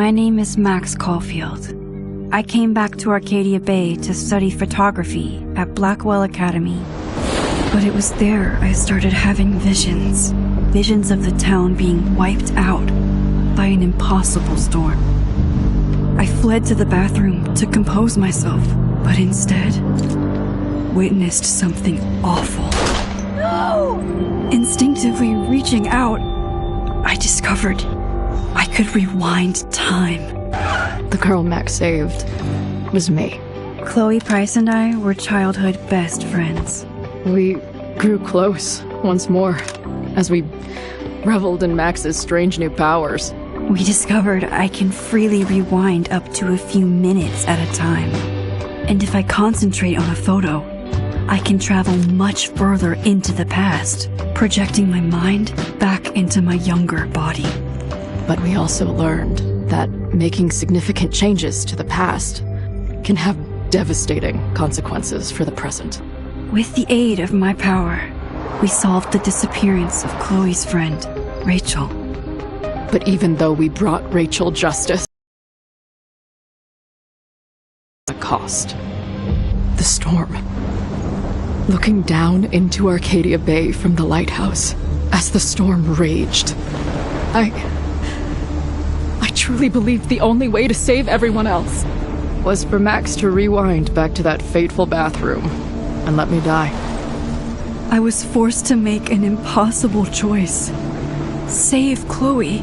My name is Max Caulfield. I came back to Arcadia Bay to study photography at Blackwell Academy. But it was there I started having visions. Visions of the town being wiped out by an impossible storm. I fled to the bathroom to compose myself, but instead witnessed something awful. No! Instinctively reaching out, I discovered I could rewind time. The girl Max saved was me. Chloe Price and I were childhood best friends. We grew close once more as we reveled in Max's strange new powers. We discovered I can freely rewind up to a few minutes at a time. And if I concentrate on a photo, I can travel much further into the past, projecting my mind back into my younger body. But we also learned that making significant changes to the past can have devastating consequences for the present. With the aid of my power, we solved the disappearance of Chloe's friend, Rachel. But even though we brought Rachel justice, the cost. The storm. Looking down into Arcadia Bay from the lighthouse as the storm raged, I truly believed the only way to save everyone else was for Max to rewind back to that fateful bathroom and let me die. I was forced to make an impossible choice. Save Chloe,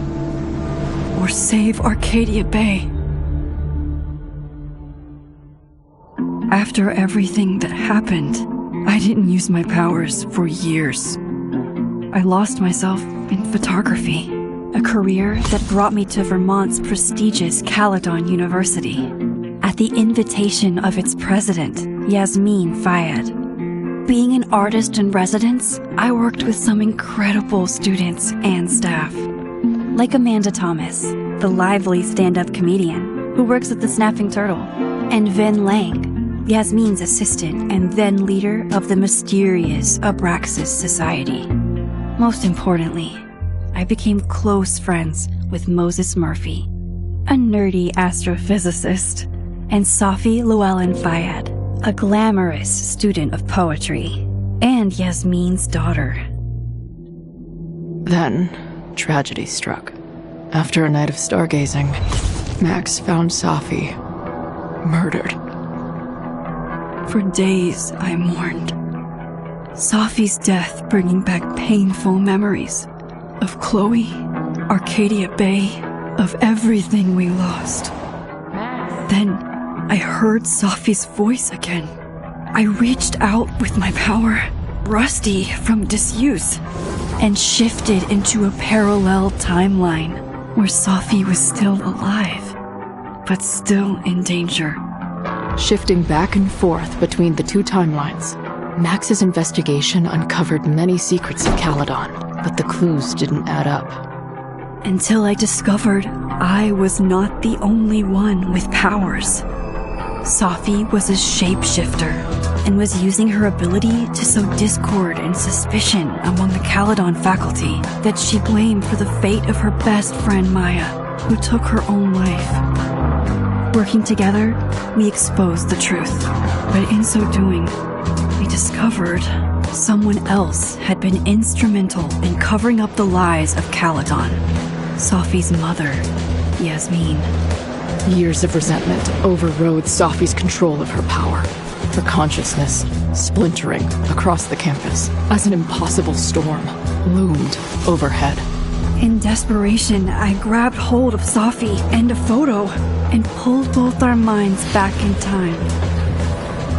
or save Arcadia Bay. After everything that happened, I didn't use my powers for years. I lost myself in photography, a career that brought me to Vermont's prestigious Caledon University, at the invitation of its president, Yasmin Fayyad. Being an artist in residence, I worked with some incredible students and staff, like Amanda Thomas, the lively stand-up comedian who works at the Snapping Turtle, and Vin Lang, Yasmin's assistant and then leader of the mysterious Abraxas Society. Most importantly, I became close friends with Moses Murphy, a nerdy astrophysicist, and Safi Llewellyn Fayyad, a glamorous student of poetry, and Yasmin's daughter. Then, tragedy struck. After a night of stargazing, Max found Safi murdered. For days, I mourned. Safi's death bringing back painful memories of Chloe, Arcadia Bay, of everything we lost. Then, I heard Safi's voice again. I reached out with my power, rusty from disuse, and shifted into a parallel timeline where Safi was still alive, but still in danger. Shifting back and forth between the two timelines, Max's investigation uncovered many secrets of Caledon, but the clues didn't add up. Until I discovered I was not the only one with powers. Safi was a shapeshifter and was using her ability to sow discord and suspicion among the Caledon faculty that she blamed for the fate of her best friend Maya, who took her own life. Working together, we exposed the truth, but in so doing, we discovered someone else had been instrumental in covering up the lies of Caledon. Safi's mother, Yasmin. Years of resentment overrode Safi's control of her power, her consciousness splintering across the campus as an impossible storm loomed overhead. In desperation, I grabbed hold of Safi and a photo and pulled both our minds back in time.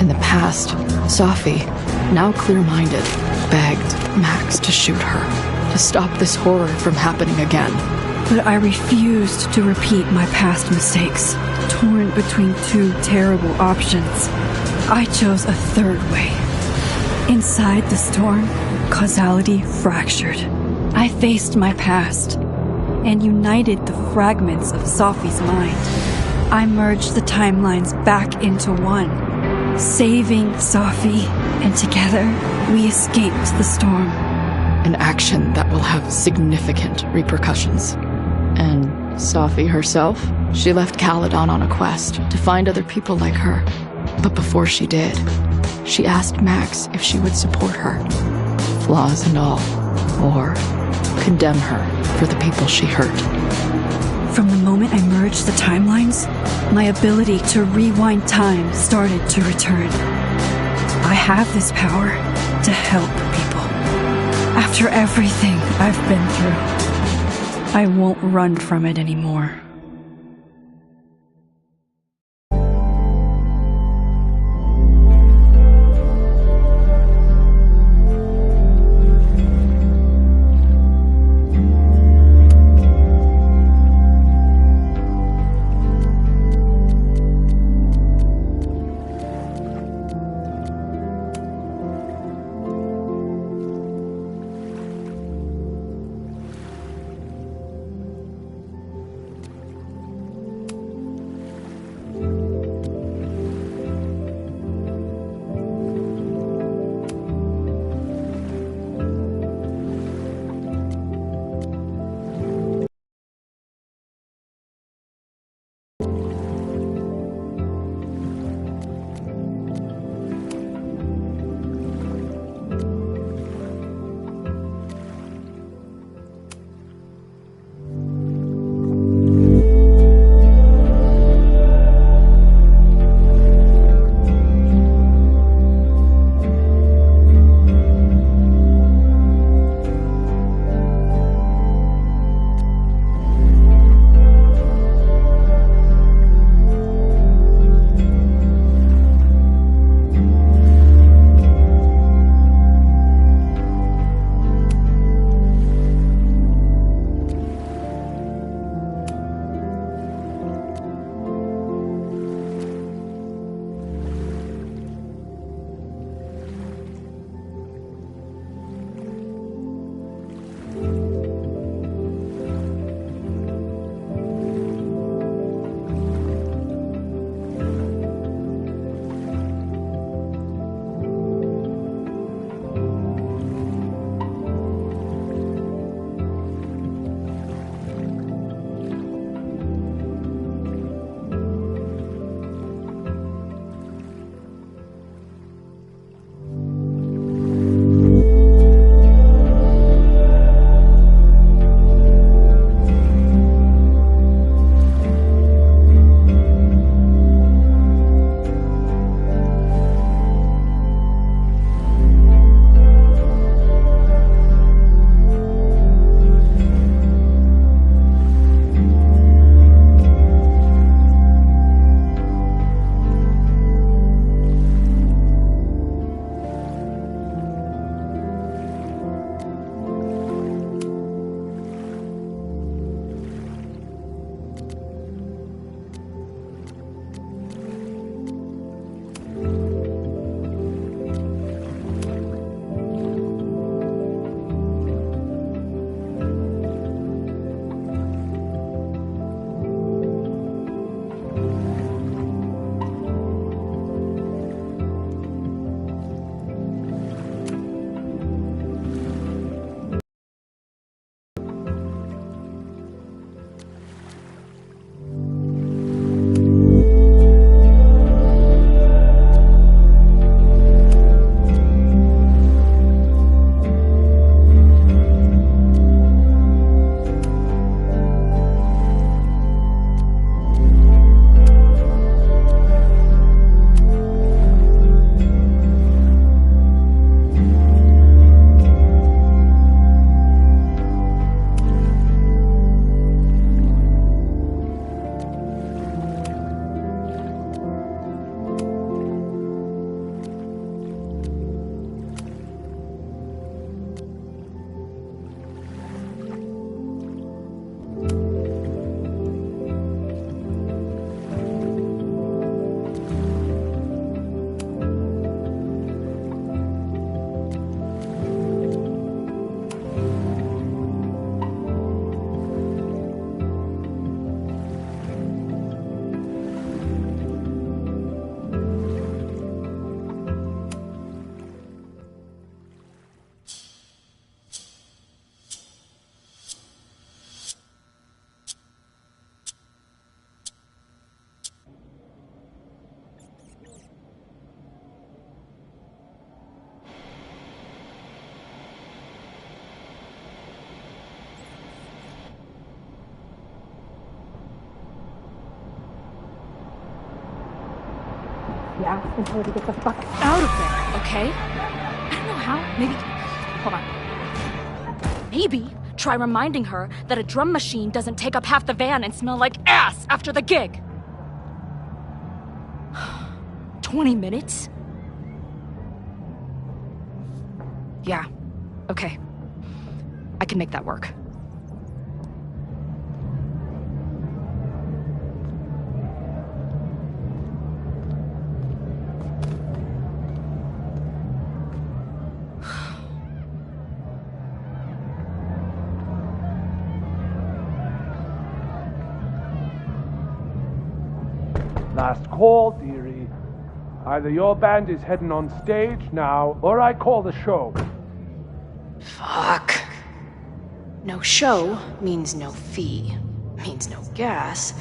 In the past, Safi, now clear-minded, begged Max to shoot her, to stop this horror from happening again. But I refused to repeat my past mistakes, torn between two terrible options. I chose a third way. Inside the storm, causality fractured. I faced my past and united the fragments of Safi's mind. I merged the timelines back into one, saving Safi, and together we escaped the storm. An action that will have significant repercussions. And Safi herself, she left Caledon on a quest to find other people like her. But before she did, she asked Max if she would support her, flaws and all, or condemn her for the people she hurt. From the moment I merged the timelines, my ability to rewind time started to return. I have this power to help people. After everything I've been through, I won't run from it anymore. Yeah, and tell her to get the fuck out of there, okay? I don't know how. Maybe... Hold on. Maybe try reminding her that a drum machine doesn't take up half the van and smell like ass after the gig. 20 minutes? Yeah. Okay. I can make that work. Last call, dearie. Either your band is heading on stage now, or I call the show. Fuck. No show means no fee. Means no gas.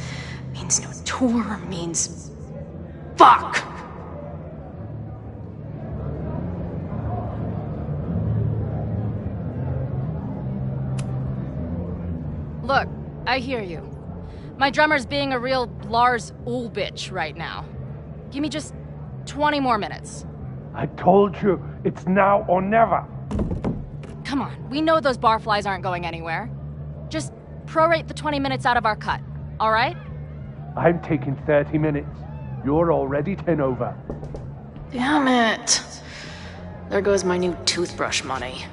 Means no tour. Means... Fuck! Look, I hear you. My drummer's being a real Lars Ulrich right now. Give me just 20 more minutes. I told you, it's now or never. Come on, we know those barflies aren't going anywhere. Just prorate the 20 minutes out of our cut, all right? I'm taking 30 minutes. You're already 10 over. Damn it. There goes my new toothbrush money.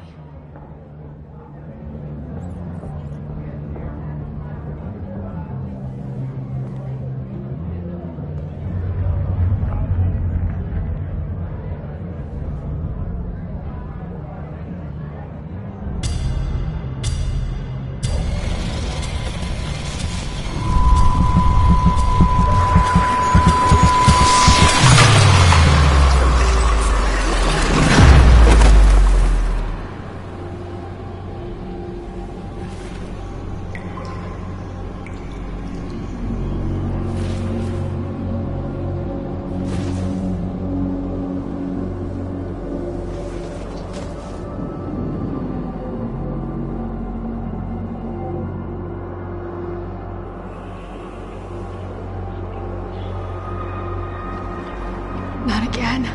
Not again.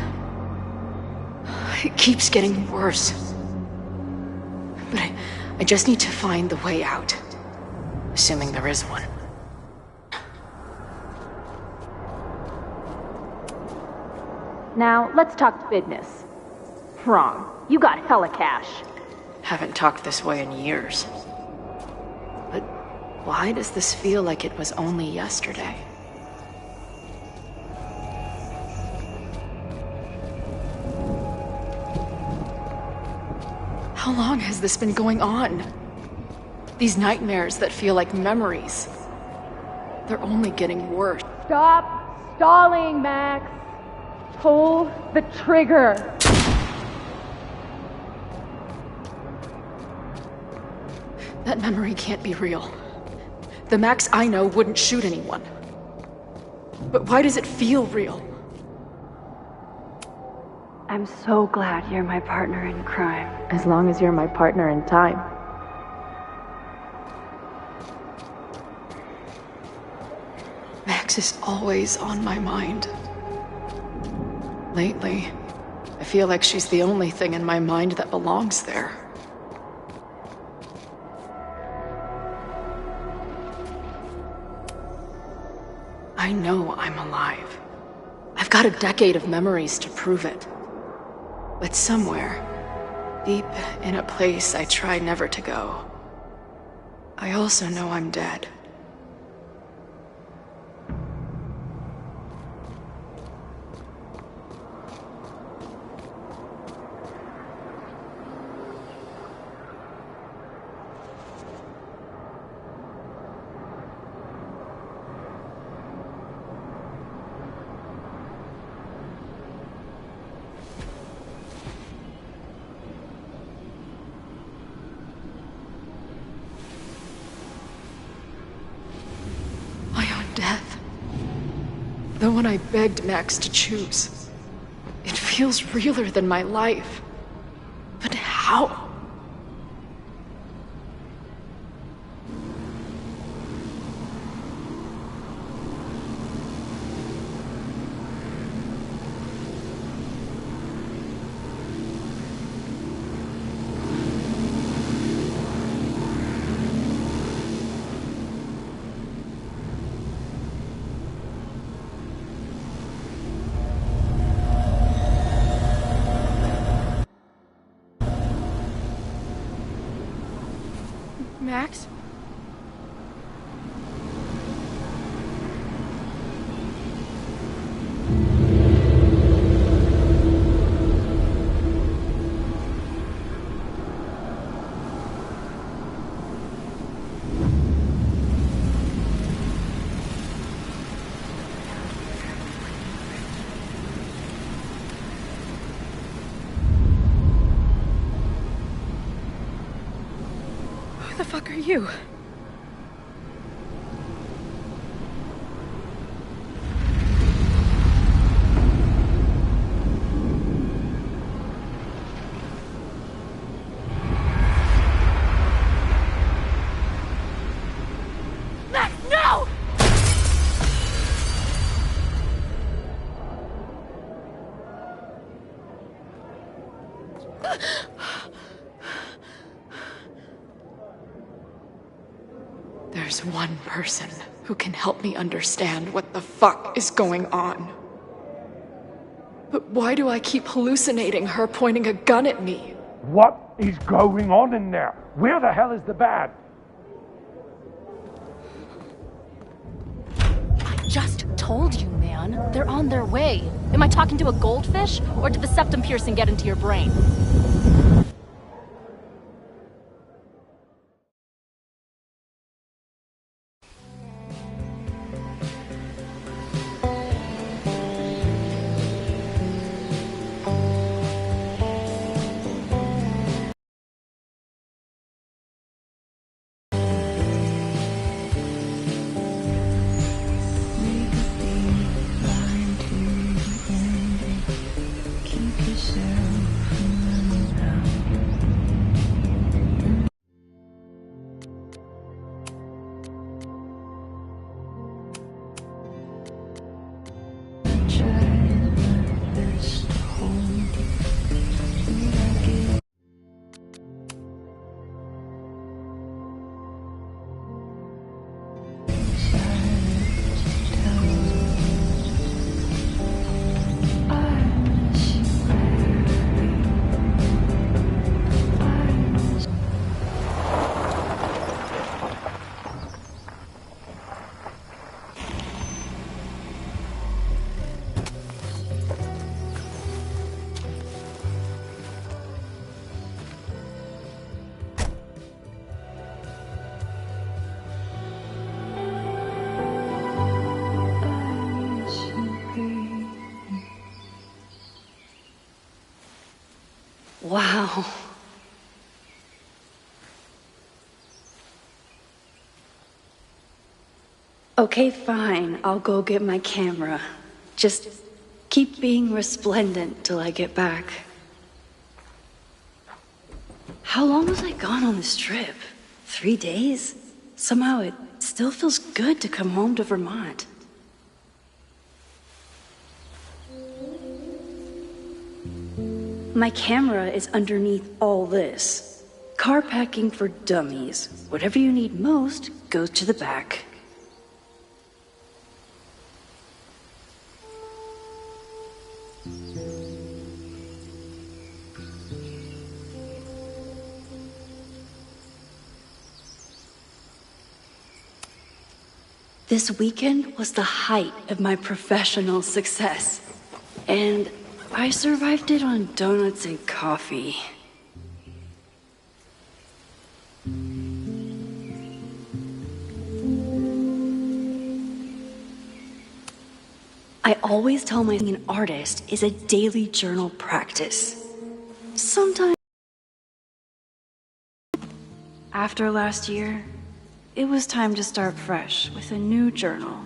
It keeps getting worse. But I just need to find the way out. Assuming there is one. Now, let's talk business. Wrong. You got hella cash. Haven't talked this way in years. But why does this feel like it was only yesterday? How long has this been going on? These nightmares that feel like memories. They're only getting worse. Stop stalling, Max. Pull the trigger. That memory can't be real. The Max I know wouldn't shoot anyone. But why does it feel real? I'm so glad you're my partner in crime. As long as you're my partner in time. Max is always on my mind. Lately, I feel like she's the only thing in my mind that belongs there. I know I'm alive. I've got a decade of memories to prove it. But somewhere, deep in a place I try never to go, I also know I'm dead. Death. The one I begged Max to choose. It feels realer than my life. But how? Max? Who the fuck are you? Max, no! There's one person who can help me understand what the fuck is going on. But why do I keep hallucinating her pointing a gun at me? What is going on in there? Where the hell is the band? I just told you, man. They're on their way. Am I talking to a goldfish, or did the septum piercing get into your brain? Wow. Okay, fine. I'll go get my camera. Just keep being resplendent till I get back. How long was I gone on this trip? 3 days? Somehow it still feels good to come home to Vermont. My camera is underneath all this. Car packing for dummies. Whatever you need most goes to the back. This weekend was the height of my professional success. And I survived it on donuts and coffee. I always tell myself being an artist is a daily journal practice. Sometimes, after last year, it was time to start fresh with a new journal.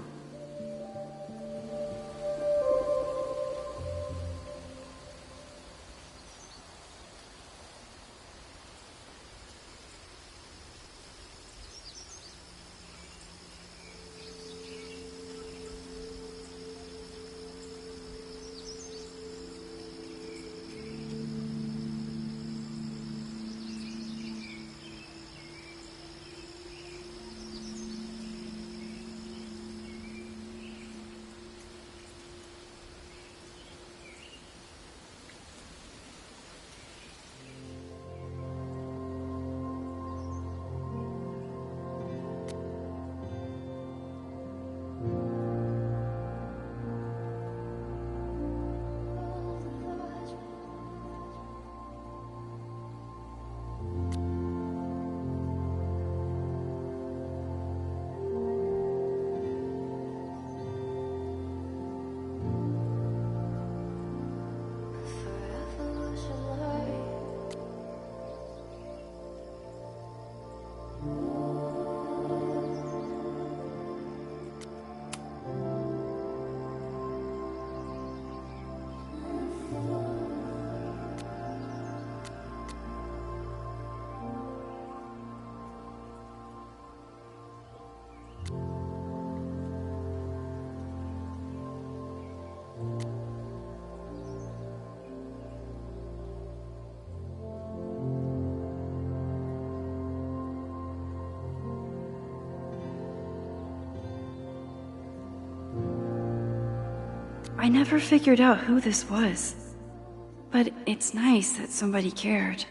I never figured out who this was. But it's nice that somebody cared.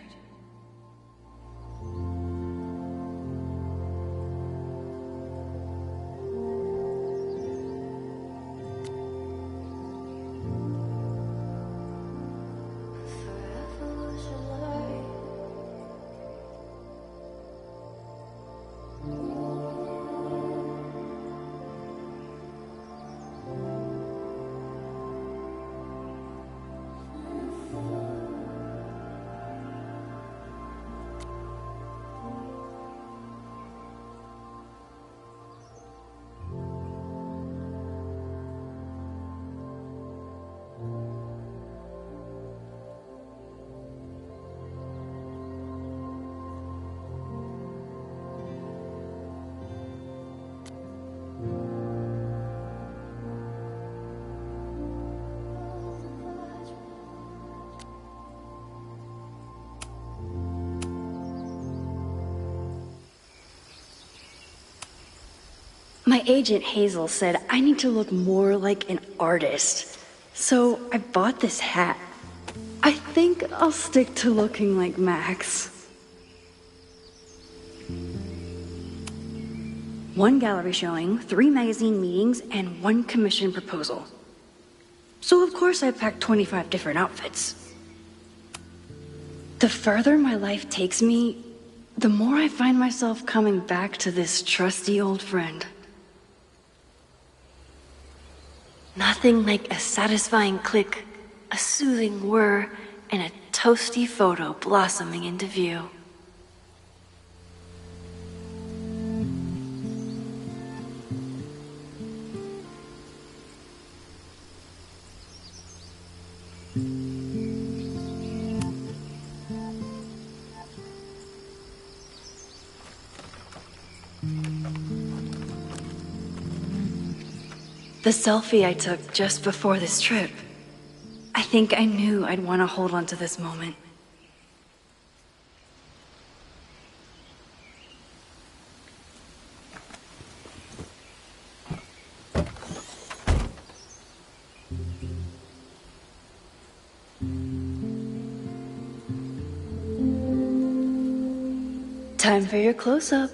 My agent Hazel said I need to look more like an artist, so I bought this hat. I think I'll stick to looking like Max. One gallery showing, 3 magazine meetings, and 1 commission proposal. So of course I packed 25 different outfits. The further my life takes me, the more I find myself coming back to this trusty old friend. Nothing like a satisfying click, a soothing whir, and a toasty photo blossoming into view. The selfie I took just before this trip. I think I knew I'd want to hold on to this moment. Time for your close-up.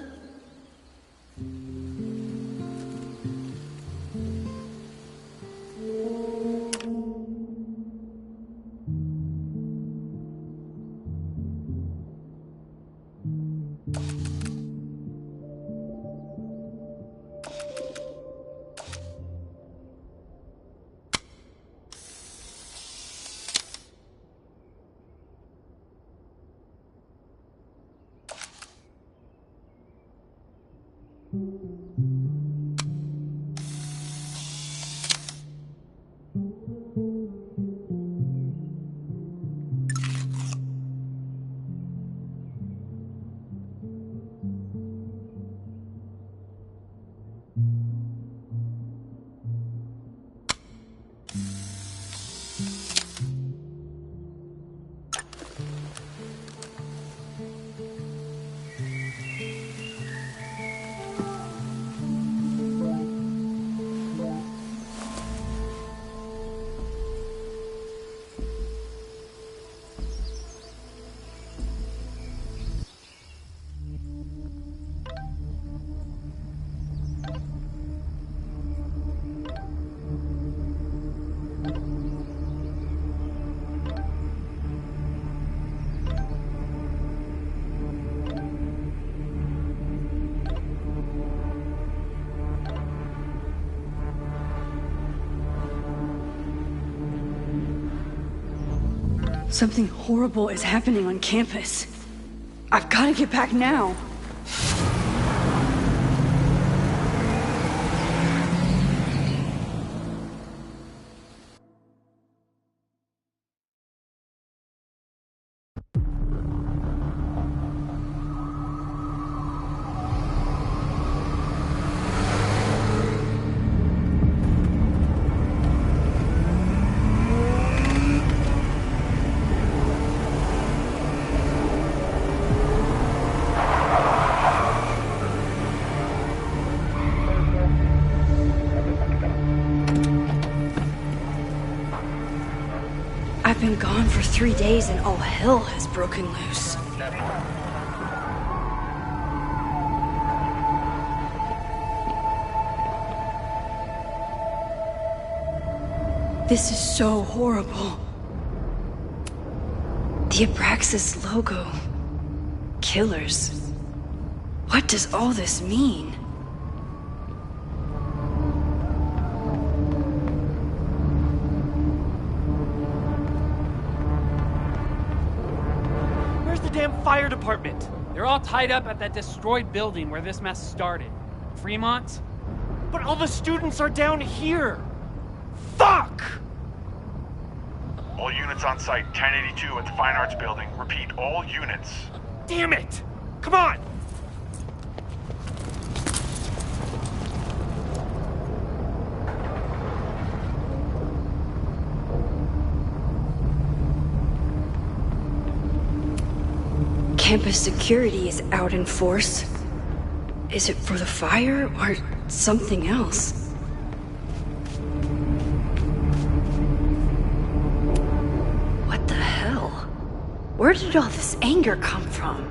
Something horrible is happening on campus. I've got to get back now. I've been gone for 3 days and all hell has broken loose. This is so horrible. The Abraxas logo. Killers. What does all this mean? Where's the damn fire department? They're all tied up at that destroyed building where this mess started. Fremont? But all the students are down here! Fuck! All units on site, 1082 at the Fine Arts Building. Repeat, all units. Damn it! Come on! Campus security is out in force. Is it for the fire or something else? What the hell? Where did all this anger come from?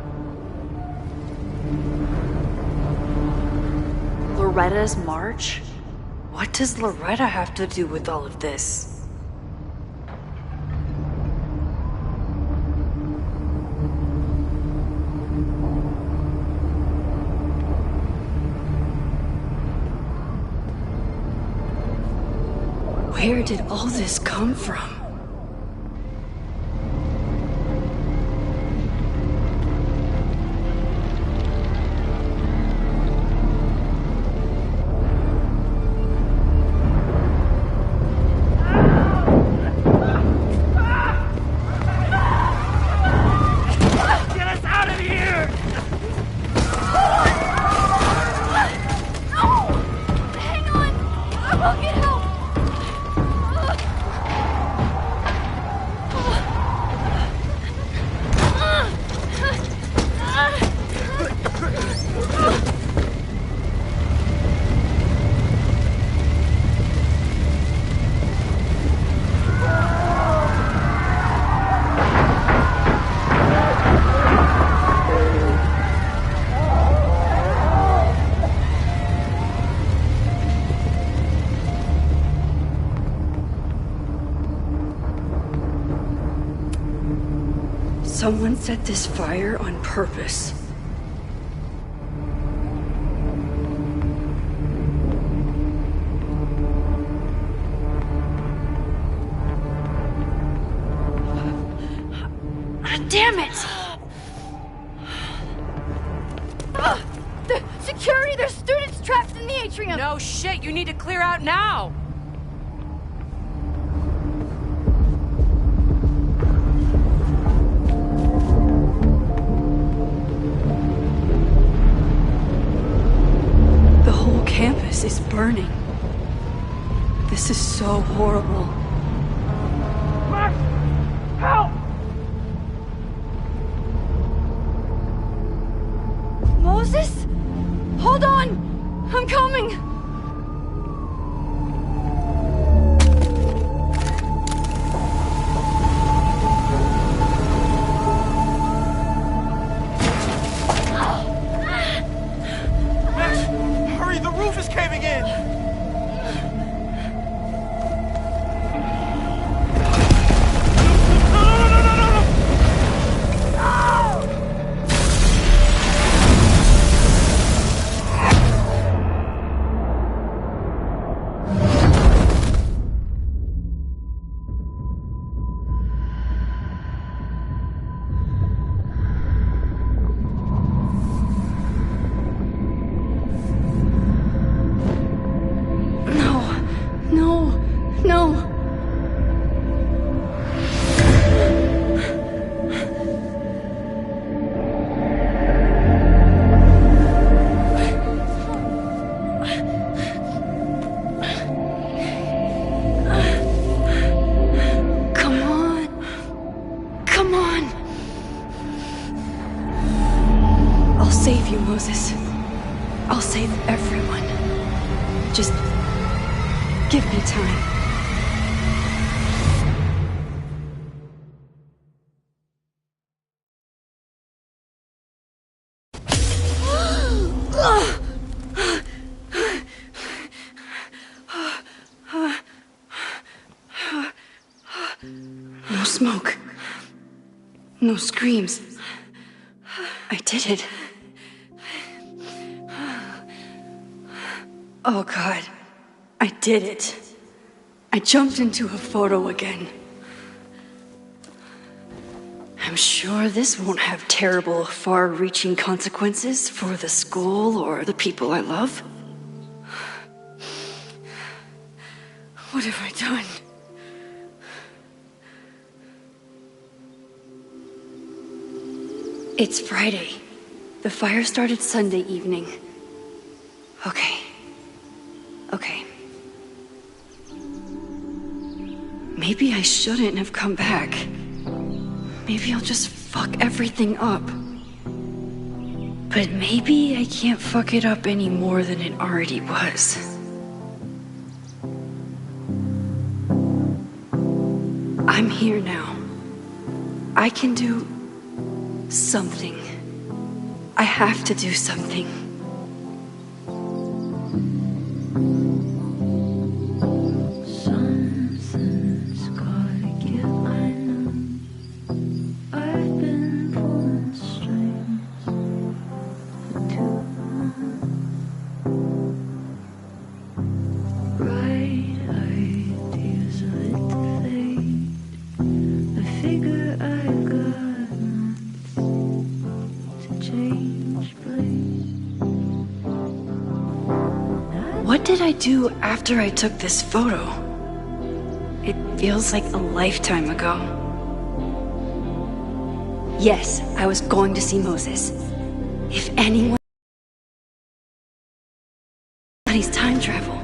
Loretta's march? What does Loretta have to do with all of this? Where did all this come from? Get us out of here! No! Hang on! I will get help! Someone set this fire on purpose. Damn it! The security! There's students trapped in the atrium! No shit, you need to clear out now! The whole campus is burning. This is so horrible. Max! Help! Moses? Hold on! I'm coming! Max, hurry, the roof is caving in! No. Come on. Come on. I'll save you, Moses. I'll save everyone. Just give me time. No smoke. No screams. I did it. Oh God. I did it. I jumped into a photo again. I'm sure this won't have terrible, far-reaching consequences for the school or the people I love. What have I done? It's Friday. The fire started Sunday evening. Okay. Maybe I shouldn't have come back. Maybe I'll just fuck everything up. But maybe I can't fuck it up any more than it already was. I'm here now. I can do something. I have to do something. Something's gotta give, I know. I've been pulling strings for too long. Bright ideas lit the fade. I figure I've got months to change place. What did I do after I took this photo? It feels like a lifetime ago. Yes, I was going to see Moses. If anyone... He's time travel.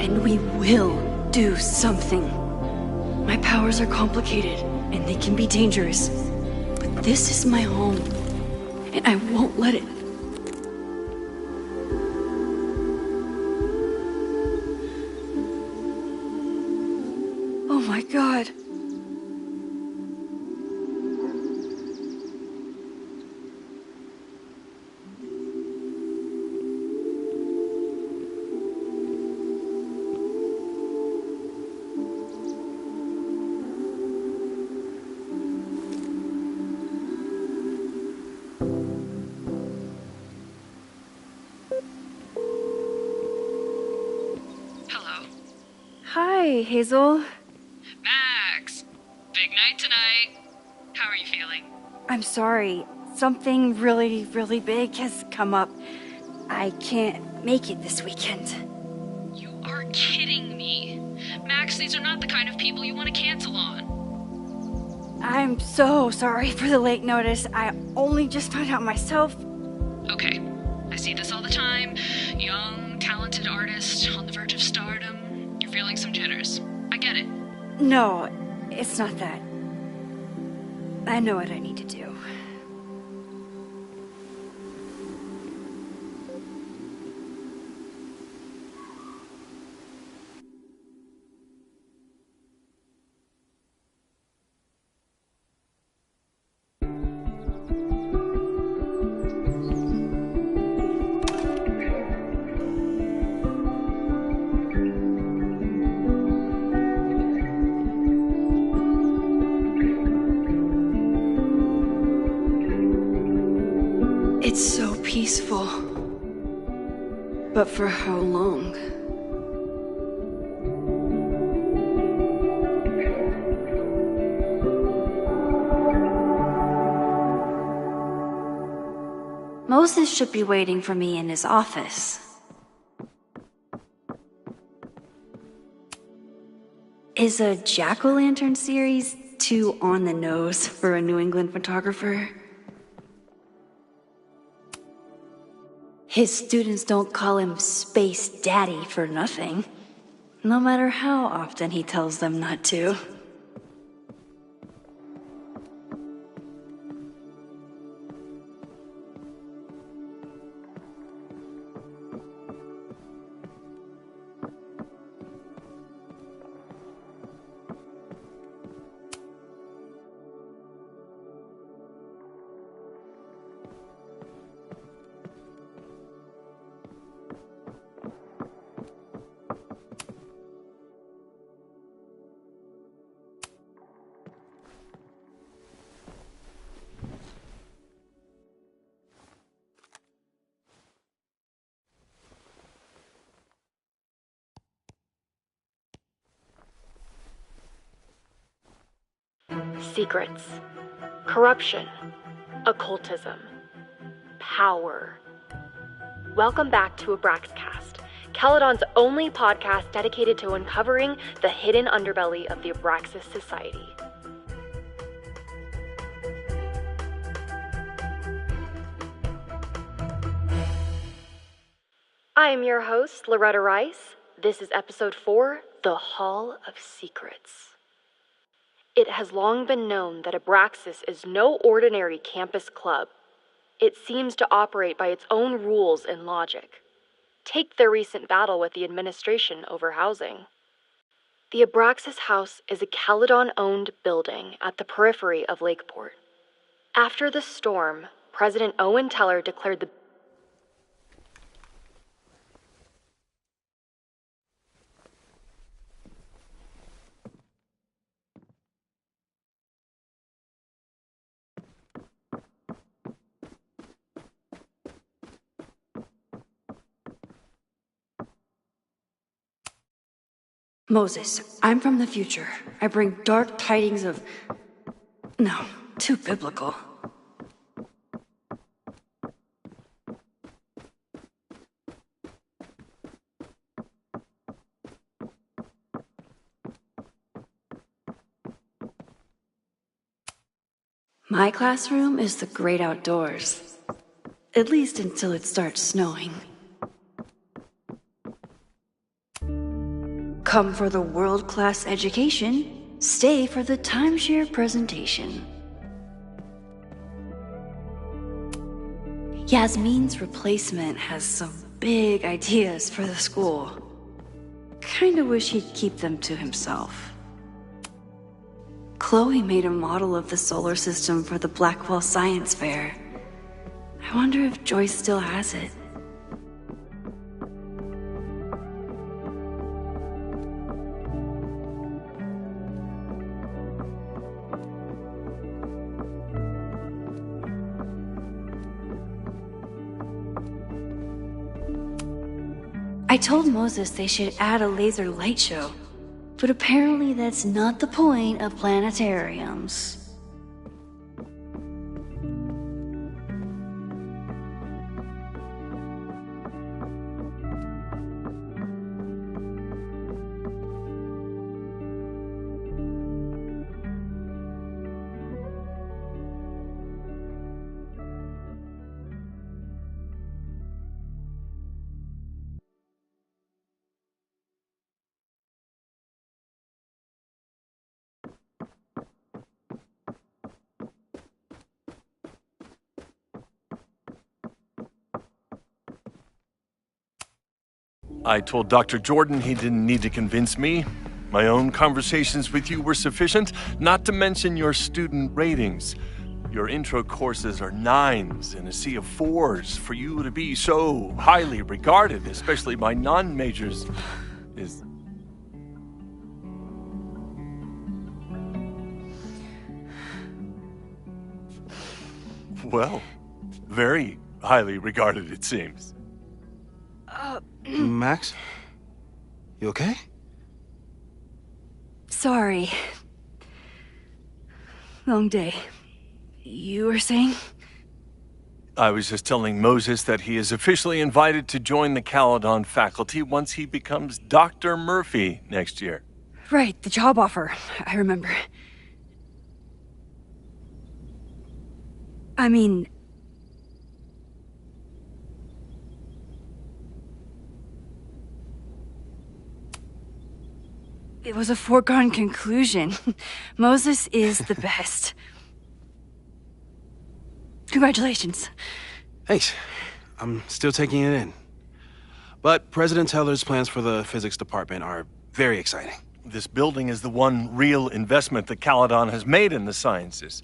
And we will do something. My powers are complicated, and they can be dangerous. But this is my home, and I won't let it. Oh my God. Hello. Hi, Hazel. Max! Big night tonight. How are you feeling? I'm sorry. Something really, really big has come up. I can't make it this weekend. You are kidding me. Max, these are not the kind of people you want to cancel on. I'm so sorry for the late notice. I only just found out myself. Okay. I see this all the time. Young, talented artist on the verge of stardom. You're feeling some jitters. I get it. No, it's not that. I know what I need to do. It's so peaceful. But for how long? Moses should be waiting for me in his office. Is a jack-o'-lantern series too on the nose for a New England photographer? His students don't call him Space Daddy for nothing, no matter how often he tells them not to. Secrets. Corruption. Occultism. Power. Welcome back to Abraxcast, Caledon's only podcast dedicated to uncovering the hidden underbelly of the Abraxas Society. I am your host, Loretta Rice. This is episode 4, The Hall of Secrets. It has long been known that Abraxas is no ordinary campus club. It seems to operate by its own rules and logic. Take their recent battle with the administration over housing. The Abraxas House is a Caledon-owned building at the periphery of Lakeport. After the storm, President Owen Teller declared the Moses, I'm from the future. I bring dark tidings of... No, too biblical. My classroom is the great outdoors. At least until it starts snowing. Come for the world-class education, stay for the timeshare presentation. Yasmin's replacement has some big ideas for the school. Kinda wish he'd keep them to himself. Chloe made a model of the solar system for the Blackwell Science Fair. I wonder if Joyce still has it. I told Moses they should add a laser light show, but apparently that's not the point of planetariums. I told Dr. Jordan he didn't need to convince me. My own conversations with you were sufficient, not to mention your student ratings. Your intro courses are 9s in a sea of 4s. For you to be so highly regarded, especially by non-majors, is... well, very highly regarded, it seems. Max? You okay? Sorry. Long day. You were saying? I was just telling Moses that he is officially invited to join the Caledon faculty once he becomes Dr. Murphy next year. Right, the job offer. I remember. I mean... it was a foregone conclusion. Moses is the best. Congratulations. Thanks. I'm still taking it in. But President Teller's plans for the physics department are very exciting. This building is the one real investment that Caledon has made in the sciences.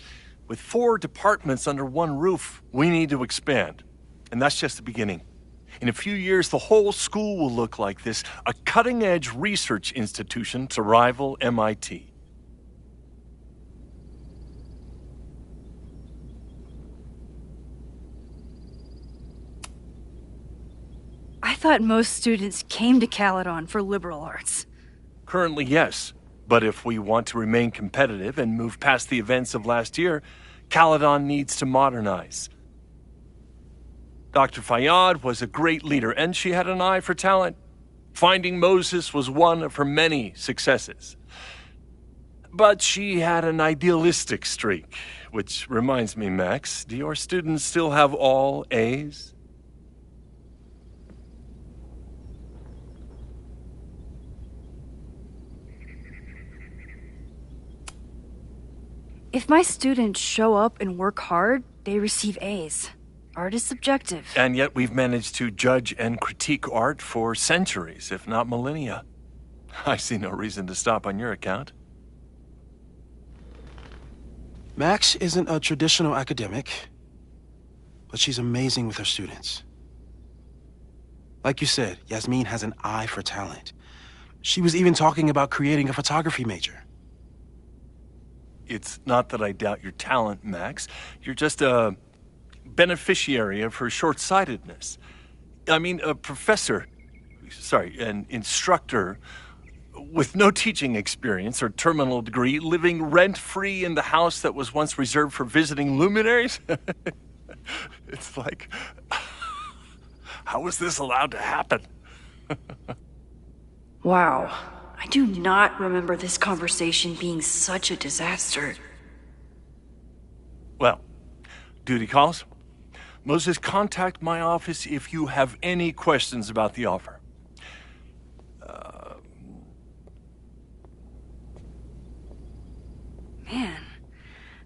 With 4 departments under one roof, we need to expand. And that's just the beginning. In a few years, the whole school will look like this, a cutting-edge research institution to rival MIT. I thought most students came to Caledon for liberal arts. Currently, yes. But if we want to remain competitive and move past the events of last year, Caledon needs to modernize. Dr. Fayyad was a great leader, and she had an eye for talent. Finding Moses was one of her many successes. But she had an idealistic streak, which reminds me, Max, do your students still have all A's? If my students show up and work hard, they receive A's. Art is subjective. And yet we've managed to judge and critique art for centuries, if not millennia. I see no reason to stop on your account. Max isn't a traditional academic, but she's amazing with her students. Like you said, Yasmin has an eye for talent. She was even talking about creating a photography major. It's not that I doubt your talent, Max. You're just a beneficiary of her short-sightedness. I mean, an instructor with no teaching experience or terminal degree, living rent-free in the house that was once reserved for visiting luminaries? It's like, how was this allowed to happen? Wow. I do not remember this conversation being such a disaster. Well, duty calls. Moses, contact my office if you have any questions about the offer. Man,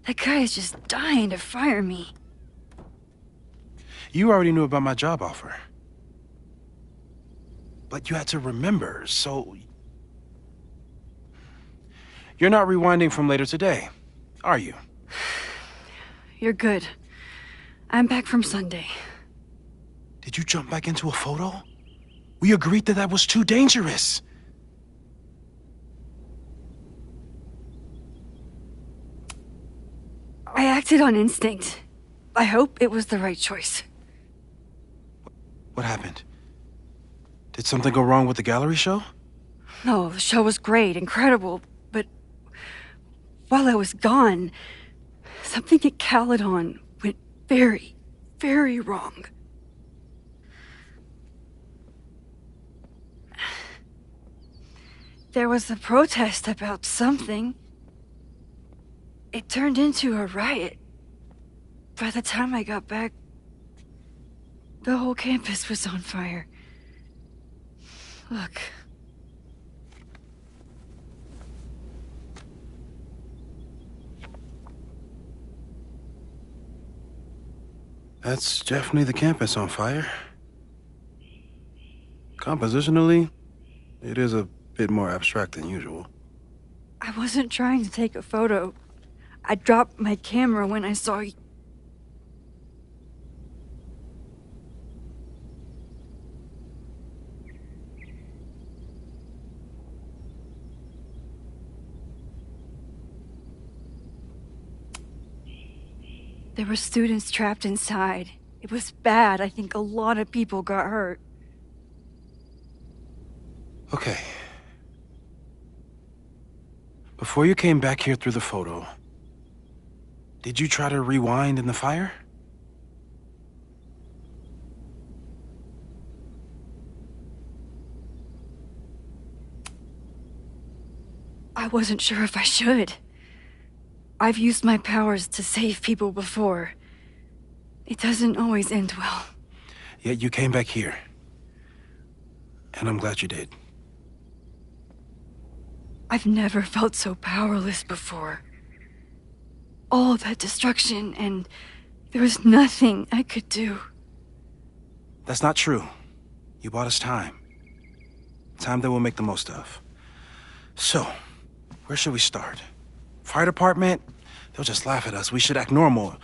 that guy is just dying to fire me. You already knew about my job offer. But you had to remember, so... You're not rewinding from later today, are you? You're good. I'm back from Sunday. Did you jump back into a photo? We agreed that that was too dangerous. I acted on instinct. I hope it was the right choice. What happened? Did something go wrong with the gallery show? No, the show was great, incredible, but while I was gone, something at Caledon went very, very wrong. There was a protest about something. It turned into a riot. By the time I got back, the whole campus was on fire. Look. That's definitely the campus on fire. Compositionally, it is a bit more abstract than usual. I wasn't trying to take a photo. I dropped my camera when I saw you. There were students trapped inside. It was bad. I think a lot of people got hurt. Okay. Before you came back here through the photo, did you try to rewind in the fire? I wasn't sure if I should. I've used my powers to save people before. It doesn't always end well. Yet you came back here. And I'm glad you did. I've never felt so powerless before. All that destruction, and there was nothing I could do. That's not true. You bought us time. Time that we'll make the most of. So, where should we start? Fire department? They'll just laugh at us. We should act normal.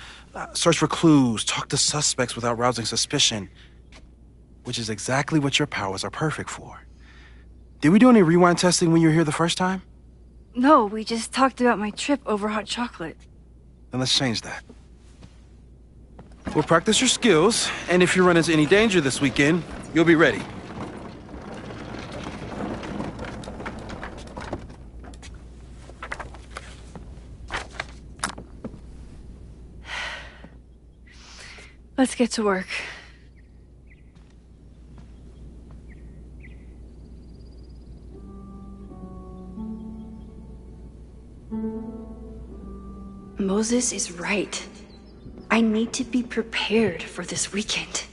Search for clues, talk to suspects without rousing suspicion. Which is exactly what your powers are perfect for. Did we do any rewind testing when you were here the first time? No, we just talked about my trip over hot chocolate. Then let's change that. We'll practice your skills, and if you run into any danger this weekend, you'll be ready. Let's get to work. Moses is right. I need to be prepared for this weekend.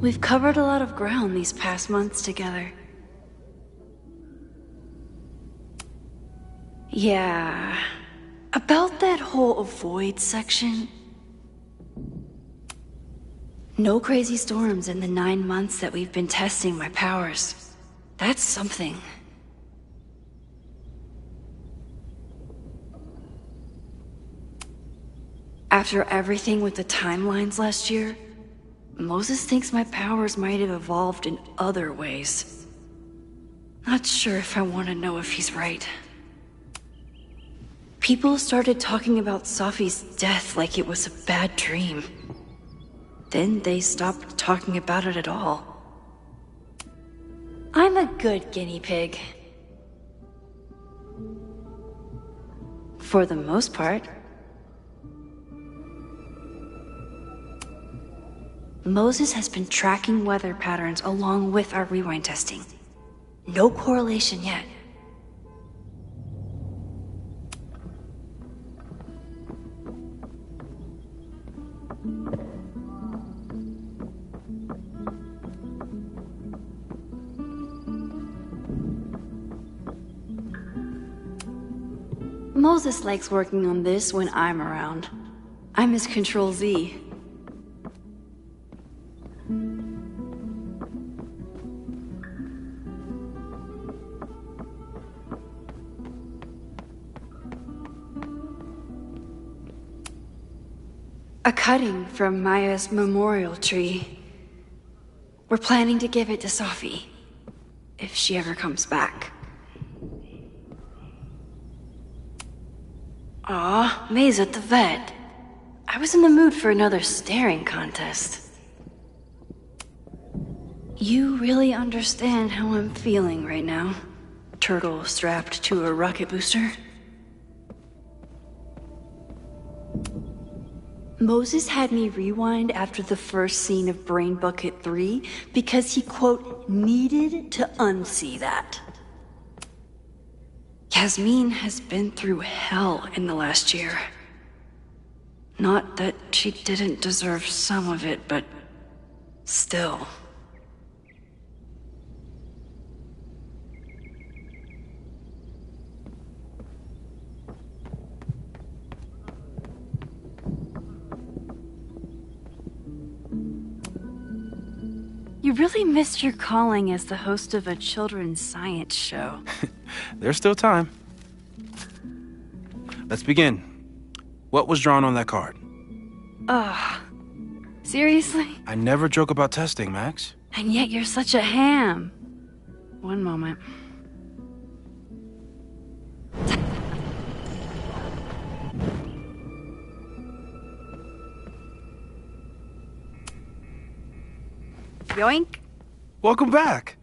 We've covered a lot of ground these past months together. Yeah, about that whole avoid section. No crazy storms in the 9 months that we've been testing my powers. That's something. After everything with the timelines last year, Moses thinks my powers might have evolved in other ways. Not sure if I want to know if he's right. People started talking about Safi's death like it was a bad dream. Then they stopped talking about it at all. I'm a good guinea pig. For the most part. Moses has been tracking weather patterns along with our rewind testing. No correlation yet. Moses likes working on this when I'm around. I'm his Control-Z. A cutting from Maya's memorial tree. We're planning to give it to Safi, if she ever comes back. Aw, May's at the vet. I was in the mood for another staring contest. You really understand how I'm feeling right now, turtle strapped to a rocket booster? Moses had me rewind after the first scene of Brain Bucket 3 because he, quote, needed to unsee that. Yasmin has been through hell in the last year. Not that she didn't deserve some of it, but still. You really missed your calling as the host of a children's science show. There's still time. Let's begin. What was drawn on that card? Seriously? I never joke about testing, Max. And yet you're such a ham. One moment. Yoink. Welcome back.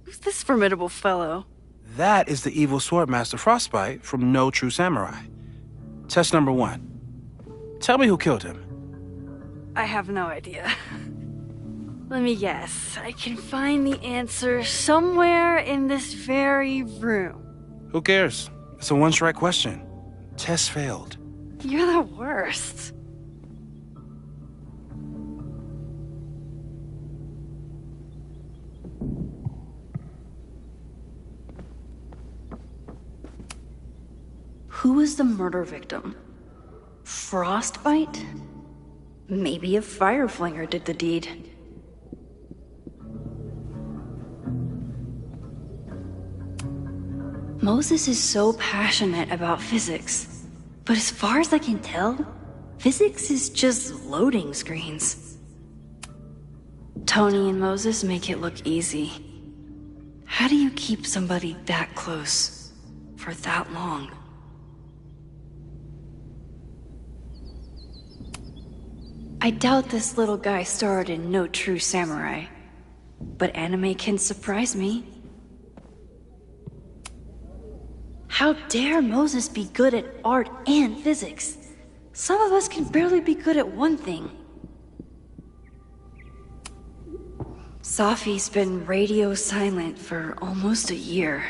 Who's this formidable fellow? That is the evil Swordmaster Frostbite from No True Samurai. Test number 1. Tell me who killed him. I have no idea. Let me guess. I can find the answer somewhere in this very room. Who cares? It's a one-strike question. Test failed. You're the worst. Who was the murder victim? Frostbite? Maybe a Fireflinger did the deed. Moses is so passionate about physics, but as far as I can tell, physics is just loading screens. Tony and Moses make it look easy. How do you keep somebody that close for that long? I doubt this little guy starred in No True Samurai, but anime can surprise me. How dare Moses be good at art and physics? Some of us can barely be good at one thing. Sophie's been radio silent for almost a year.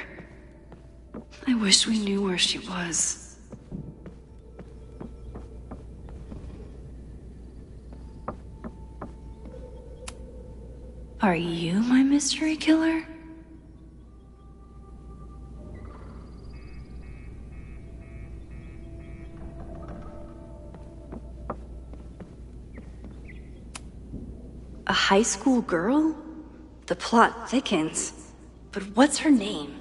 I wish we knew where she was. Are you my mystery killer? A high school girl? The plot thickens. But what's her name?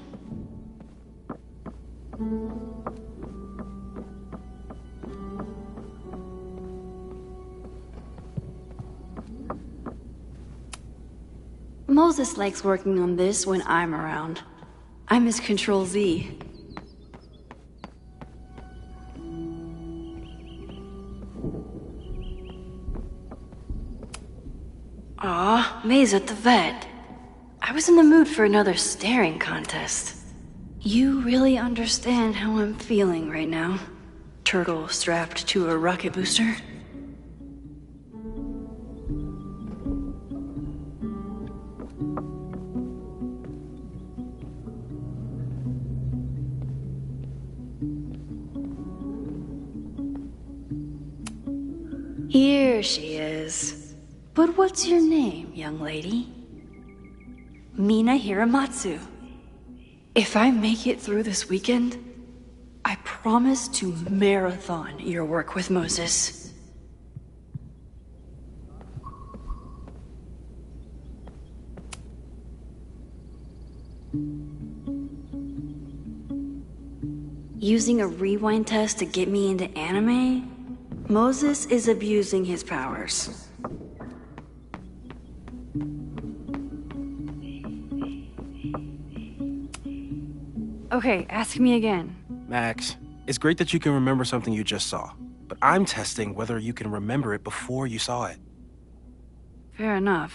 Moses likes working on this when I'm around. I miss Control-Z. Aw, May's at the vet. I was in the mood for another staring contest. You really understand how I'm feeling right now? Turtle strapped to a rocket booster? Here she is. But what's your name, young lady? Mina Hiramatsu. If I make it through this weekend, I promise to marathon your work with Moses. Using a rewind test to get me into anime? Moses is abusing his powers. Okay, ask me again. Max, it's great that you can remember something you just saw, but I'm testing whether you can remember it before you saw it. Fair enough.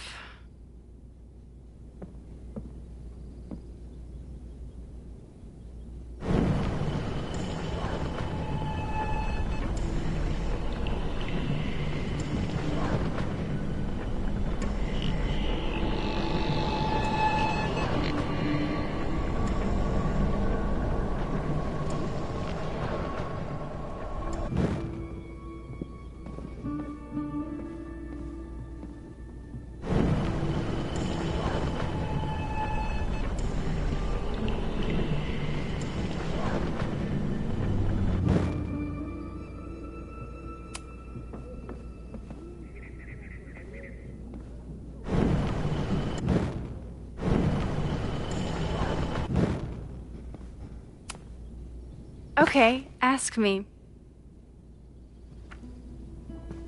Okay, ask me.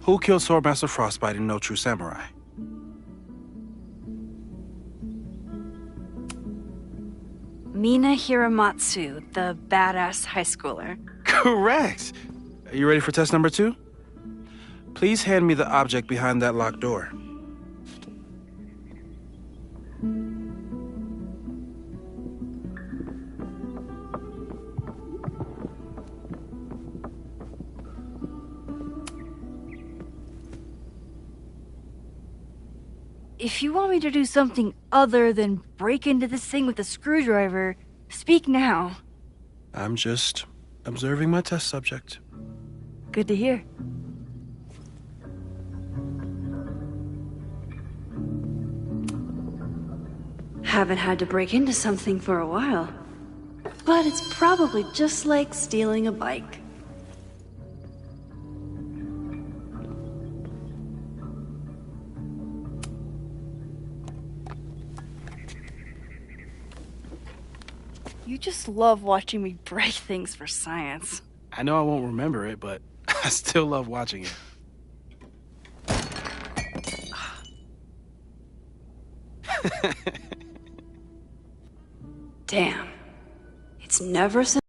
Who killed Swordmaster Frostbite in No True Samurai? Mina Hiramatsu, the badass high schooler. Correct! Are you ready for test number 2? Please hand me the object behind that locked door. If you want me to do something other than break into this thing with a screwdriver, speak now. I'm just observing my test subject. Good to hear. Haven't had to break into something for a while. But it's probably just like stealing a bike. You just love watching me break things for science. I know I won't remember it, but I still love watching it. Damn. It's never so.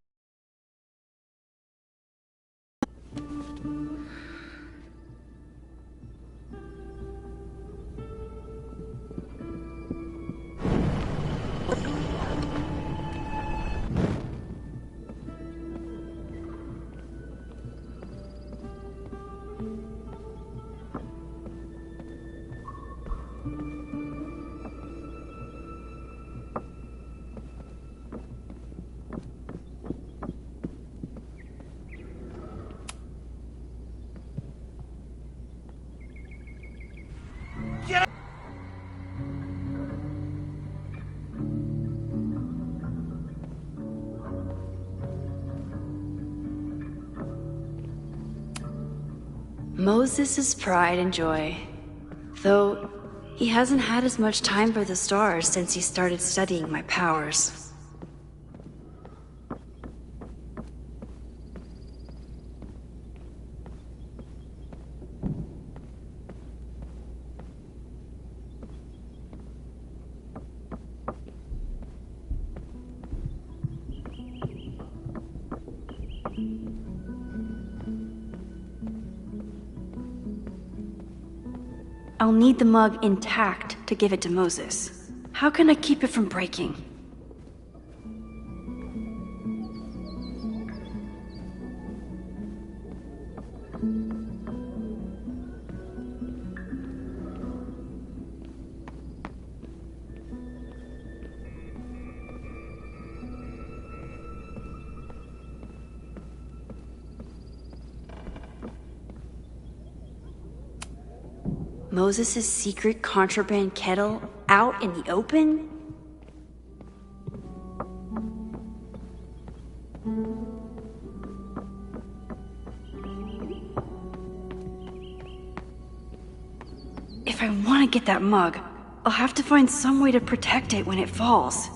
Moses' pride and joy. Though he hasn't had as much time for the stars since he started studying my powers. I'll need the mug intact to give it to Moses. How can I keep it from breaking? Moses' secret contraband kettle out in the open? If I want to get that mug, I'll have to find some way to protect it when it falls.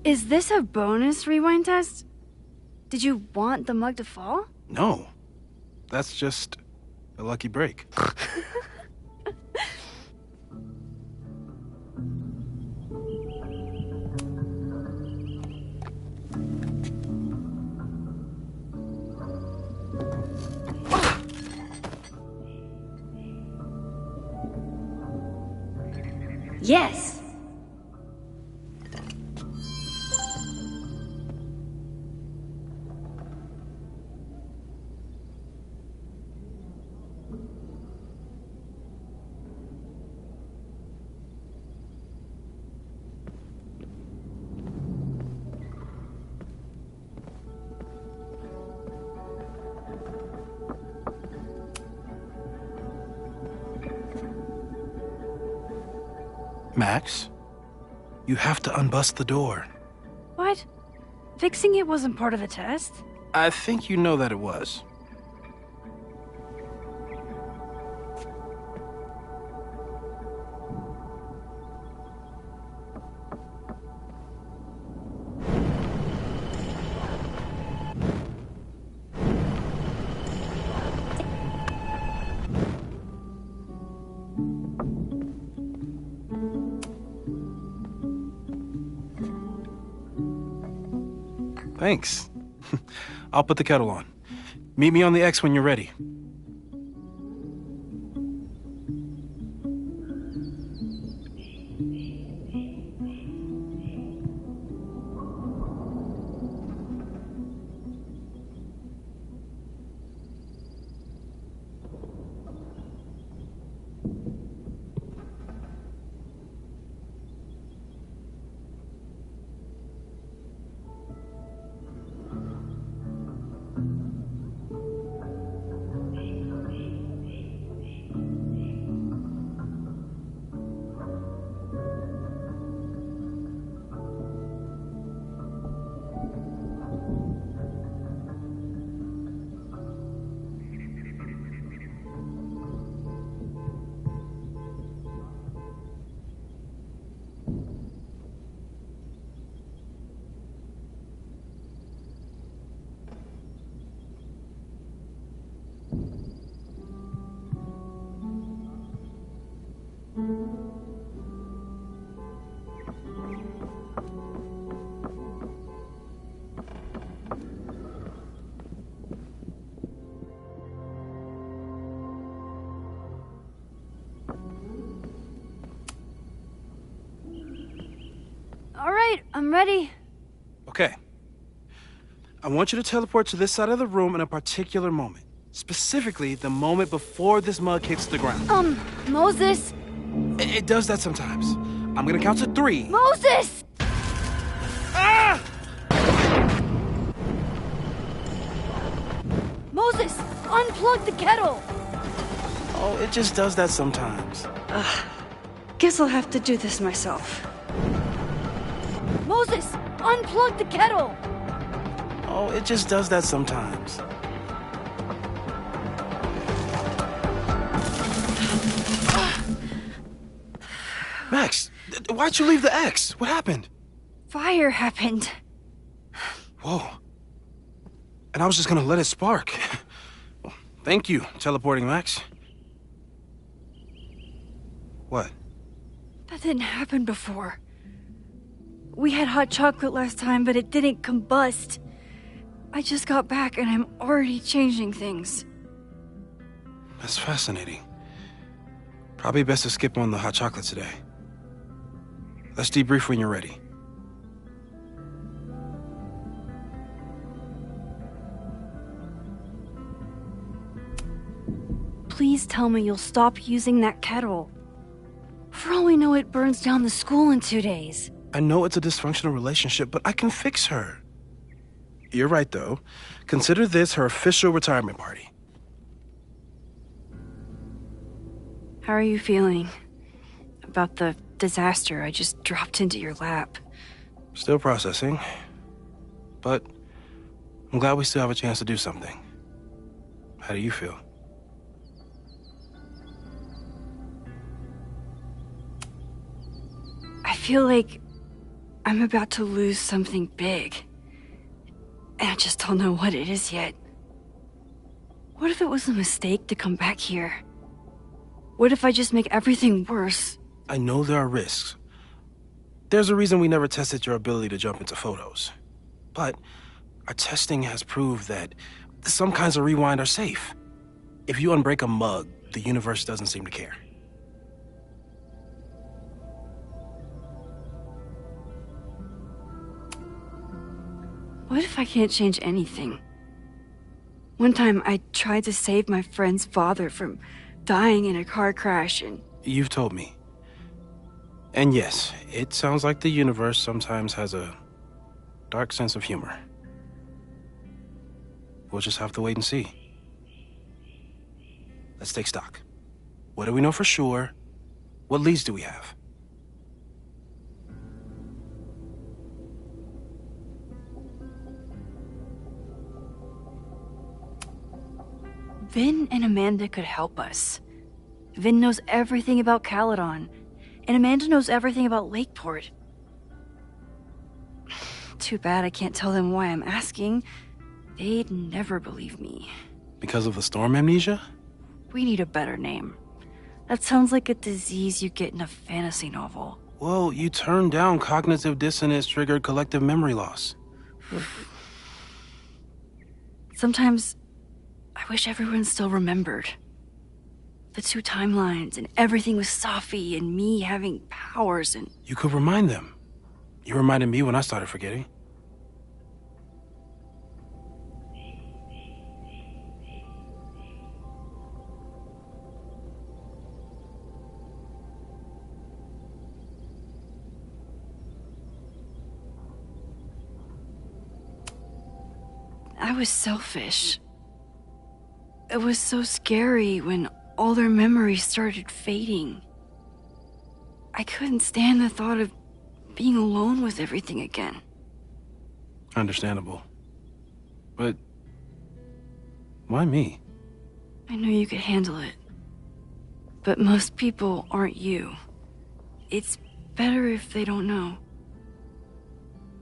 Is this a bonus rewind test? Did you want the mug to fall? No. That's just a lucky break. Yes! Max, you have to unbust the door. What? Fixing it wasn't part of the test? I think you know that it was. Thanks. I'll put the kettle on. Meet me on the X when you're ready. I'm ready. Okay. I want you to teleport to this side of the room in a particular moment. Specifically, the moment before this mug hits the ground. Moses! It does that sometimes. I'm gonna count to 3. Moses! Ah! Moses! Unplug the kettle! Oh, it just does that sometimes. Guess I'll have to do this myself. Moses! Unplug the kettle! Oh, it just does that sometimes. Max, why'd you leave the X? What happened? Fire happened. Whoa. And I was just gonna let it spark. Thank you, teleporting Max. What? That didn't happen before. We had hot chocolate last time, but it didn't combust. I just got back and I'm already changing things. That's fascinating. Probably best to skip on the hot chocolate today. Let's debrief when you're ready. Please tell me you'll stop using that kettle. For all we know, it burns down the school in 2 days. I know it's a dysfunctional relationship, but I can fix her. You're right, though. Consider this her official retirement party. How are you feeling about the disaster I just dropped into your lap? Still processing. But I'm glad we still have a chance to do something. How do you feel? I feel like I'm about to lose something big. And I just don't know what it is yet. What if it was a mistake to come back here? What if I just make everything worse? I know there are risks. There's a reason we never tested your ability to jump into photos. But our testing has proved that some kinds of rewind are safe. If you unbreak a mug, the universe doesn't seem to care. What if I can't change anything? One time I tried to save my friend's father from dying in a car crash and... You've told me. And yes, it sounds like the universe sometimes has a dark sense of humor. We'll just have to wait and see. Let's take stock. What do we know for sure? What leads do we have? Vin and Amanda could help us. Vin knows everything about Caledon, and Amanda knows everything about Lakeport. Too bad I can't tell them why I'm asking. They'd never believe me. Because of the storm amnesia? We need a better name. That sounds like a disease you get in a fantasy novel. Well, you turned down cognitive dissonance triggered collective memory loss. Sometimes I wish everyone still remembered. The 2 timelines and everything with Safi and me having powers and... You could remind them. You reminded me when I started forgetting. I was selfish. It was so scary when all their memories started fading. I couldn't stand the thought of being alone with everything again. Understandable. But why me? I knew you could handle it. But most people aren't you. It's better if they don't know.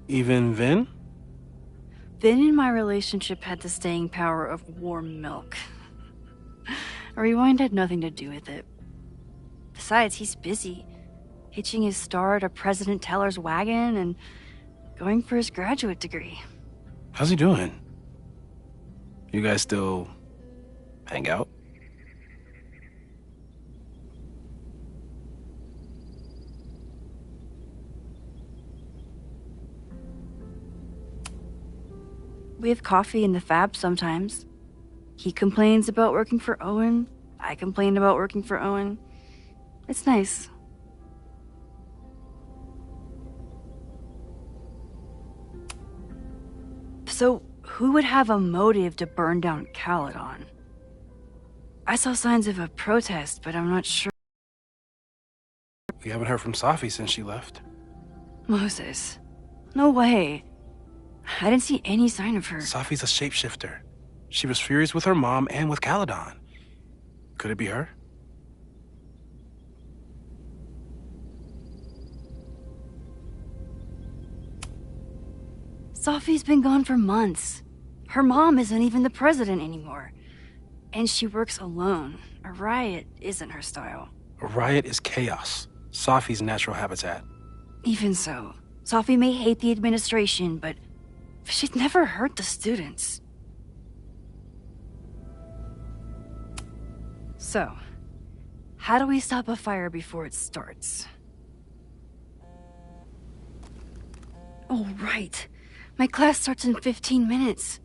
Even Vin? Vin and my relationship had the staying power of warm milk. A rewind had nothing to do with it. Besides, he's busy, hitching his star to President Teller's wagon and going for his graduate degree. How's he doing? You guys still hang out? We have coffee in the Fab sometimes. He complains about working for Owen. I complain about working for Owen. It's nice. So, who would have a motive to burn down Caledon? I saw signs of a protest, but I'm not sure. We haven't heard from Safi since she left. Moses. No way. I didn't see any sign of her. Safi's a shapeshifter. She was furious with her mom and with Caledon. Could it be her? Safi's been gone for months. Her mom isn't even the president anymore. And she works alone. A riot isn't her style. A riot is chaos. Safi's natural habitat. Even so, Safi may hate the administration, but she'd never hurt the students. So, how do we stop a fire before it starts? Oh, right. My class starts in 15 minutes.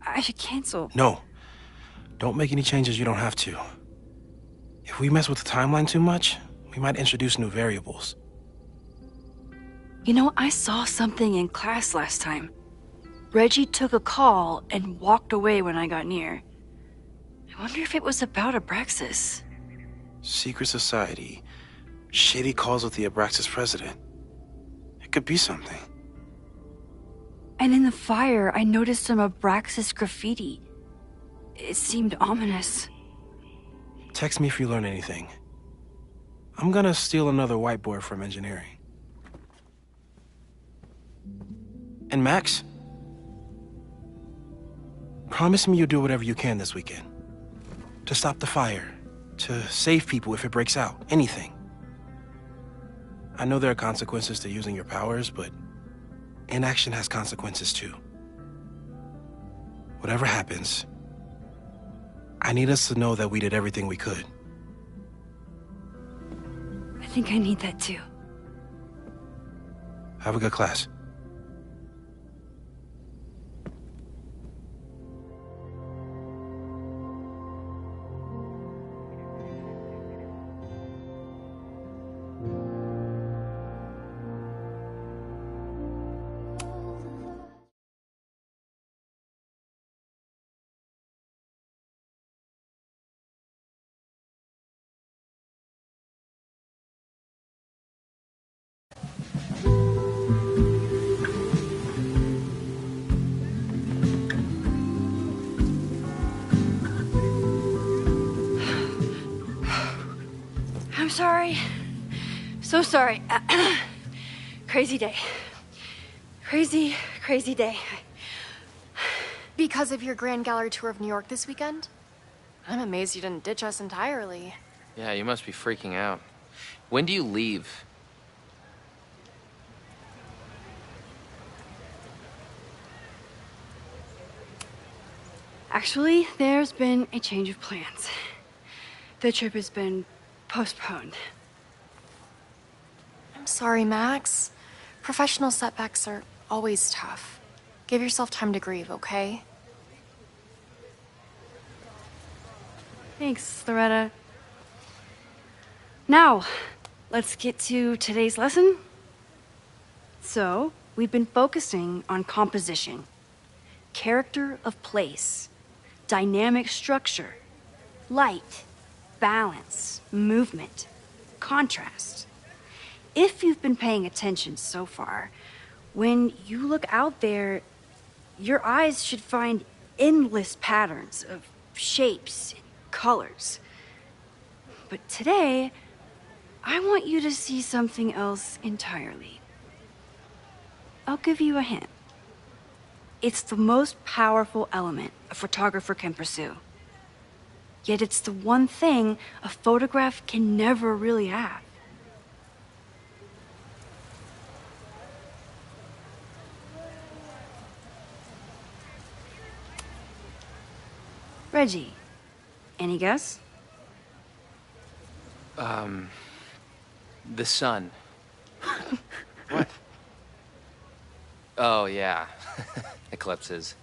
I should cancel. No. Don't make any changes you don't have to. If we mess with the timeline too much, we might introduce new variables. You know, I saw something in class last time. Reggie took a call and walked away when I got near. I wonder if it was about Abraxas. Secret society. Shady calls with the Abraxas president. It could be something. And in the fire, I noticed some Abraxas graffiti. It seemed ominous. Text me if you learn anything. I'm gonna steal another whiteboard from engineering. And Max? Promise me you'll do whatever you can this weekend. To stop the fire. To save people if it breaks out. Anything. I know there are consequences to using your powers, but inaction has consequences too. Whatever happens, I need us to know that we did everything we could. I think I need that too. Have a good class. I'm sorry. So sorry. Crazy day. Crazy, crazy day. Because of your Grand Gallery tour of New York this weekend? I'm amazed you didn't ditch us entirely. Yeah, you must be freaking out. When do you leave? Actually, there's been a change of plans. The trip has been postponed. I'm sorry, Max. Professional setbacks are always tough. Give yourself time to grieve, okay? Thanks, Loretta. Now, let's get to today's lesson. So, we've been focusing on composition, character of place, dynamic structure, light, balance, movement, contrast. If you've been paying attention so far, when you look out there, your eyes should find endless patterns of shapes and colors. But today, I want you to see something else entirely. I'll give you a hint. It's the most powerful element a photographer can pursue. Yet it's the one thing a photograph can never really have. Reggie, any guess? The sun. What? Oh, yeah. Eclipses.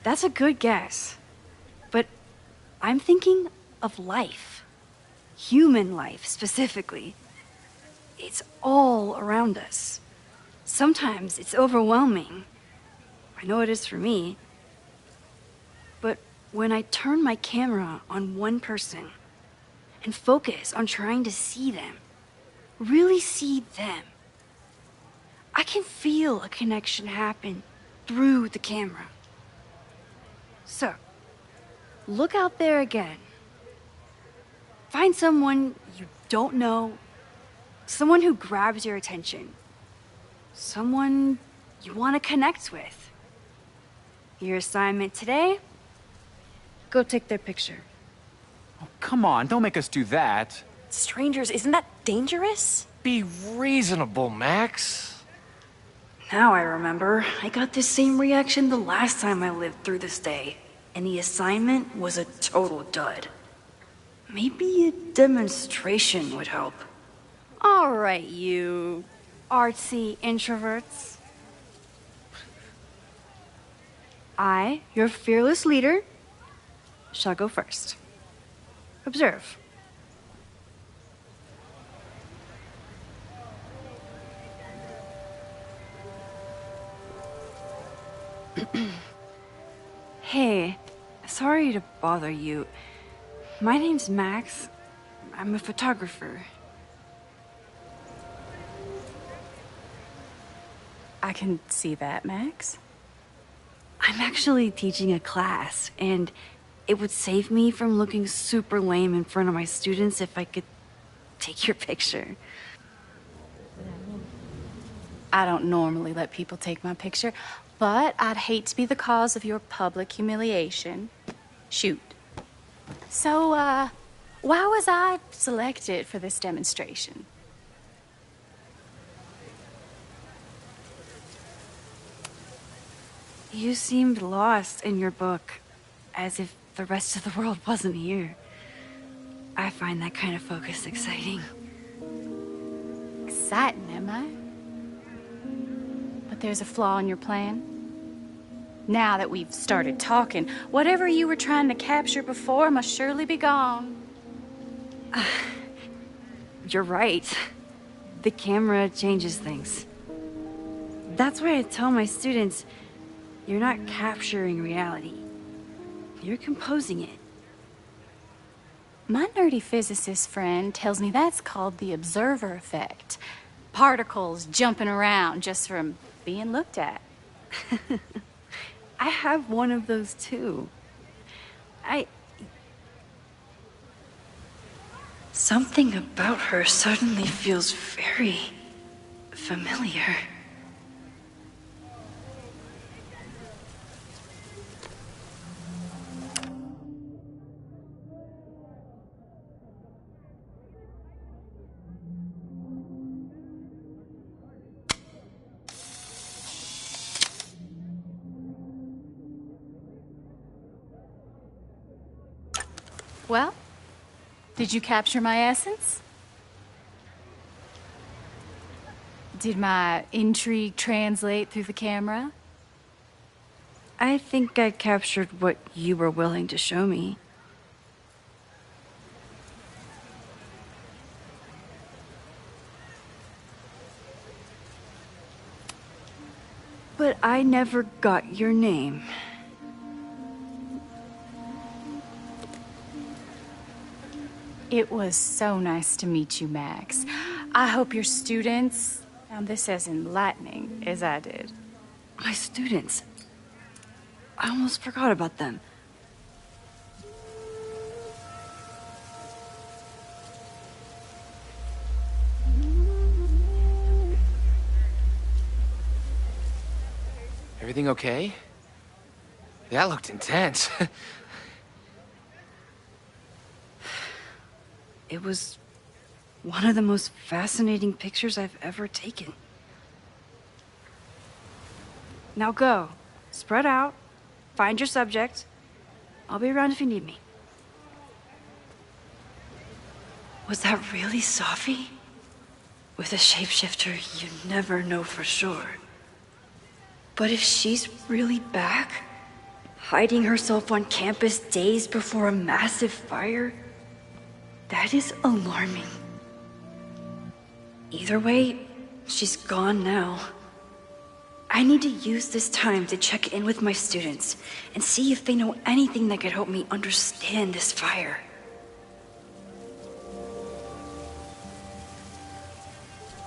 That's a good guess. But I'm thinking of life. Human life, specifically. It's all around us. Sometimes it's overwhelming. I know it is for me. But when I turn my camera on one person and focus on trying to see them, really see them, I can feel a connection happen through the camera. So, look out there again. Find someone you don't know, someone who grabs your attention, someone you want to connect with. Your assignment today? Go take their picture. Oh, come on, don't make us do that. Strangers, isn't that dangerous? Be reasonable, Max. Now I remember. I got the same reaction the last time I lived through this day, and the assignment was a total dud. Maybe a demonstration would help. All right, you artsy introverts. I, your fearless leader, shall go first. Observe. Hey, sorry to bother you. My name's Max. I'm a photographer. I can see that, Max. I'm actually teaching a class, and it would save me from looking super lame in front of my students if I could take your picture. I don't normally let people take my picture, but I'd hate to be the cause of your public humiliation. Shoot. So, why was I selected for this demonstration? You seemed lost in your book, as if the rest of the world wasn't here. I find that kind of focus exciting. Exciting, am I? But there's a flaw in your plan. Now that we've started talking, whatever you were trying to capture before must surely be gone. You're right. The camera changes things. That's why I tell my students, you're not capturing reality. You're composing it. My nerdy physicist friend tells me that's called the observer effect. Particles jumping around just from being looked at. I have one of those too. Something about her suddenly feels very familiar. Well, did you capture my essence? Did my intrigue translate through the camera? I think I captured what you were willing to show me. But I never got your name. It was so nice to meet you, Max. I hope your students found this as enlightening as I did. My students? I almost forgot about them. Everything okay? That looked intense. It was one of the most fascinating pictures I've ever taken. Now go. Spread out. Find your subject. I'll be around if you need me. Was that really Safi? With a shapeshifter, you never know for sure. But if she's really back, hiding herself on campus days before a massive fire. That is alarming. Either way, she's gone now. I need to use this time to check in with my students and see if they know anything that could help me understand this fire.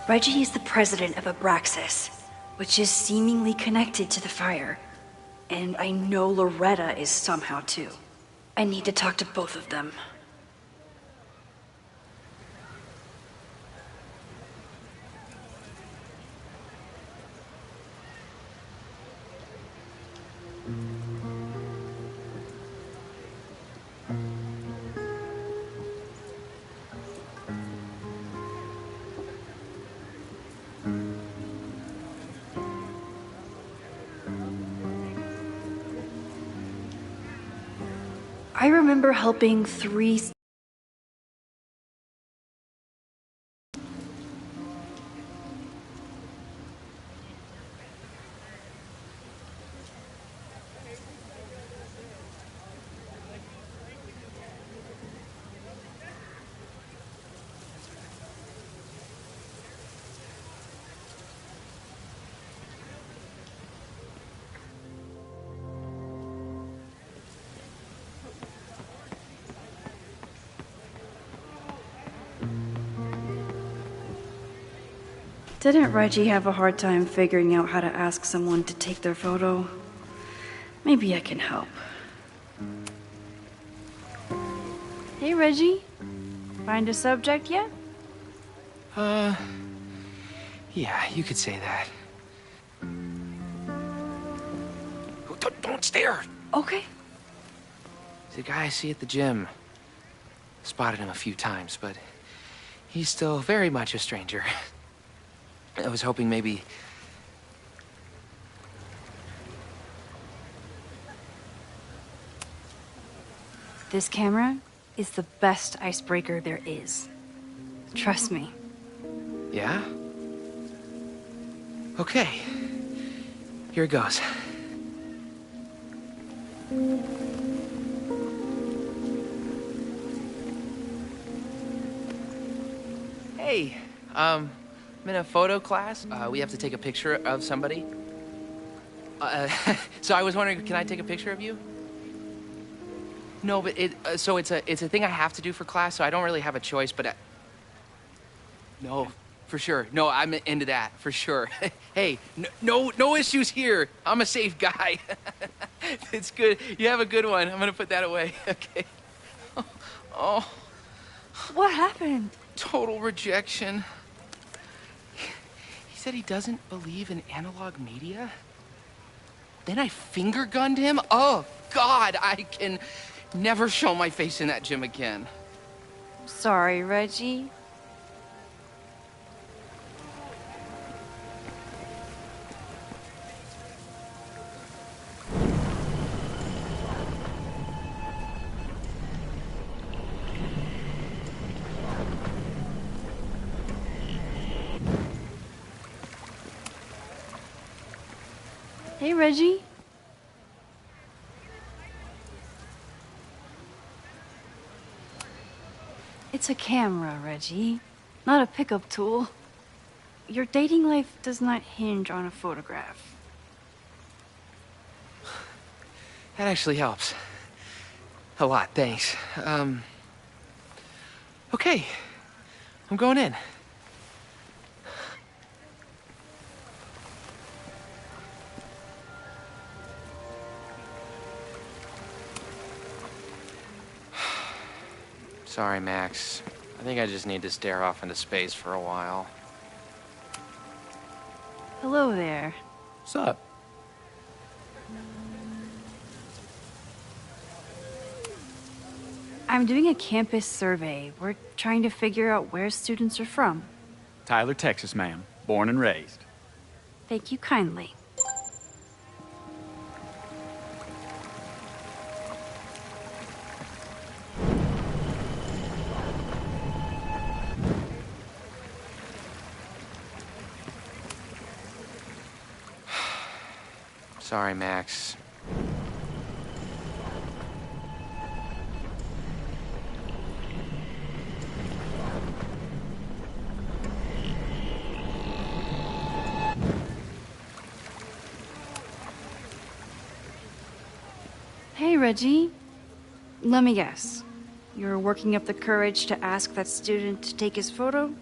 Reggie is the president of Abraxas, which is seemingly connected to the fire. And I know Loretta is somehow too. I need to talk to both of them. I remember helping 3... Didn't Reggie have a hard time figuring out how to ask someone to take their photo? Maybe I can help. Hey, Reggie. Find a subject yet? Yeah, you could say that. Don't stare! Okay. He's a guy I see at the gym. Spotted him a few times, but he's still very much a stranger. I was hoping maybe... This camera is the best icebreaker there is. Trust me. Yeah? Okay. Here it goes. Hey, I'm in a photo class. We have to take a picture of somebody. So I was wondering, can I take a picture of you? No, but so it's a thing I have to do for class, so I don't really have a choice, but no, for sure. No, I'm into that, for sure. Hey, no issues here. I'm a safe guy. It's good. You have a good one. I'm gonna put that away. Okay. Oh. What happened? Total rejection. He said he doesn't believe in analog media. Then I finger gunned him? Oh, God, I can never show my face in that gym again. Sorry, Reggie. Hey, Reggie. It's a camera, Reggie, not a pickup tool. Your dating life does not hinge on a photograph. That actually helps. A lot, thanks. Okay. I'm going in. Sorry, Max. I think I just need to stare off into space for a while. Hello there. What's up? I'm doing a campus survey. We're trying to figure out where students are from. Tyler, Texas, ma'am. Born and raised. Thank you kindly. Sorry, Max. Hey, Reggie. Let me guess. You're working up the courage to ask that student to take his photo?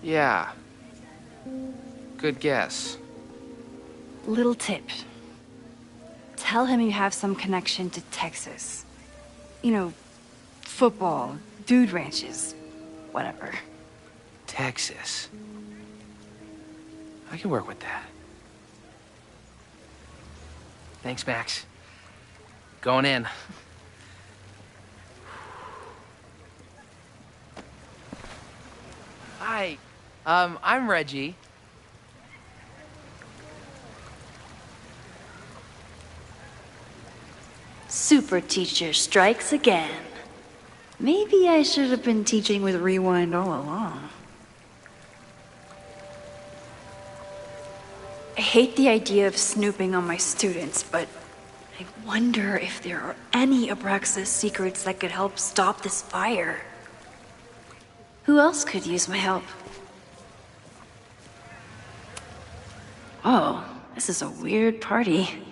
Yeah. Good guess. Little tip. Tell him you have some connection to Texas. You know, football, dude ranches, whatever. Texas. I can work with that. Thanks, Max. Going in. Hi. I'm Reggie. Super teacher strikes again. Maybe I should have been teaching with Rewind all along. I hate the idea of snooping on my students, but I wonder if there are any Abraxas secrets that could help stop this fire. Who else could use my help? Oh, this is a weird party.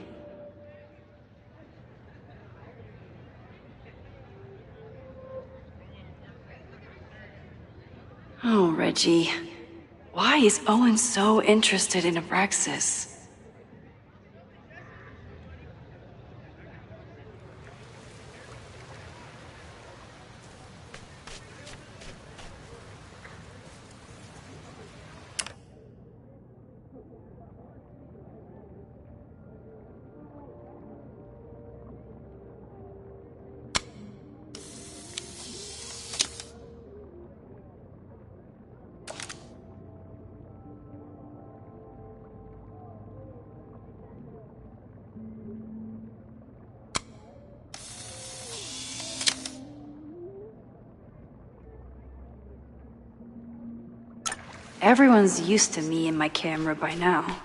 Oh, Reggie. Why is Owen so interested in Abraxas? Everyone's used to me and my camera by now.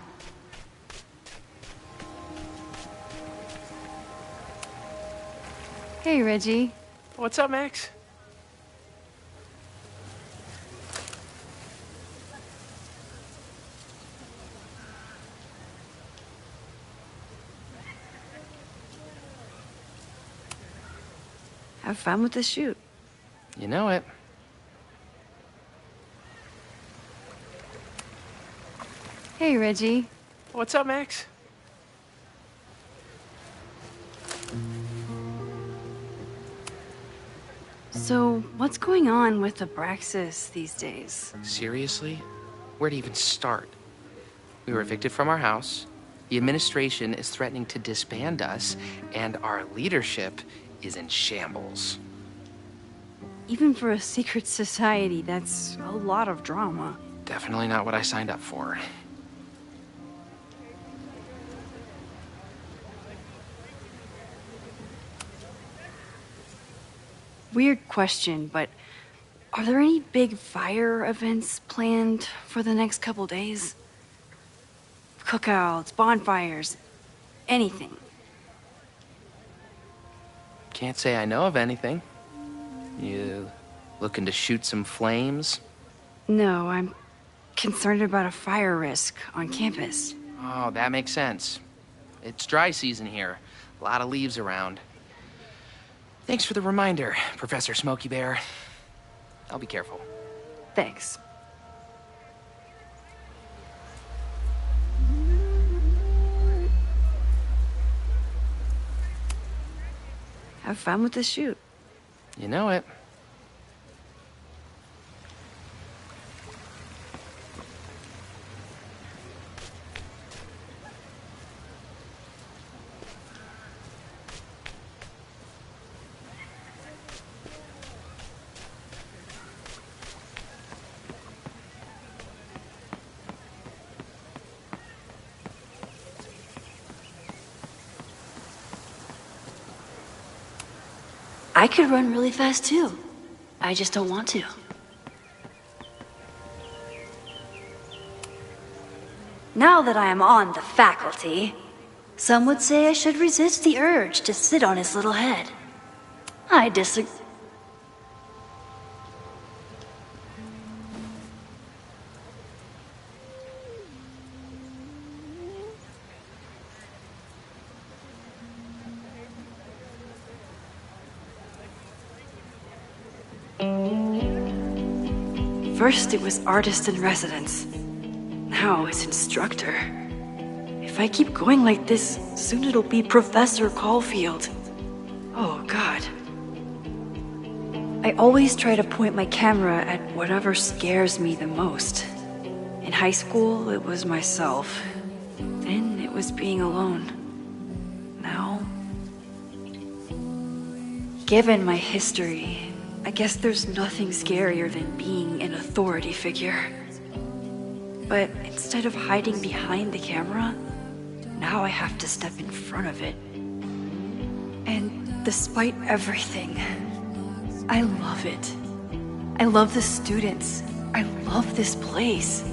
Hey, Reggie. What's up, Max? Have fun with the shoot. You know it. Hey, Reggie. What's up, Max? So, what's going on with Abraxas these days? Seriously? Where to even start? We were evicted from our house, the administration is threatening to disband us, and our leadership is in shambles. Even for a secret society, that's a lot of drama. Definitely not what I signed up for. Weird question, but are there any big fire events planned for the next couple days? Cookouts, bonfires, anything? Can't say I know of anything. You looking to shoot some flames? No, I'm concerned about a fire risk on campus. Oh, that makes sense. It's dry season here. A lot of leaves around. Thanks for the reminder, Professor Smokey Bear. I'll be careful. Thanks. Have fun with the shoot. You know it. I could run really fast too. I just don't want to. Now that I am on the faculty, some would say I should resist the urge to sit on his little head. I disagree. First it was artist in residence. Now it's instructor. If I keep going like this, soon it'll be Professor Caulfield. Oh, God. I always try to point my camera at whatever scares me the most. In high school, it was myself. Then it was being alone. Now... Given my history, I guess there's nothing scarier than being an authority figure. But instead of hiding behind the camera, now I have to step in front of it. And despite everything, I love it. I love the students. I love this place.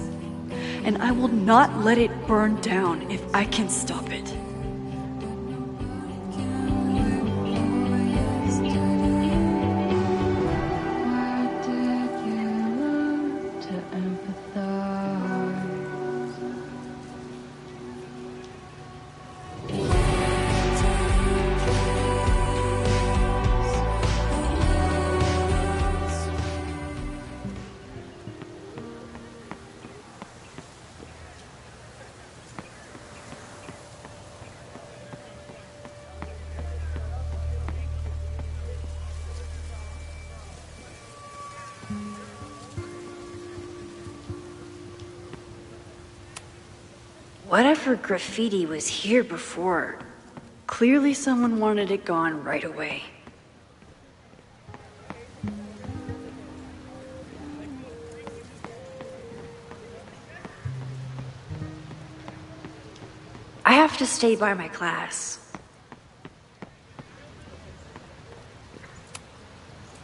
And I will not let it burn down if I can stop it. Whatever graffiti was here before, clearly someone wanted it gone right away. I have to stay by my class.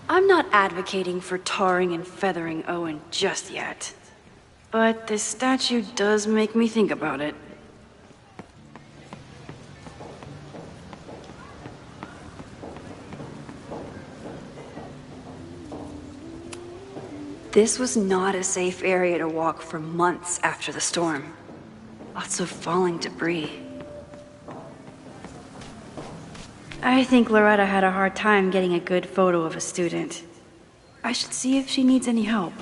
I'm not advocating for tarring and feathering Owen just yet. But this statue does make me think about it. This was not a safe area to walk for months after the storm. Lots of falling debris. I think Loretta had a hard time getting a good photo of a student. I should see if she needs any help.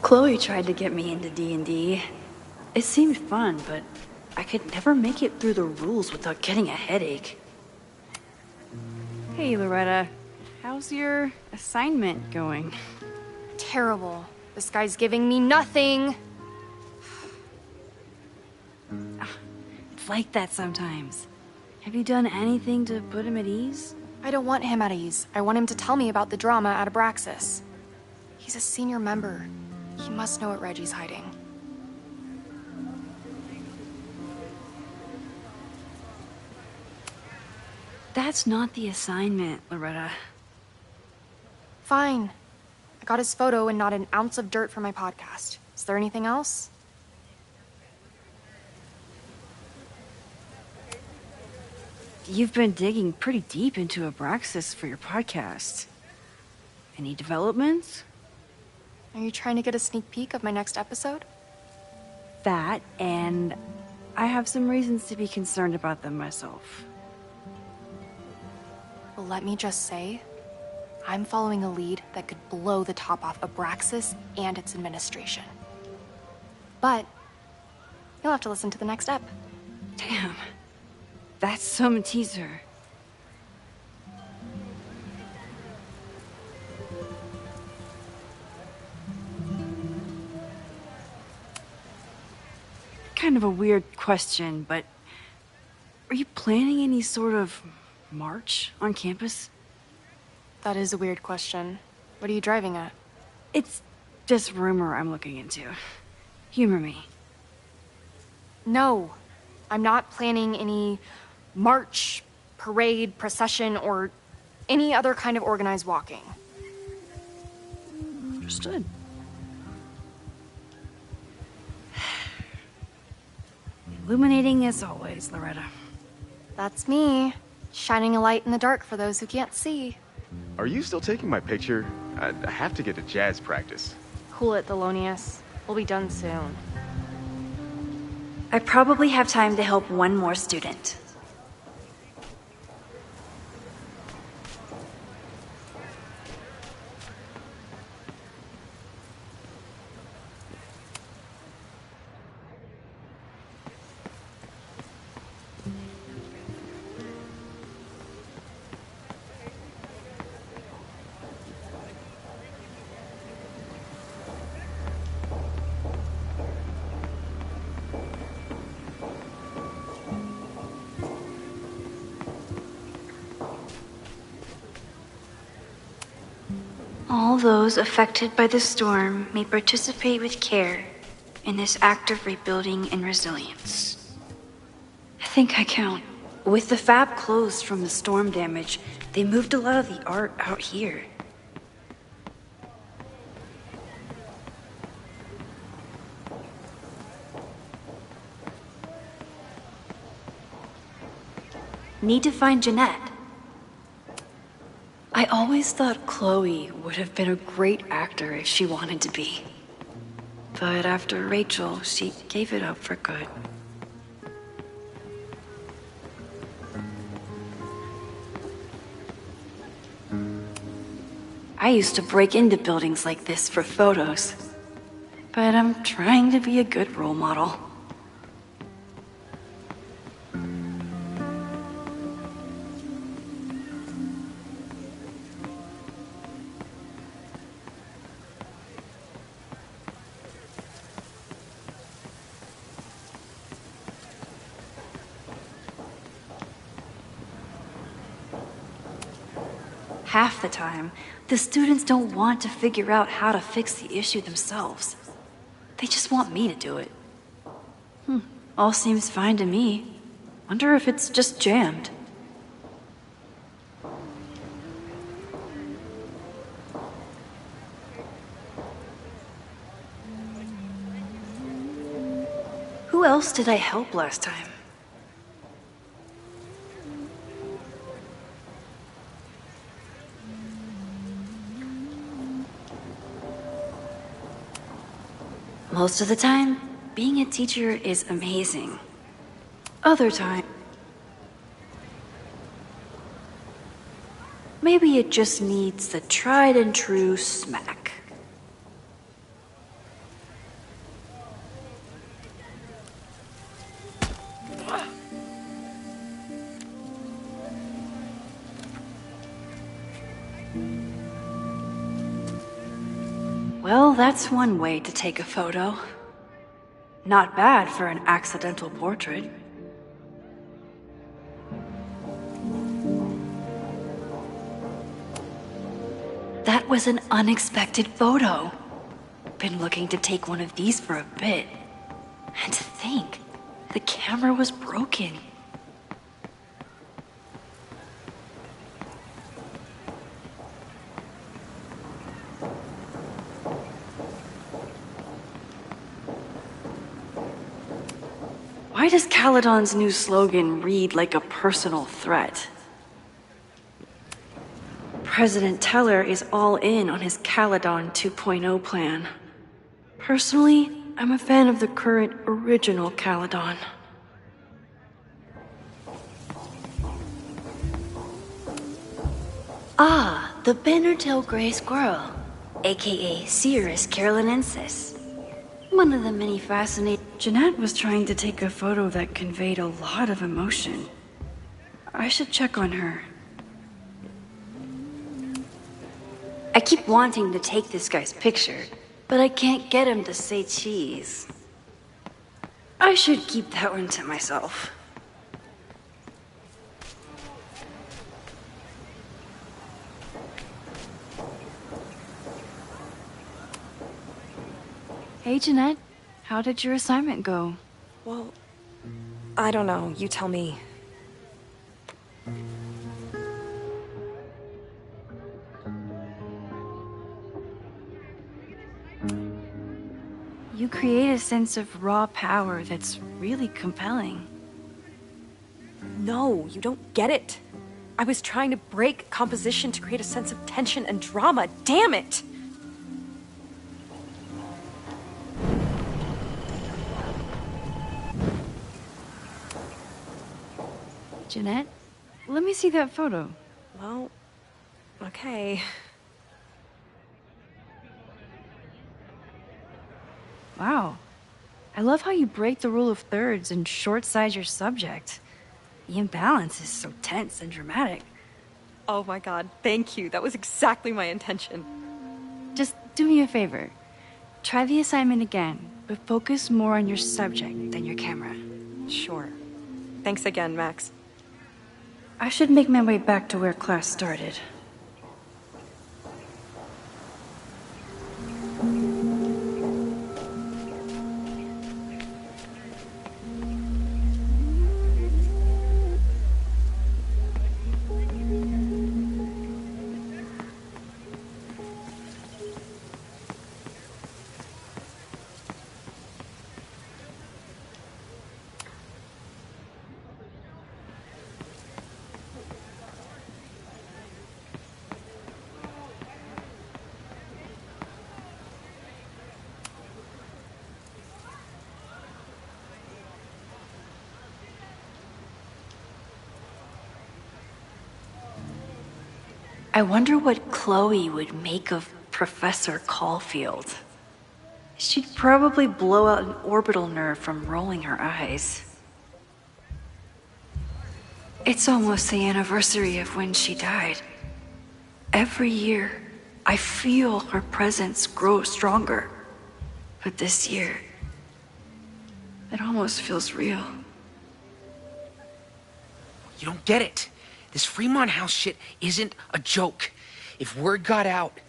Chloe tried to get me into D&D. It seemed fun, but I could never make it through the rules without getting a headache. Hey, Loretta. How's your assignment going? Terrible. This guy's giving me nothing. It's like that sometimes. Have you done anything to put him at ease? I don't want him at ease. I want him to tell me about the drama at Abraxas. He's a senior member. He must know what Reggie's hiding. That's not the assignment, Loretta. Fine. I got his photo and not an ounce of dirt for my podcast. Is there anything else? You've been digging pretty deep into Abraxas for your podcast. Any developments? Are you trying to get a sneak peek of my next episode? That, and I have some reasons to be concerned about them myself. Well, let me just say, I'm following a lead that could blow the top off Abraxas and its administration. But you'll have to listen to the next ep. Damn. That's some teaser. Kind of a weird question, but are you planning any sort of march on campus? That is a weird question. What are you driving at? It's just rumor I'm looking into. Humor me. No, I'm not planning any march, parade, procession, or any other kind of organized walking. Understood. Illuminating as always, Loretta. That's me, shining a light in the dark for those who can't see. Are you still taking my picture? I have to get to jazz practice. Cool it, Thelonious. We'll be done soon. I probably have time to help one more student. All those affected by the storm may participate with care in this act of rebuilding and resilience. I think I count. With the fab closed from the storm damage, they moved a lot of the art out here. Need to find Jeanette. I always thought Chloe would have been a great actor if she wanted to be. But after Rachel, she gave it up for good. I used to break into buildings like this for photos. But I'm trying to be a good role model. Half the time, the students don't want to figure out how to fix the issue themselves. They just want me to do it. All seems fine to me. Wonder if it's just jammed. Who else did I help last time? Most of the time, being a teacher is amazing. Other time, maybe it just needs the tried and true smack. Well, that's one way to take a photo. Not bad for an accidental portrait. That was an unexpected photo. Been looking to take one of these for a bit. And to think, the camera was broken. Why does Caledon's new slogan read like a personal threat? President Teller is all in on his Caledon 2.0 plan. Personally, I'm a fan of the current original Caledon. Ah, the banner-tailed gray squirrel, aka Cirrus carolinensis. One of the many fascinating... Jeanette was trying to take a photo that conveyed a lot of emotion. I should check on her. I keep wanting to take this guy's picture, but I can't get him to say cheese. I should keep that one to myself. Hey, Jeanette. How did your assignment go? Well, I don't know. You tell me. You create a sense of raw power that's really compelling. No, you don't get it. I was trying to break composition to create a sense of tension and drama. Damn it! Jeanette, let me see that photo. Well, okay. Wow. I love how you break the rule of thirds and short-size your subject. The imbalance is so tense and dramatic. Oh my god, thank you. That was exactly my intention. Just do me a favor. Try the assignment again, but focus more on your subject than your camera. Sure. Thanks again, Max. I should make my way back to where class started. I wonder what Chloe would make of Professor Caulfield. She'd probably blow out an orbital nerve from rolling her eyes. It's almost the anniversary of when she died. Every year, I feel her presence grow stronger. But this year, it almost feels real. You don't get it. This Fremont House shit isn't a joke. If word got out...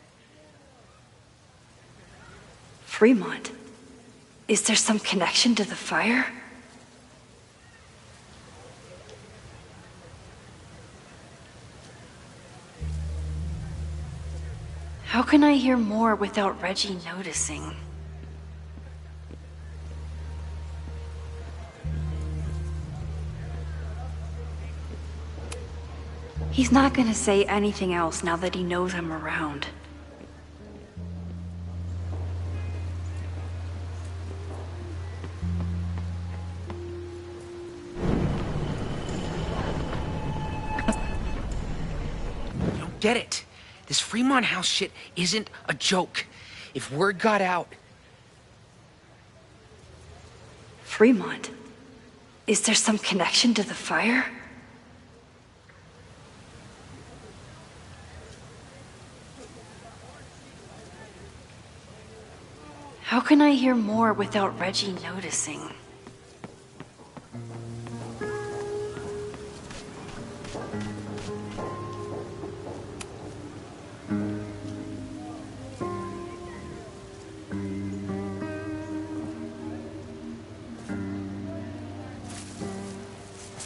Fremont? Is there some connection to the fire? How can I hear more without Reggie noticing? He's not gonna say anything else now that he knows I'm around. You don't get it. This Fremont House shit isn't a joke. If word got out... Fremont? Is there some connection to the fire? How can I hear more without Reggie noticing?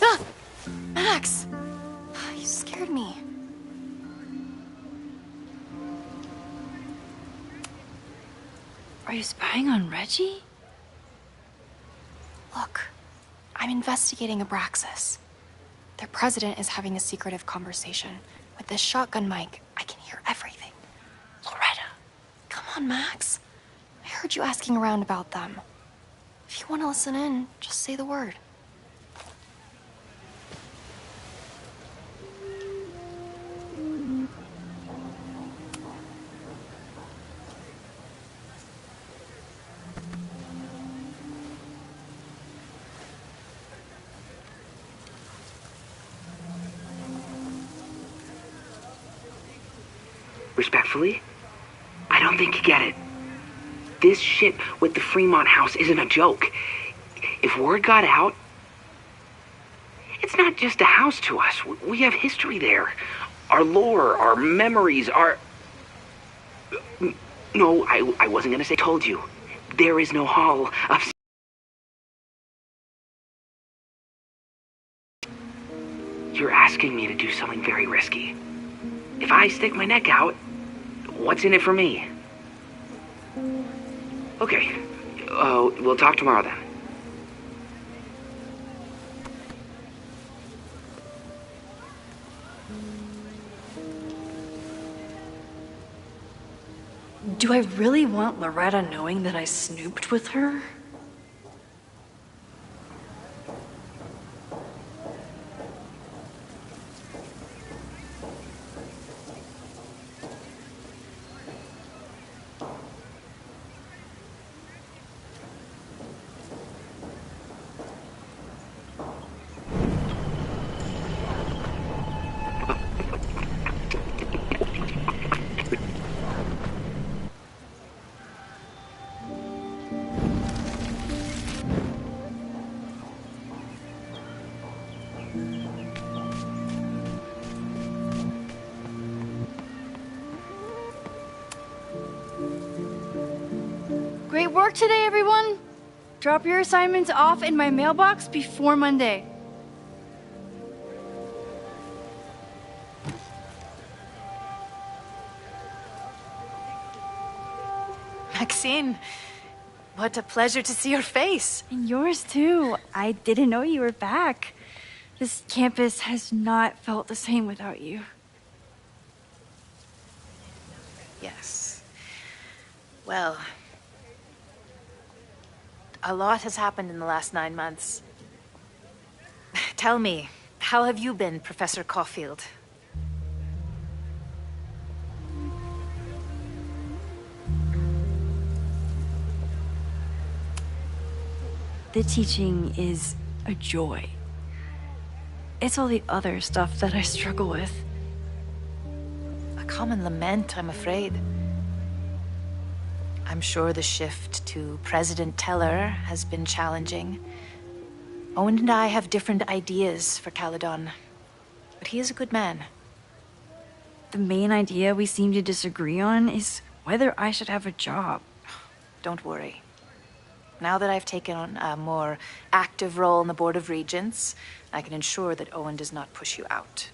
Ah! Max! You scared me. Are you spying on Reggie? Look, I'm investigating Abraxas. Their president is having a secretive conversation. With this shotgun mic, I can hear everything. Loretta, come on, Max. I heard you asking around about them. If you want to listen in, just say the word. Respectfully, I don't think you get it. This shit with the Fremont House isn't a joke. If word got out, it's not just a house to us. We have history there. Our lore, our memories, our... No, I wasn't gonna say told you. There is no hall of... You're asking me to do something very risky. If I stick my neck out, what's in it for me? Okay, we'll talk tomorrow then. Do I really want Loretta knowing that I snooped with her? work today, everyone. Drop your assignments off in my mailbox before Monday. Maxine, what a pleasure to see your face. And yours too. I didn't know you were back. This campus has not felt the same without you. Yes. Well, a lot has happened in the last 9 months. Tell me, how have you been, Professor Caulfield? The teaching is a joy. It's all the other stuff that I struggle with. A common lament, I'm afraid. I'm sure the shift to President Teller has been challenging. Owen and I have different ideas for Caledon, but he is a good man. The main idea we seem to disagree on is whether I should have a job. Don't worry. Now that I've taken on a more active role in the Board of Regents, I can ensure that Owen does not push you out.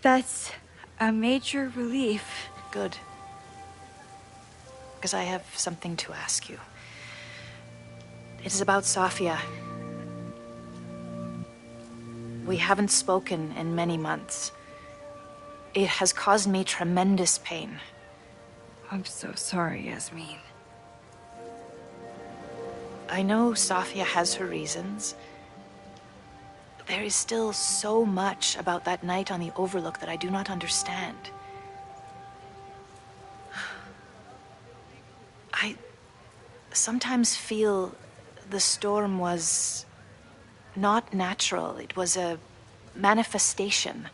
That's a major relief. Good. Because I have something to ask you. It is about Safia. We haven't spoken in many months. It has caused me tremendous pain. I'm so sorry, Yasmin. I know Safia has her reasons. There is still so much about that night on the Overlook that I do not understand. I sometimes feel the storm was not natural. It was a manifestation.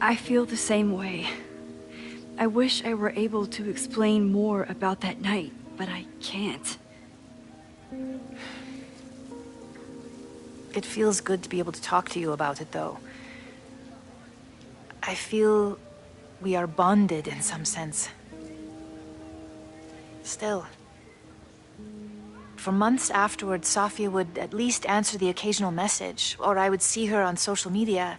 I feel the same way. I wish I were able to explain more about that night, but I can't. It feels good to be able to talk to you about it, though. I feel we are bonded in some sense. Still, for months afterwards, Safia would at least answer the occasional message, or I would see her on social media.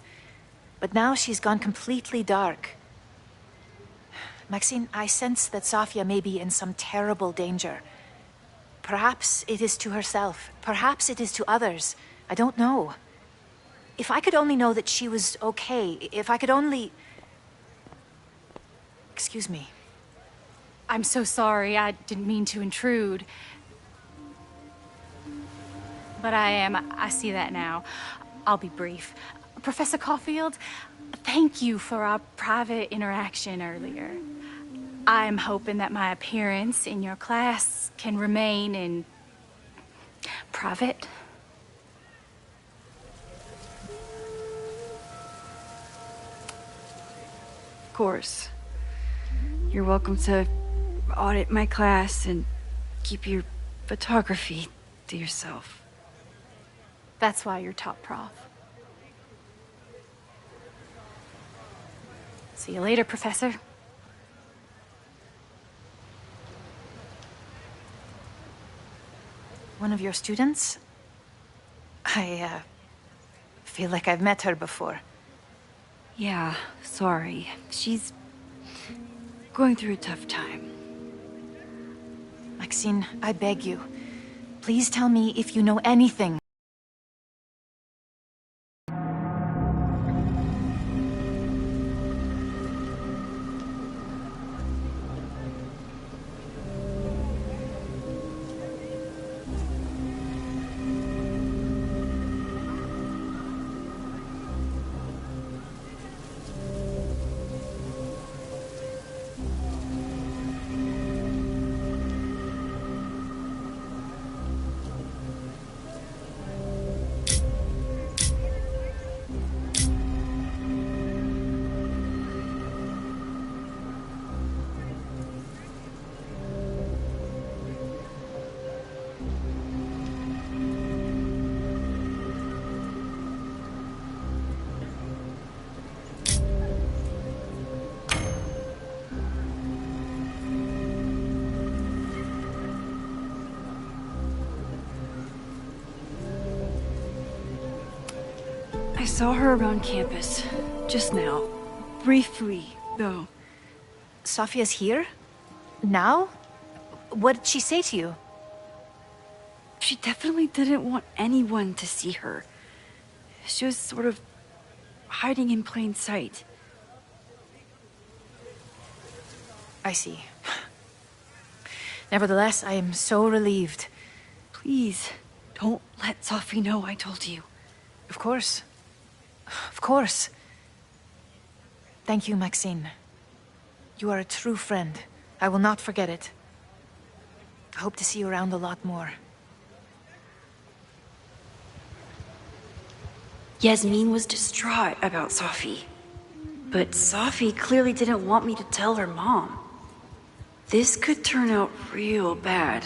But now she's gone completely dark. Maxine, I sense that Safia may be in some terrible danger. Perhaps it is to herself. Perhaps it is to others. I don't know. If I could only know that she was okay, if I could only... Excuse me. I'm so sorry. I didn't mean to intrude. But I see that now. I'll be brief. Professor Caulfield, thank you for our private interaction earlier. I'm hoping that my appearance in your class can remain in private. Of course. You're welcome to audit my class and keep your photography to yourself. That's why you're top prof. See you later, Professor. One of your students? I feel like I've met her before. Yeah, sorry. She's going through a tough time. Maxine, I beg you. Please tell me if you know anything. saw her around campus. Just now. Briefly, though. Sophia's here? Now? What did she say to you? She definitely didn't want anyone to see her. She was sort of hiding in plain sight. I see. Nevertheless, I am so relieved. Please, don't let Sophie know I told you. Of course. Of course. Thank you, Maxine. You are a true friend. I will not forget it. I hope to see you around a lot more. Yasmin was distraught about Sophie. But Sophie clearly didn't want me to tell her mom. This could turn out real bad.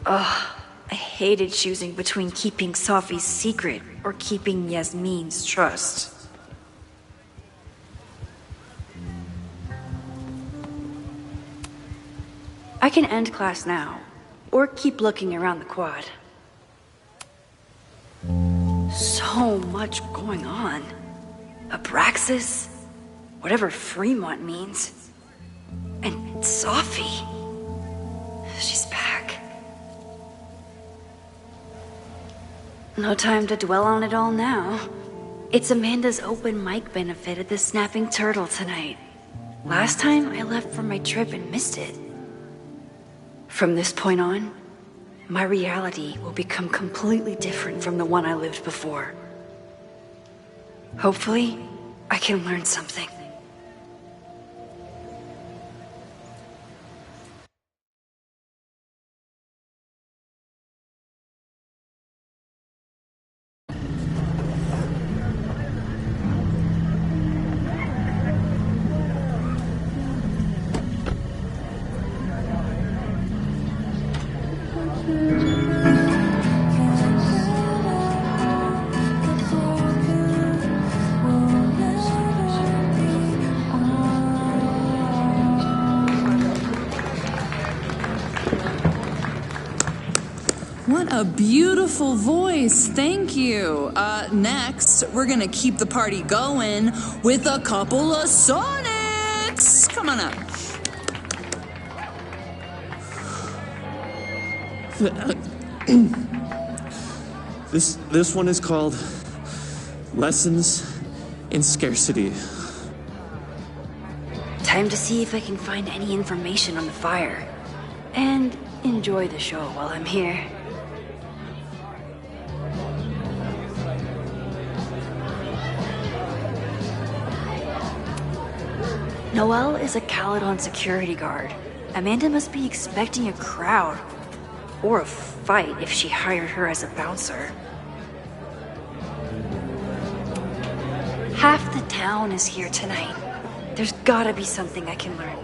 Ugh, I hated choosing between keeping Sophie's secret or keeping Yasmin's trust. I can end class now, or keep looking around the quad. So much going on. Abraxas, whatever Fremont means, and Sophie. She's back. No time to dwell on it all now. It's Amanda's open mic benefit at the Snapping Turtle tonight. Last time I left for my trip and missed it. From this point on, my reality will become completely different from the one I lived before. Hopefully, I can learn something. What a beautiful voice, thank you. Next, we're gonna keep the party going with a couple of sonnets. Come on up. This one is called Lessons in Scarcity. Time to see if I can find any information on the fire. And enjoy the show while I'm here. Noelle is a Caledon security guard. Amanda must be expecting a crowd. Or a fight if she hired her as a bouncer. Half the town is here tonight. There's gotta be something I can learn.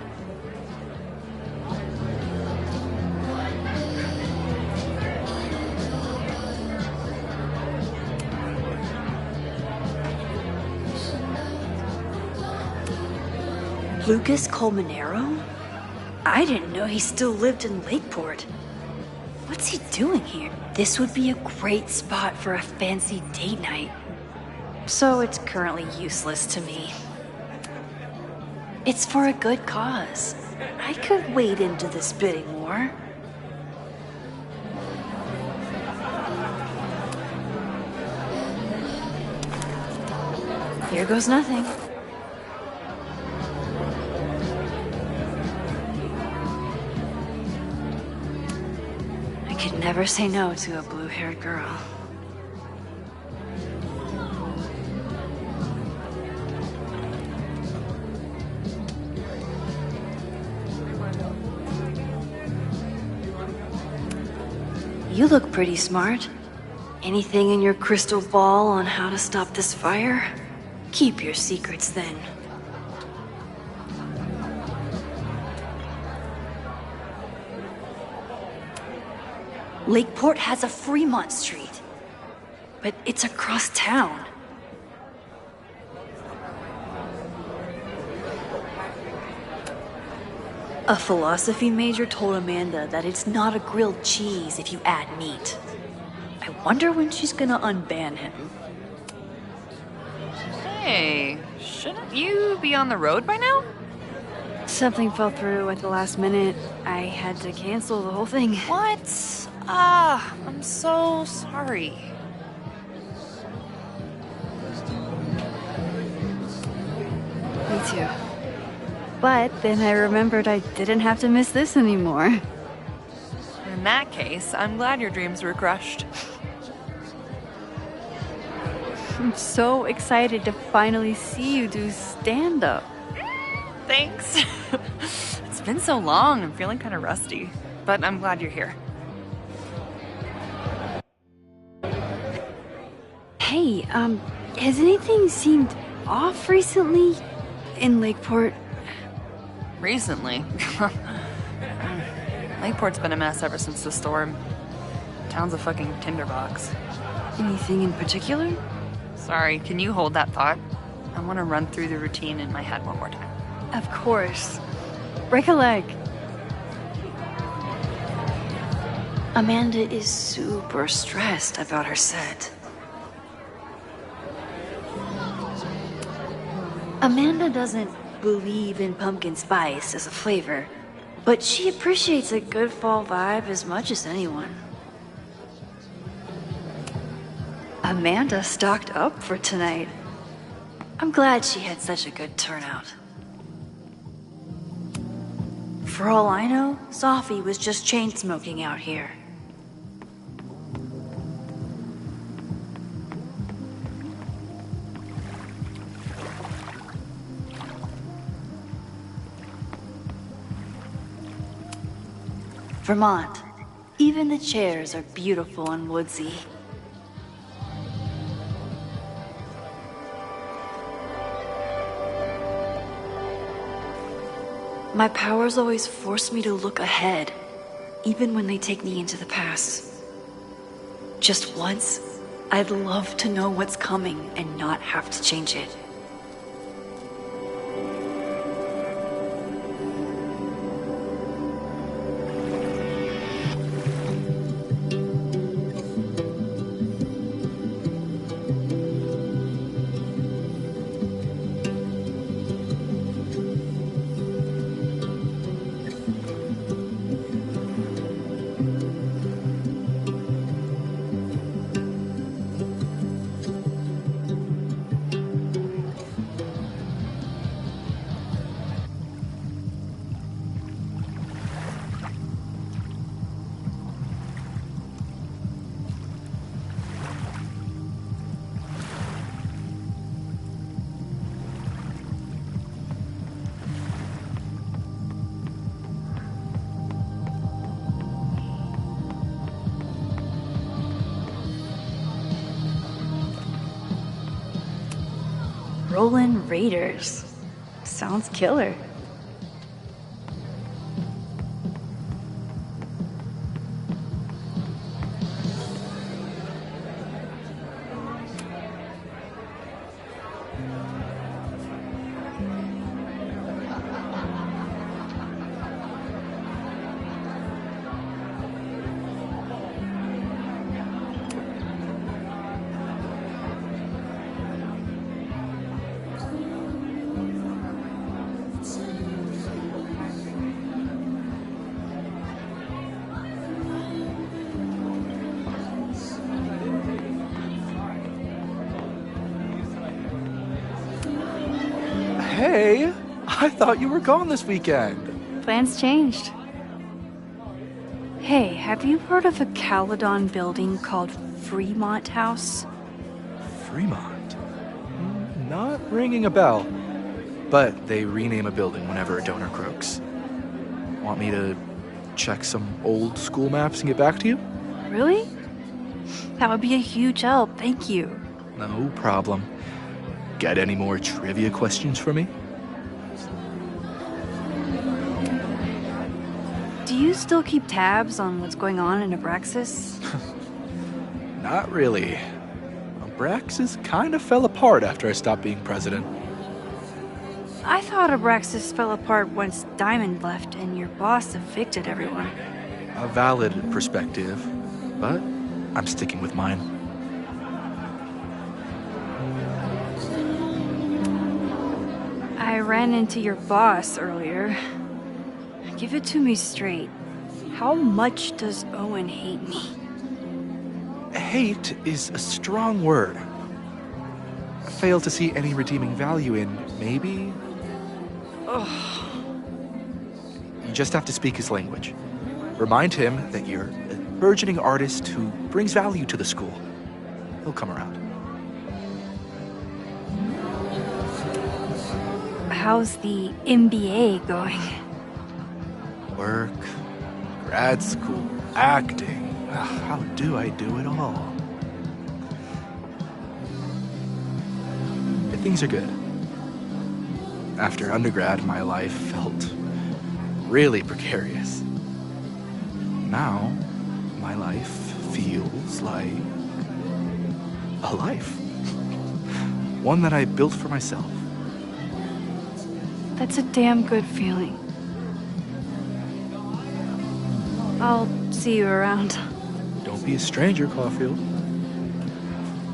Lucas Colmenero? I didn't know he still lived in Lakeport. What's he doing here? This would be a great spot for a fancy date night. So it's currently useless to me. It's for a good cause. I could wade into this bidding war. Here goes nothing. I could never say no to a blue-haired girl. You look pretty smart. Anything in your crystal ball on how to stop this fire? Keep your secrets then. Lakeport has a Fremont Street, but it's across town. A philosophy major told Amanda that it's not a grilled cheese if you add meat. I wonder when she's gonna unban him. Hey, shouldn't you be on the road by now? Something fell through at the last minute. I had to cancel the whole thing. What? Ah, I'm so sorry. Me too. But then I remembered I didn't have to miss this anymore. In that case, I'm glad your dreams were crushed. I'm so excited to finally see you do stand-up. Thanks. It's been so long, I'm feeling kind of rusty. But I'm glad you're here. Hey, has anything seemed off recently in Lakeport? Recently? Lakeport's been a mess ever since the storm. Town's a fucking tinderbox. Anything in particular? Sorry, can you hold that thought? I want to run through the routine in my head one more time. Of course. Break a leg. Amanda is super stressed about her set. Amanda doesn't believe in pumpkin spice as a flavor, but she appreciates a good fall vibe as much as anyone. Amanda stocked up for tonight. I'm glad she had such a good turnout. For all I know, Sophie was just chain smoking out here. Vermont. Even the chairs are beautiful and woodsy. My powers always force me to look ahead, even when they take me into the past. Just once, I'd love to know what's coming and not have to change it. Rollin' Raiders. Sounds killer. Hey, I thought you were gone this weekend. Plans changed. Hey, have you heard of a Caledon building called Fremont House? Fremont? Not ringing a bell. But they rename a building whenever a donor croaks. Want me to check some old school maps and get back to you? Really? That would be a huge help, thank you. No problem. Got any more trivia questions for me? Do you still keep tabs on what's going on in Abraxas? Not really. Abraxas kind of fell apart after I stopped being president. I thought Abraxas fell apart once Diamond left and your boss evicted everyone. A valid perspective, but I'm sticking with mine. I ran into your boss earlier. Give it to me straight. How much does Owen hate me? Hate is a strong word. I fail to see any redeeming value in maybe. Ugh. You just have to speak his language. Remind him that you're a burgeoning artist who brings value to the school. He'll come around. How's the MBA going? Work, grad school, acting. How do I do it all? Things are good. After undergrad, my life felt really precarious. Now, my life feels like a life. One that I built for myself. That's a damn good feeling. I'll see you around. Don't be a stranger, Caulfield.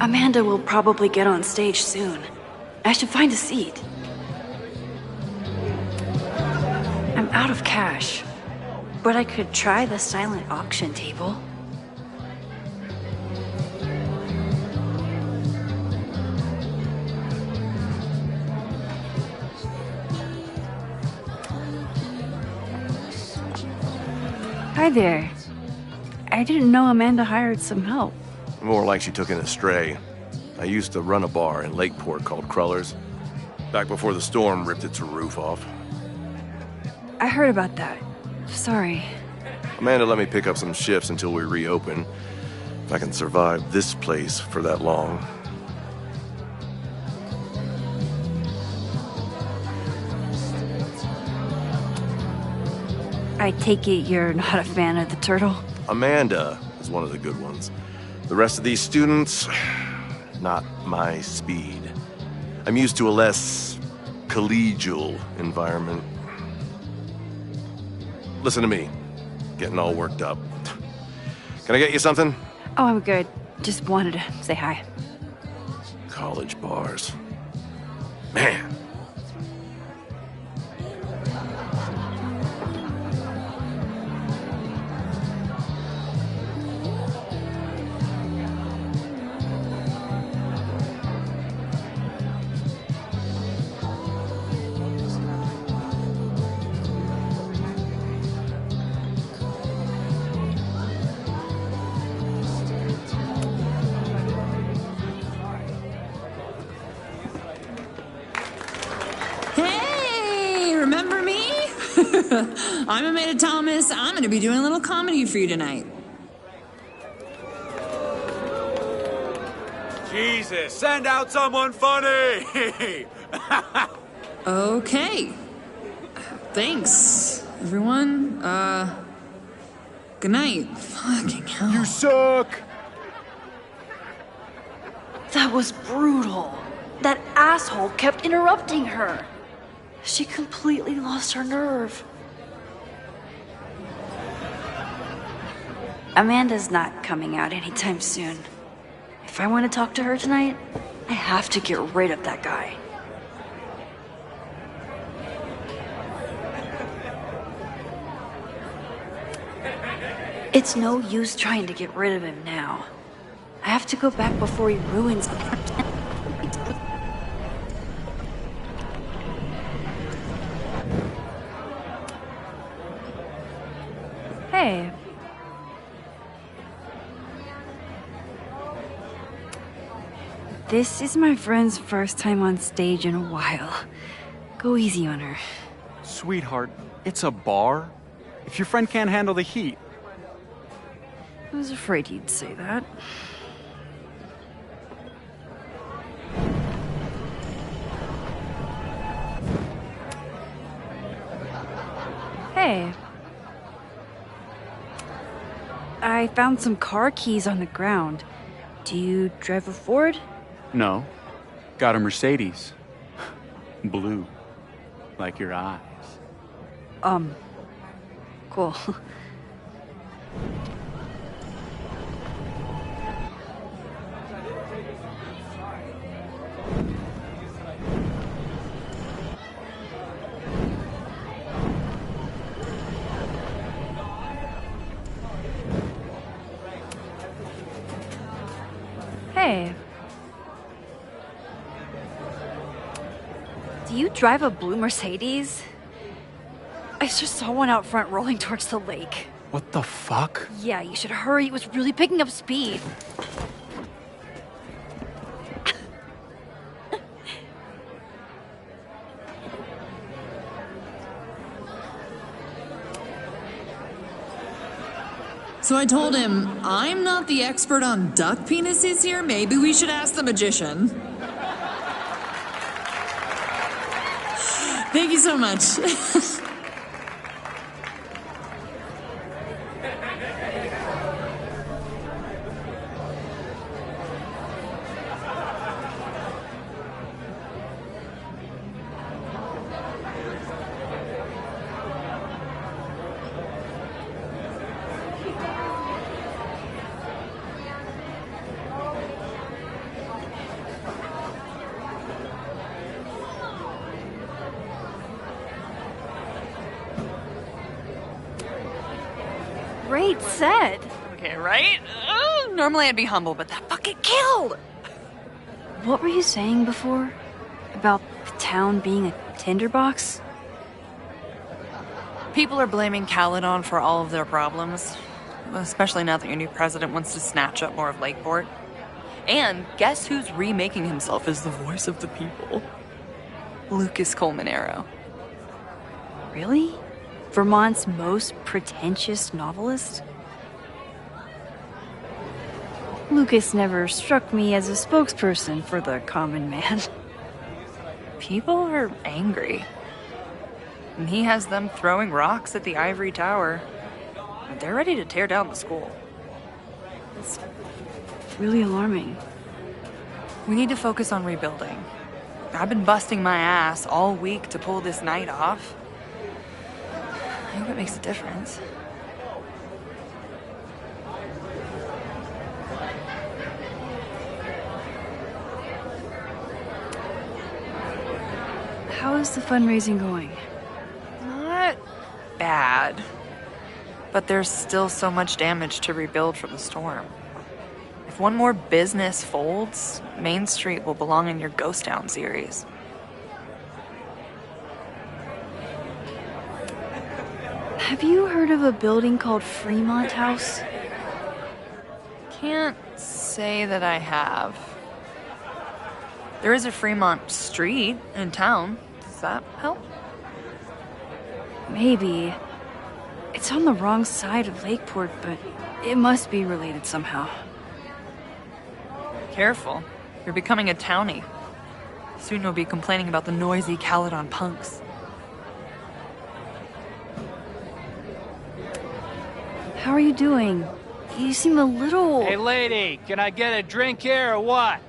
Amanda will probably get on stage soon. I should find a seat. I'm out of cash, but I could try the silent auction table. Hi there. I didn't know Amanda hired some help. More like she took in a stray. I used to run a bar in Lakeport called Crullers, back before the storm ripped its roof off. I heard about that. Sorry. Amanda let me pick up some shifts until we reopen. If I can survive this place for that long. I take it you're not a fan of the turtle? Amanda is one of the good ones. The rest of these students, not my speed. I'm used to a less collegial environment. Listen to me, getting all worked up. Can I get you something? Oh, I'm good. Just wanted to say hi. College bars. Man. Hey, remember me? I'm Amanda Thomas. I'm going to be doing a little comedy for you tonight. Jesus, send out someone funny! Okay. Thanks, everyone. Good night. Fucking hell. You suck! That was brutal. That asshole kept interrupting her. She completely lost her nerve. Amanda's not coming out anytime soon. If I want to talk to her tonight, I have to get rid of that guy. It's no use trying to get rid of him now. I have to go back before he ruins it. Hey. This is my friend's first time on stage in a while. Go easy on her. Sweetheart, it's a bar. If your friend can't handle the heat. I was afraid you'd say that. Hey. I found some car keys on the ground. Do you drive a Ford? No. Got a Mercedes. Blue. Like your eyes. Cool. drive a blue Mercedes? I just saw one out front rolling towards the lake. What the fuck? Yeah, you should hurry. It was really picking up speed. So I told him, I'm not the expert on duck penises here. Maybe we should ask the magician. Thank you so much. Great set. Okay, right? Normally I'd be humble, but that fucking killed! What were you saying before? About the town being a tinderbox? People are blaming Caledon for all of their problems, especially now that your new president wants to snatch up more of Lakeport. And guess who's remaking himself as the voice of the people? Lucas Colmenero. Really? Vermont's most pretentious novelist? Lucas never struck me as a spokesperson for the common man. People are angry. And he has them throwing rocks at the Ivory Tower. They're ready to tear down the school. It's really alarming. We need to focus on rebuilding. I've been busting my ass all week to pull this night off. I hope it makes a difference. How is the fundraising going? Not bad. But there's still so much damage to rebuild from the storm. If one more business folds, Main Street will belong in your Ghost Town series. Have you heard of a building called Fremont House? Can't say that I have. There is a Fremont Street in town. Does that help? Maybe. It's on the wrong side of Lakeport, but it must be related somehow. Careful. You're becoming a townie. Soon you'll be complaining about the noisy Caledon punks. How are you doing? You seem a little... Hey, lady, can I get a drink here or what?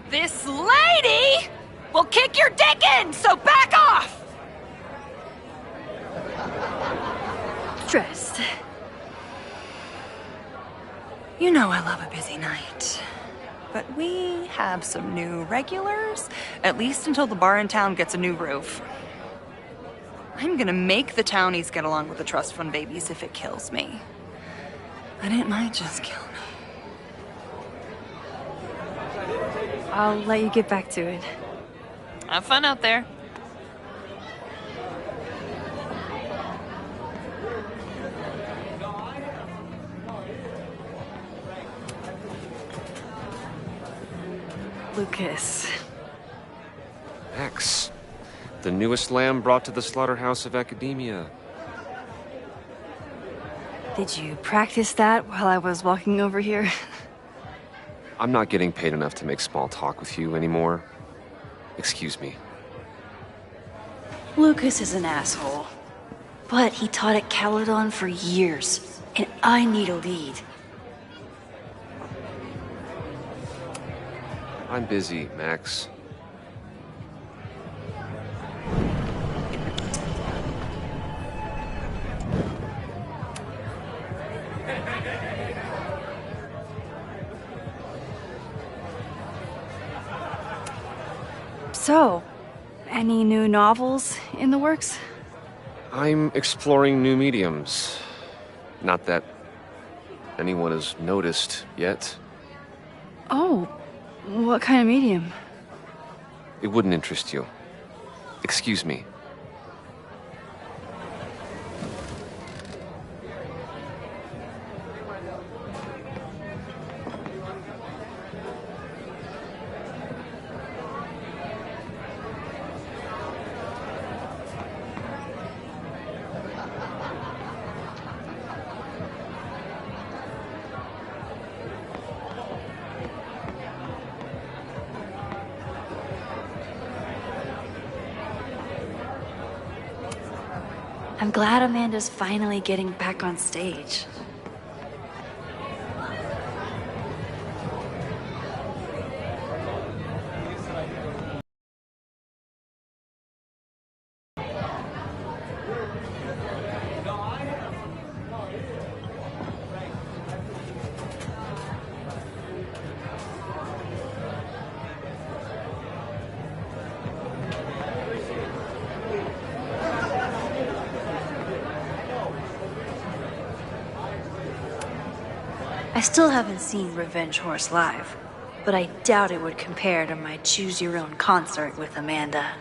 This lady will kick your dick in, so back off! Dressed. You know I love a busy night. But we have some new regulars, at least until the bar in town gets a new roof. I'm gonna make the townies get along with the trust fund babies if it kills me. And it might just kill me. I'll let you get back to it. Have fun out there. Lucas. Max, the newest lamb brought to the slaughterhouse of academia. Did you practice that while I was walking over here? I'm not getting paid enough to make small talk with you anymore. Excuse me. Lucas is an asshole. But he taught at Caledon for years, and I need a lead. I'm busy, Max. So, any new novels in the works? I'm exploring new mediums. Not that anyone has noticed yet. Oh, what kind of medium? It wouldn't interest you. Excuse me. I'm glad Amanda's finally getting back on stage. I still haven't seen Revenge Horse live, but I doubt it would compare to my Choose Your Own concert with Amanda.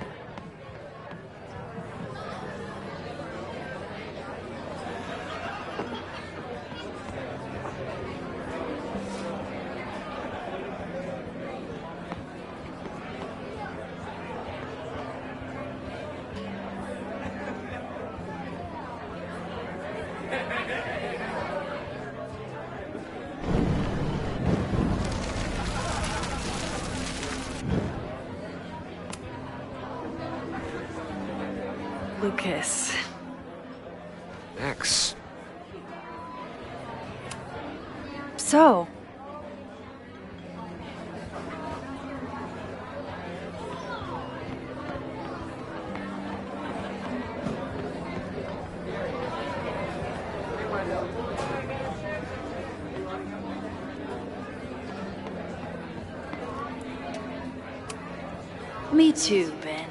Lucas. Max. So, me too, Ben.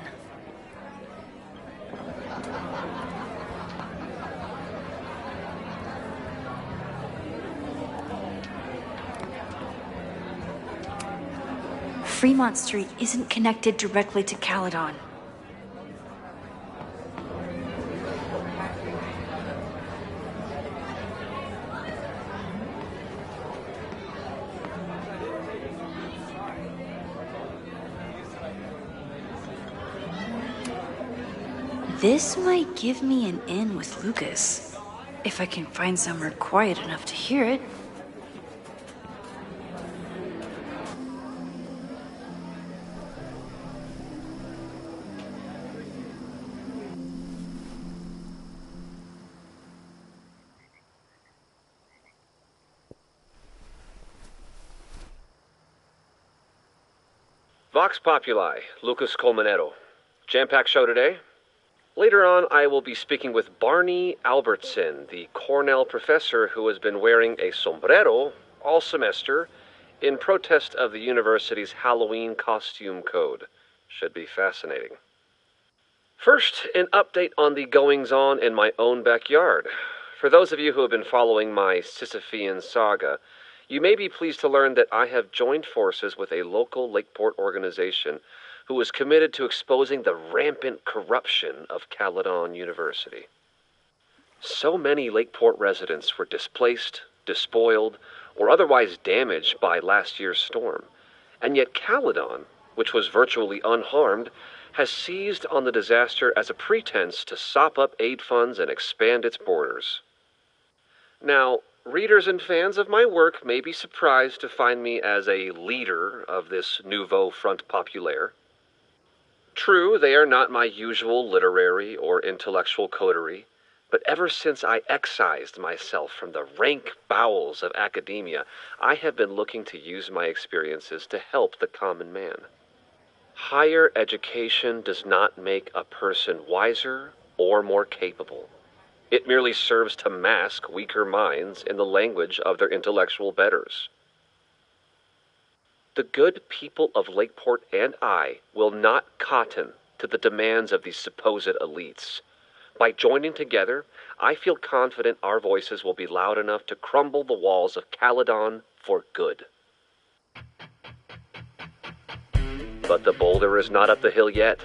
Fremont Street isn't connected directly to Caledon. This might give me an in with Lucas, if I can find somewhere quiet enough to hear it. Vox Populi, Lucas Colmenero. Jam-packed show today. Later on, I will be speaking with Barney Albertson, the Cornell professor who has been wearing a sombrero all semester in protest of the university's Halloween costume code. Should be fascinating. First, an update on the goings-on in my own backyard. For those of you who have been following my Sisyphean saga, you may be pleased to learn that I have joined forces with a local Lakeport organization who is committed to exposing the rampant corruption of Caledon University. So many Lakeport residents were displaced, despoiled, or otherwise damaged by last year's storm, and yet Caledon, which was virtually unharmed, has seized on the disaster as a pretense to sop up aid funds and expand its borders. Now, readers and fans of my work may be surprised to find me as a leader of this nouveau front populaire. True, they are not my usual literary or intellectual coterie, but ever since I excised myself from the rank bowels of academia, I have been looking to use my experiences to help the common man. Higher education does not make a person wiser or more capable. It merely serves to mask weaker minds in the language of their intellectual betters. The good people of Lakeport and I will not cotton to the demands of these supposed elites. By joining together, I feel confident our voices will be loud enough to crumble the walls of Caledon for good. But the boulder is not up the hill yet.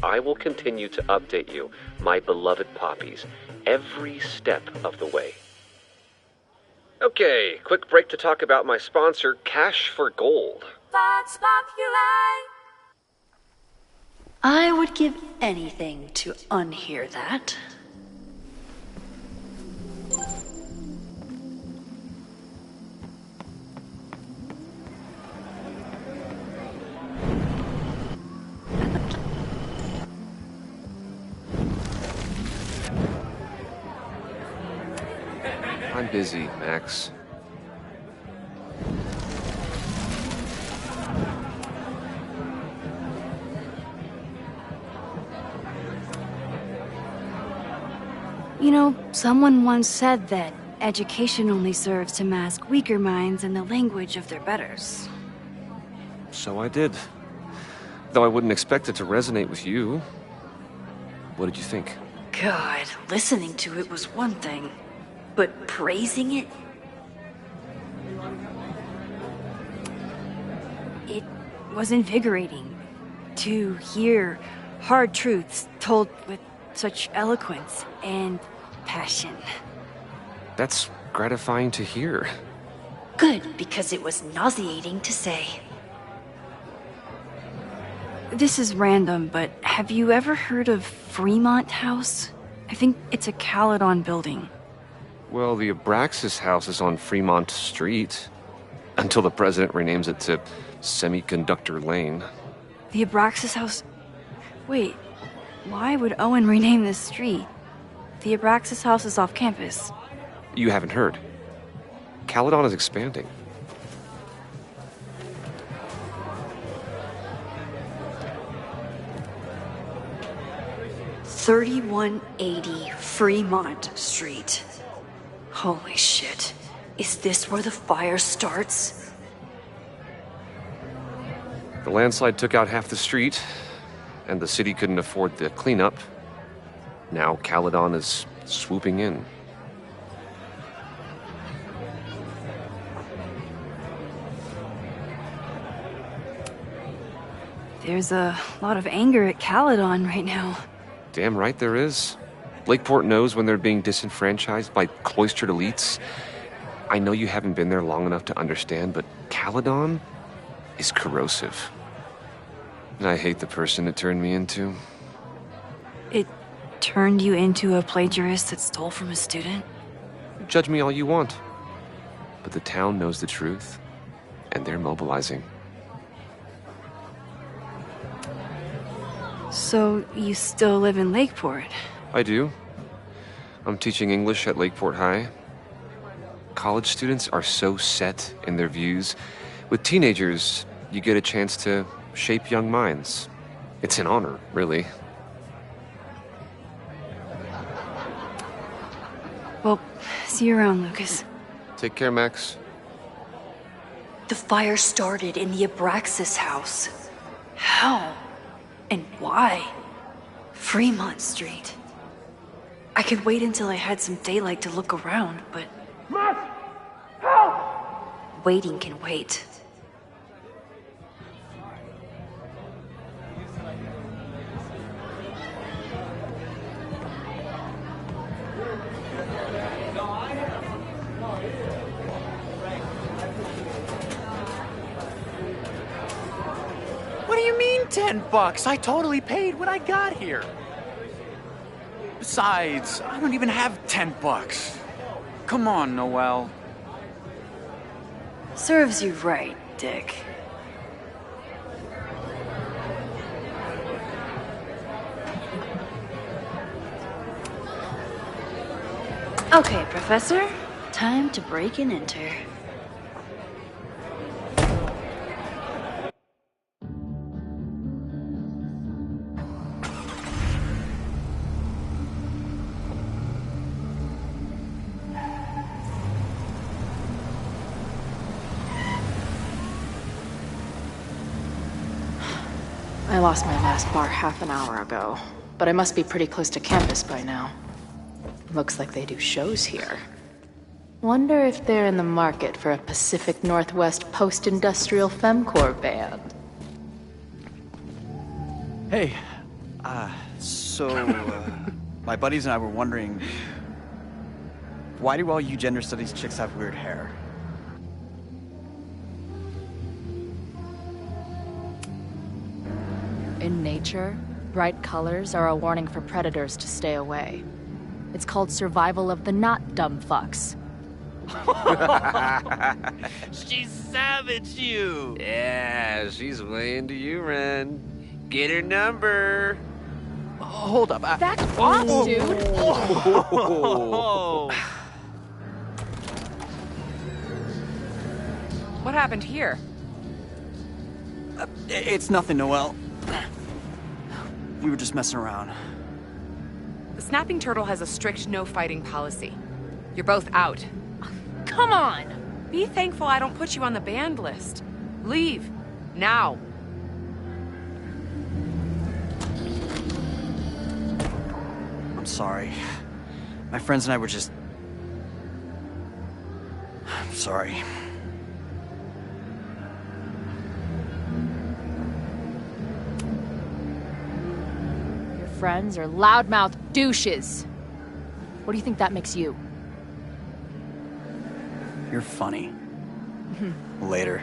I will continue to update you, my beloved poppies, every step of the way. Okay, quick break to talk about my sponsor, Cash for Gold. Vox Populi. I would give anything to unhear that. I'm busy, Max. You know, someone once said that education only serves to mask weaker minds in the language of their betters. So I did. Though I wouldn't expect it to resonate with you. What did you think? God, listening to it was one thing, but praising it? It was invigorating to hear hard truths told with such eloquence and passion. That's gratifying to hear. Good, because it was nauseating to say. This is random, but have you ever heard of Fremont House? I think it's a Caledon building. Well, the Abraxas house is on Fremont Street. Until the president renames it to Semiconductor Lane. The Abraxas House? Wait, why would Owen rename this street? The Abraxas House is off campus. You haven't heard. Caledon is expanding. $3180 Fremont Street. Holy shit. Is this where the fire starts? The landslide took out half the street, and the city couldn't afford the cleanup. Now Caledon is swooping in. There's a lot of anger at Caledon right now. Damn right there is. Lakeport knows when they're being disenfranchised by cloistered elites. I know you haven't been there long enough to understand, but Caledon is corrosive. And I hate the person it turned me into. It turned you into a plagiarist that stole from a student? Judge me all you want. But the town knows the truth, and they're mobilizing. So you still live in Lakeport? I do. I'm teaching English at Lakeport High. College students are so set in their views. With teenagers, you get a chance to shape young minds. It's an honor, really. Well, see you around, Lucas. Take care, Max. The fire started in the Abraxas house. How? And why? Fremont Street. I could wait until I had some daylight to look around, but... Max! Help! Waiting can wait. What do you mean $10? I totally paid when I got here. Besides, I don't even have $10. Come on, Noel. Serves you right, Dick. Okay, Professor. Time to break and enter. I lost my last bar half an hour ago, but I must be pretty close to campus by now. Looks like they do shows here. Wonder if they're in the market for a Pacific Northwest post-industrial femcore band. Hey, My buddies and I were wondering, why do all you gender studies chicks have weird hair? In nature, bright colors are a warning for predators to stay away. It's called survival of the not dumb fucks. She savaged you! Yeah, she's way into you, Ren. Get her number. Hold up. That's off, dude! What happened here? It's nothing, Noelle. We were just messing around. The Snapping Turtle has a strict no-fighting policy. You're both out. Come on! Be thankful I don't put you on the banned list. Leave. Now. I'm sorry. My friends and I were just... I'm sorry. Your friends are loudmouth douches. What do you think that makes you? You're funny. Later.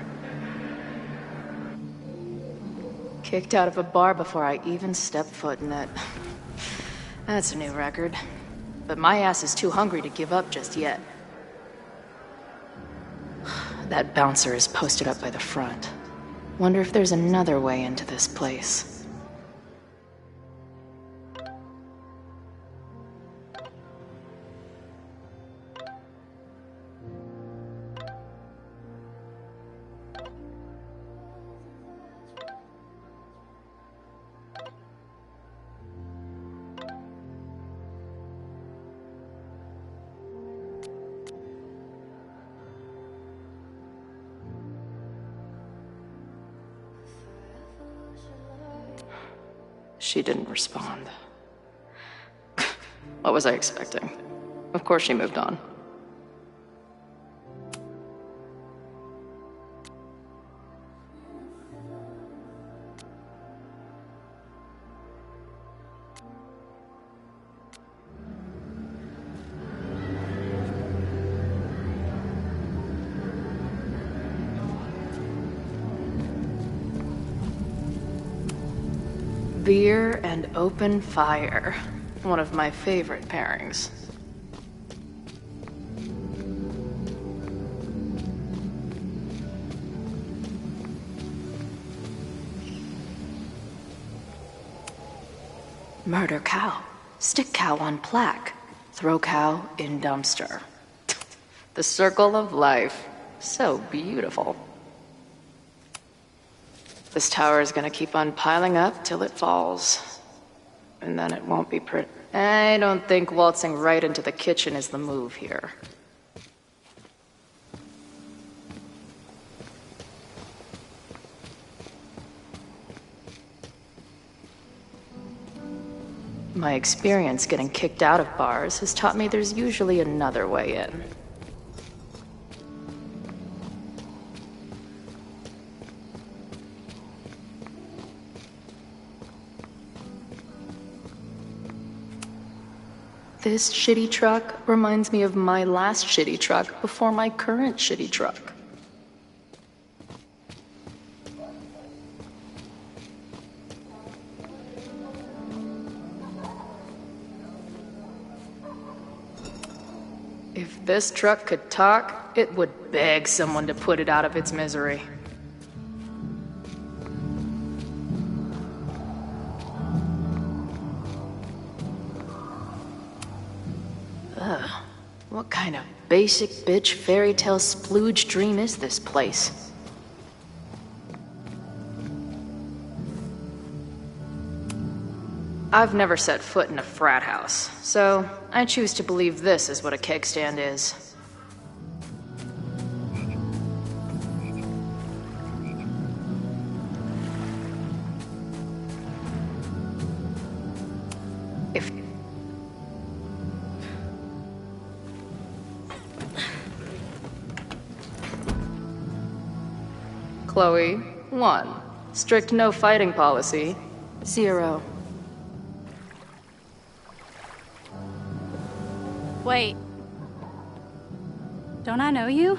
Kicked out of a bar before I even stepped foot in it. That's a new record. But my ass is too hungry to give up just yet. That bouncer is posted up by the front. Wonder if there's another way into this place. She didn't respond. What was I expecting? Of course she moved on. Beer and open fire. One of my favorite pairings. Murder cow. Stick cow on plaque. Throw cow in dumpster. The circle of life. So beautiful. This tower is gonna keep on piling up till it falls. And then it won't be pretty. I don't think waltzing right into the kitchen is the move here. My experience getting kicked out of bars has taught me there's usually another way in. This shitty truck reminds me of my last shitty truck before my current shitty truck. If this truck could talk, it would beg someone to put it out of its misery. Ugh, what kind of basic bitch fairy tale splooge dream is this place? I've never set foot in a frat house, so I choose to believe this is what a keg stand is. Chloe, 1. Strict no fighting policy. 0. Wait. Don't I know you?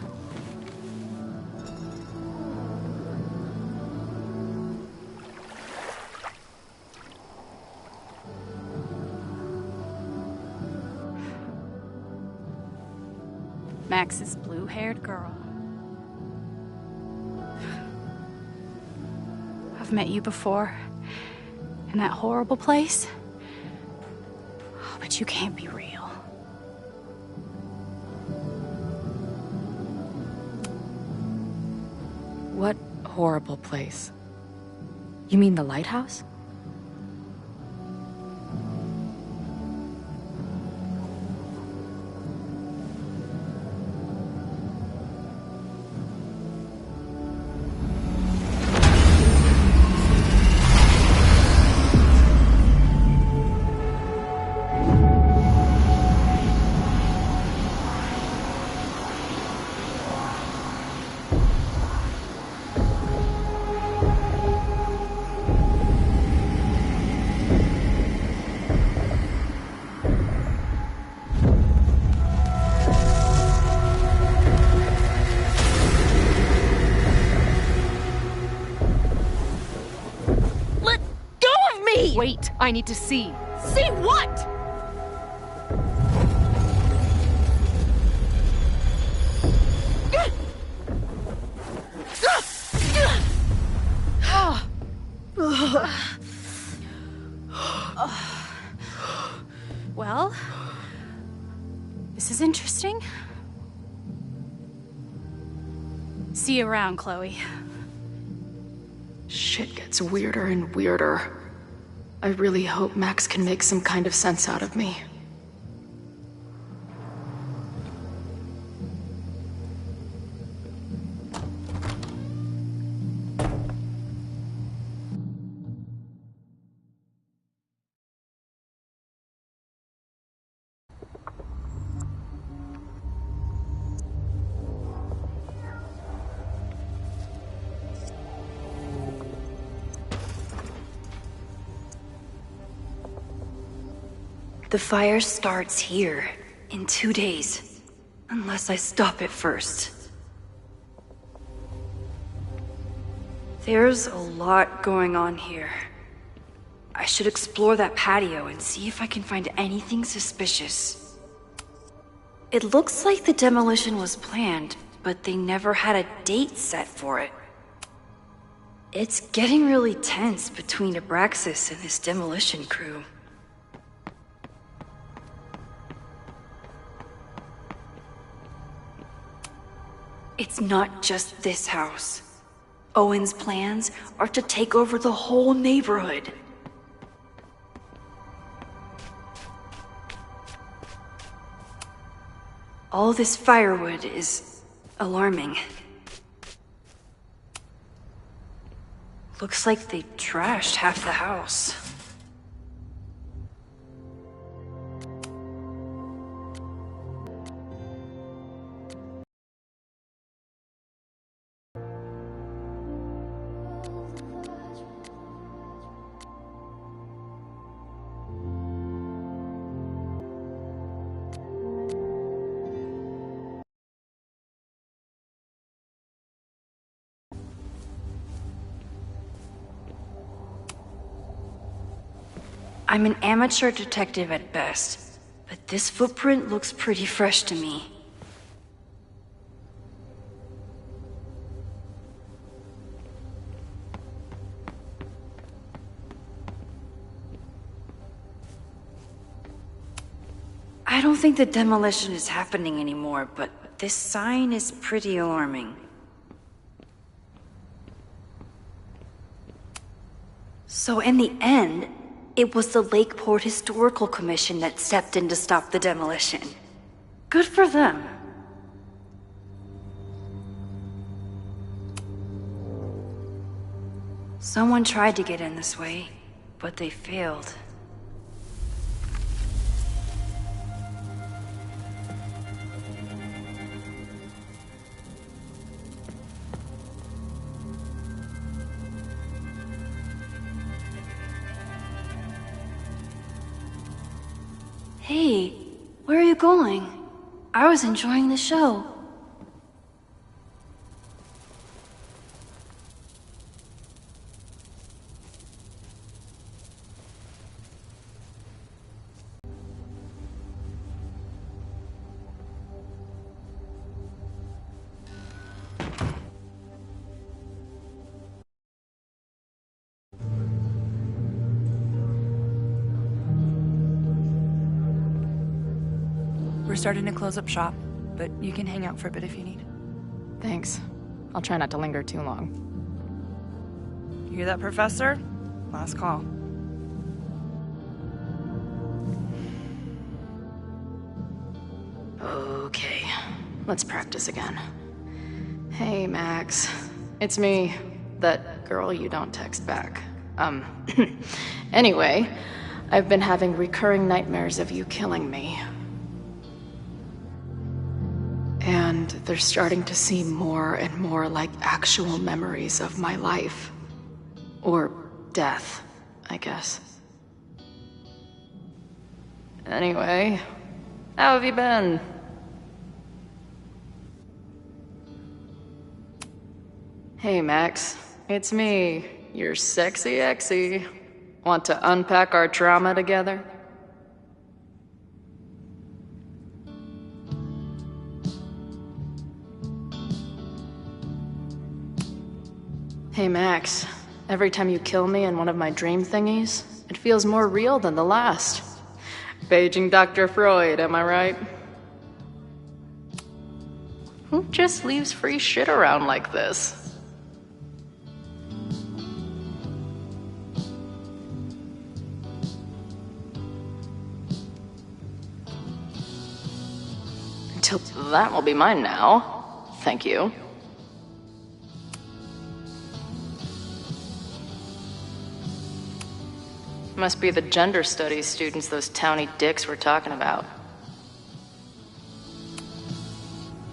Max's blue-haired girl. I've met you before. In that horrible place. Oh, but you can't be real. What horrible place? You mean the lighthouse? Wait, I need to see. See what? Well, this is interesting. See you around, Chloe. Shit gets weirder and weirder. I really hope Max can make some kind of sense out of me. The fire starts here, in 2 days. Unless I stop it first. There's a lot going on here. I should explore that patio and see if I can find anything suspicious. It looks like the demolition was planned, but they never had a date set for it. It's getting really tense between Abraxas and this demolition crew. It's not just this house. Owen's plans are to take over the whole neighborhood. All this firewood is alarming. Looks like they trashed half the house. I'm an amateur detective at best, but this footprint looks pretty fresh to me. I don't think the demolition is happening anymore, but this sign is pretty alarming. So in the end, it was the Lakeport Historical Commission that stepped in to stop the demolition. Good for them. Someone tried to get in this way, but they failed. Hey, Where are you going? I was enjoying the show. We're starting to close up shop, but you can hang out for a bit if you need. Thanks. I'll try not to linger too long. You hear that, Professor? Last call. Okay, let's practice again. Hey, Max. It's me. That girl you don't text back. Anyway, I've been having recurring nightmares of you killing me. And they're starting to seem more and more like actual memories of my life. Or death, I guess. Anyway, how have you been? Hey, Max. It's me, your sexy exy. Want to unpack our trauma together? Hey, Max. Every time you kill me in one of my dream thingies, it feels more real than the last. Paging Dr. Freud, am I right? Who just leaves free shit around like this? Until that will be mine now. Thank you. Must be the gender studies students those towny dicks were talking about.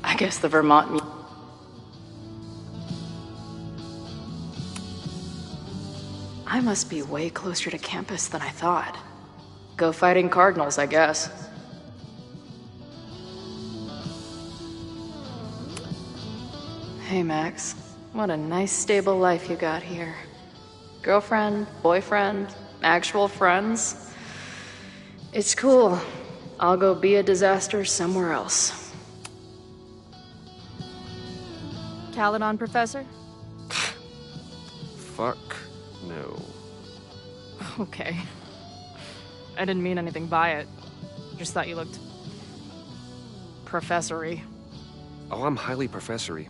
I guess the Vermont... I must be way closer to campus than I thought. Go Fighting Cardinals, I guess. Hey, Max. What a nice, stable life you got here. Girlfriend, boyfriend, actual friends. It's cool. I'll go be a disaster somewhere else. Caledon, Professor? Fuck no. Okay. I didn't mean anything by it. Just thought you looked... professor-y. Oh, I'm highly professor-y.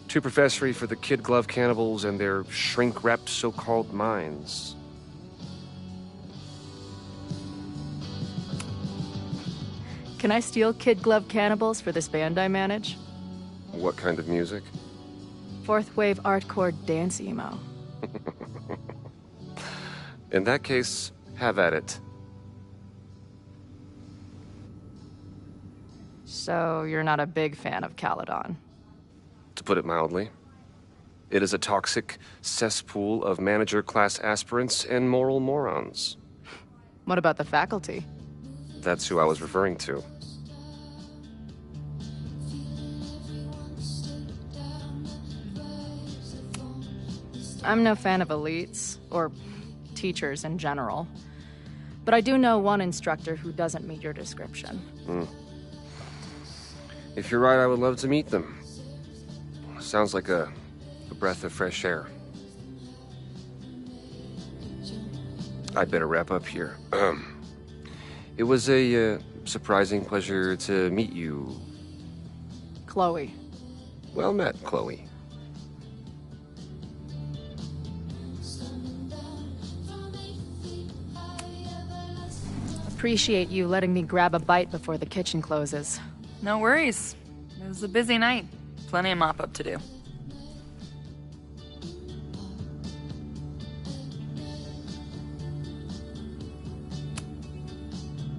Too professor-y for the kid glove cannibals and their shrink-wrapped so-called minds. Can I steal Kid Glove Cannibals for this band I manage? What kind of music? Fourth wave artcore dance emo. In that case, have at it. So you're not a big fan of Caledon? To put it mildly. It is a toxic cesspool of manager-class aspirants and moral morons. What about the faculty? That's who I was referring to. I'm no fan of elites, or teachers in general. But I do know one instructor who doesn't meet your description. If you're right, I would love to meet them. Sounds like a breath of fresh air. I'd better wrap up here. It was a surprising pleasure to meet you. Chloe. Well met, Chloe. Appreciate you letting me grab a bite before the kitchen closes. No worries. It was a busy night. Plenty of mop-up to do.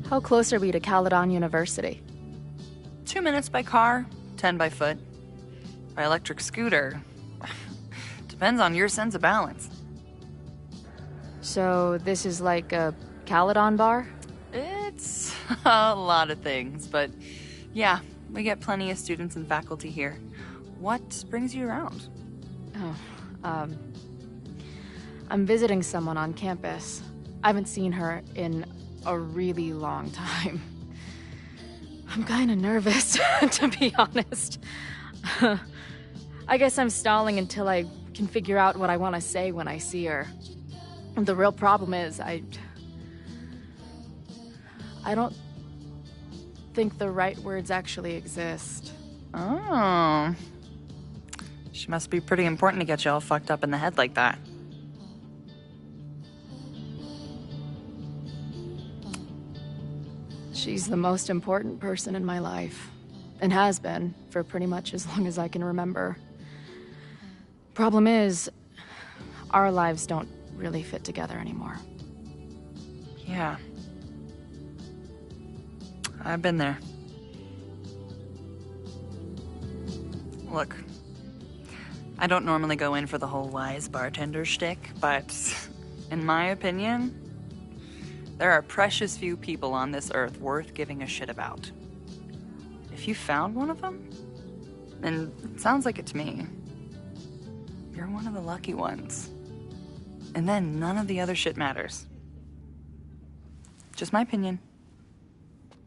How close are we to Caledon University? 2 minutes by car, 10 by foot. By electric scooter. Depends on your sense of balance. So this is like a Caledon bar? It's A lot of things, but yeah, we get plenty of students and faculty here. What brings you around? Oh, I'm visiting someone on campus. I haven't seen her in a really long time. I'm kind of nervous, to be honest. I guess I'm stalling until I can figure out what I want to say when I see her. The real problem is, I don't think the right words actually exist. Oh. She must be pretty important to get you all fucked up in the head like that. She's the most important person in my life, and has been for pretty much as long as I can remember. Problem is, our lives don't really fit together anymore. Yeah. I've been there. Look, I don't normally go in for the whole wise bartender shtick, but in my opinion, there are precious few people on this earth worth giving a shit about. If you found one of them, and it sounds like it to me, you're one of the lucky ones. And then none of the other shit matters. Just my opinion.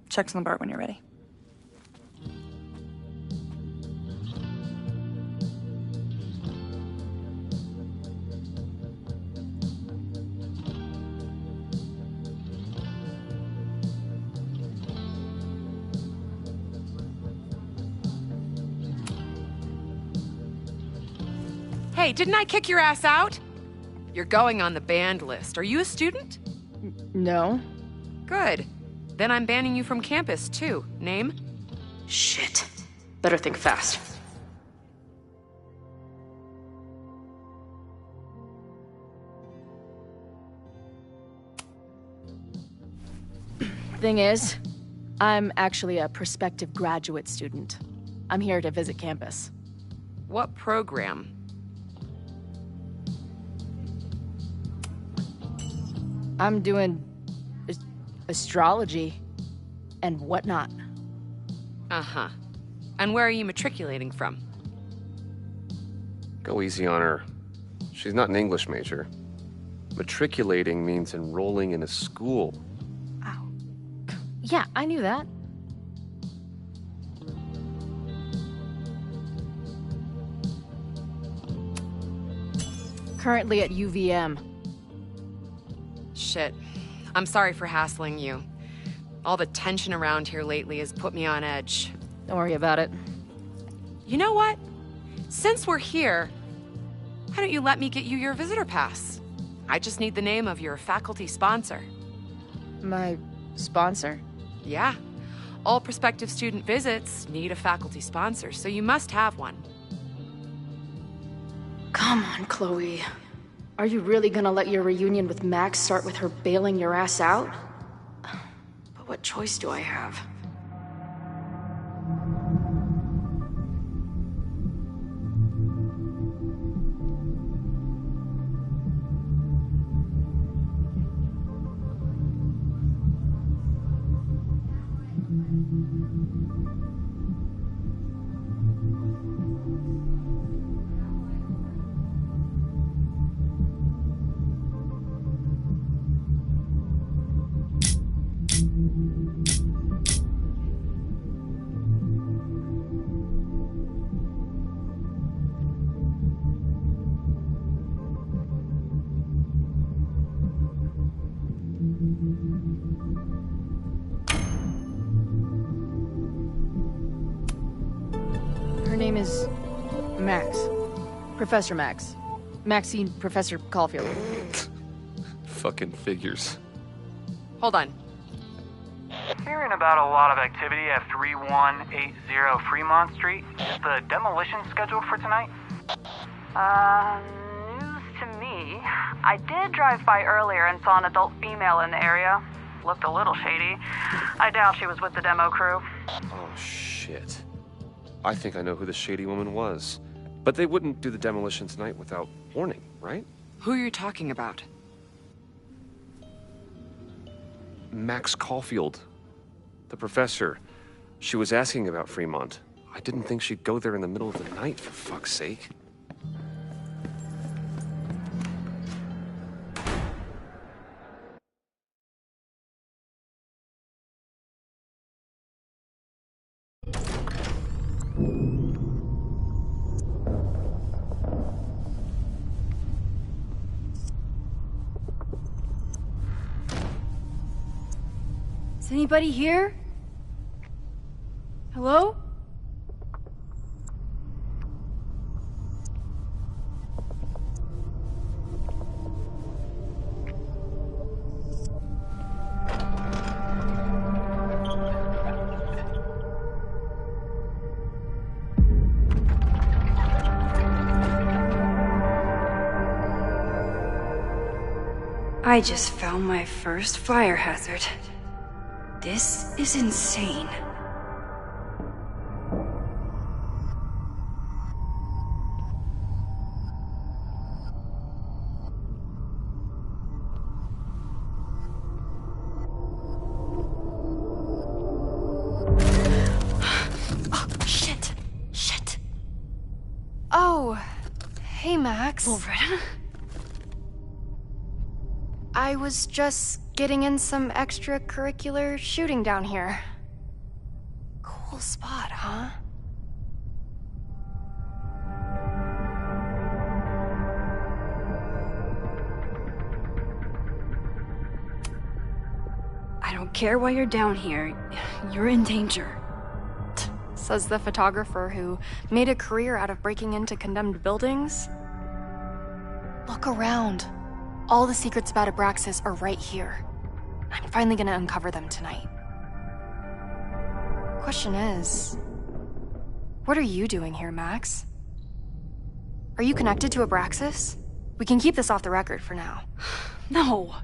Check's on the bar when you're ready. Hey, didn't I kick your ass out? You're going on the banned list. Are you a student? No. Good. Then I'm banning you from campus, too. Name? Shit. Better think fast. Thing is, I'm actually a prospective graduate student. I'm here to visit campus. What program? I'm doing astrology and whatnot. Uh-huh. And where are you matriculating from? Go easy on her. She's not an English major. Matriculating means enrolling in a school. Yeah, I knew that. Currently at UVM. Shit. I'm sorry for hassling you. All the tension around here lately has put me on edge. Don't worry about it. You know what? Since we're here, why don't you let me get you your visitor pass? I just need the name of your faculty sponsor. My sponsor? Yeah. All prospective student visits need a faculty sponsor, so you must have one. Come on, Chloe. Are you really gonna let your reunion with Max start with her bailing your ass out? But what choice do I have? Her name is Max. Professor Max. Maxine Professor Caulfield. Fucking figures. Hold on. Hearing about a lot of activity at 3180 Fremont Street. Is the demolition scheduled for tonight? News to me. I did drive by earlier and saw an adult female in the area. Looked a little shady. I doubt she was with the demo crew. Oh, shit. I think I know who the shady woman was. But they wouldn't do the demolition tonight without warning, right? Who are you talking about? Max Caulfield. The professor. She was asking about Fremont. I didn't think she'd go there in the middle of the night, for fuck's sake. Is anybody here? Hello? I just found my first fire hazard. This is insane. Shit. Oh, hey Max. Loretta? I was just getting in some extracurricular shooting down here. Cool spot, huh? I don't care why you're down here. You're in danger. Says the photographer who made a career out of breaking into condemned buildings. Look around. All the secrets about Abraxas are right here. I'm finally gonna uncover them tonight. Question is, what are you doing here, Max? Are you connected to Abraxas? We can keep this off the record for now. No.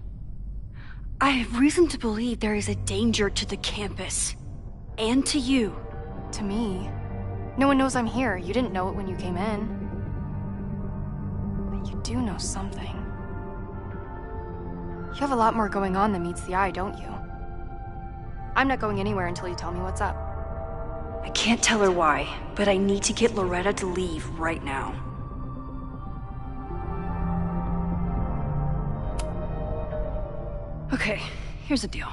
I have reason to believe there is a danger to the campus. And to you. To me? No one knows I'm here. You didn't know it when you came in. But you do know something. You have a lot more going on than meets the eye, don't you? I'm not going anywhere until you tell me what's up. I can't tell her why, but I need to get Loretta to leave right now. Okay, here's the deal.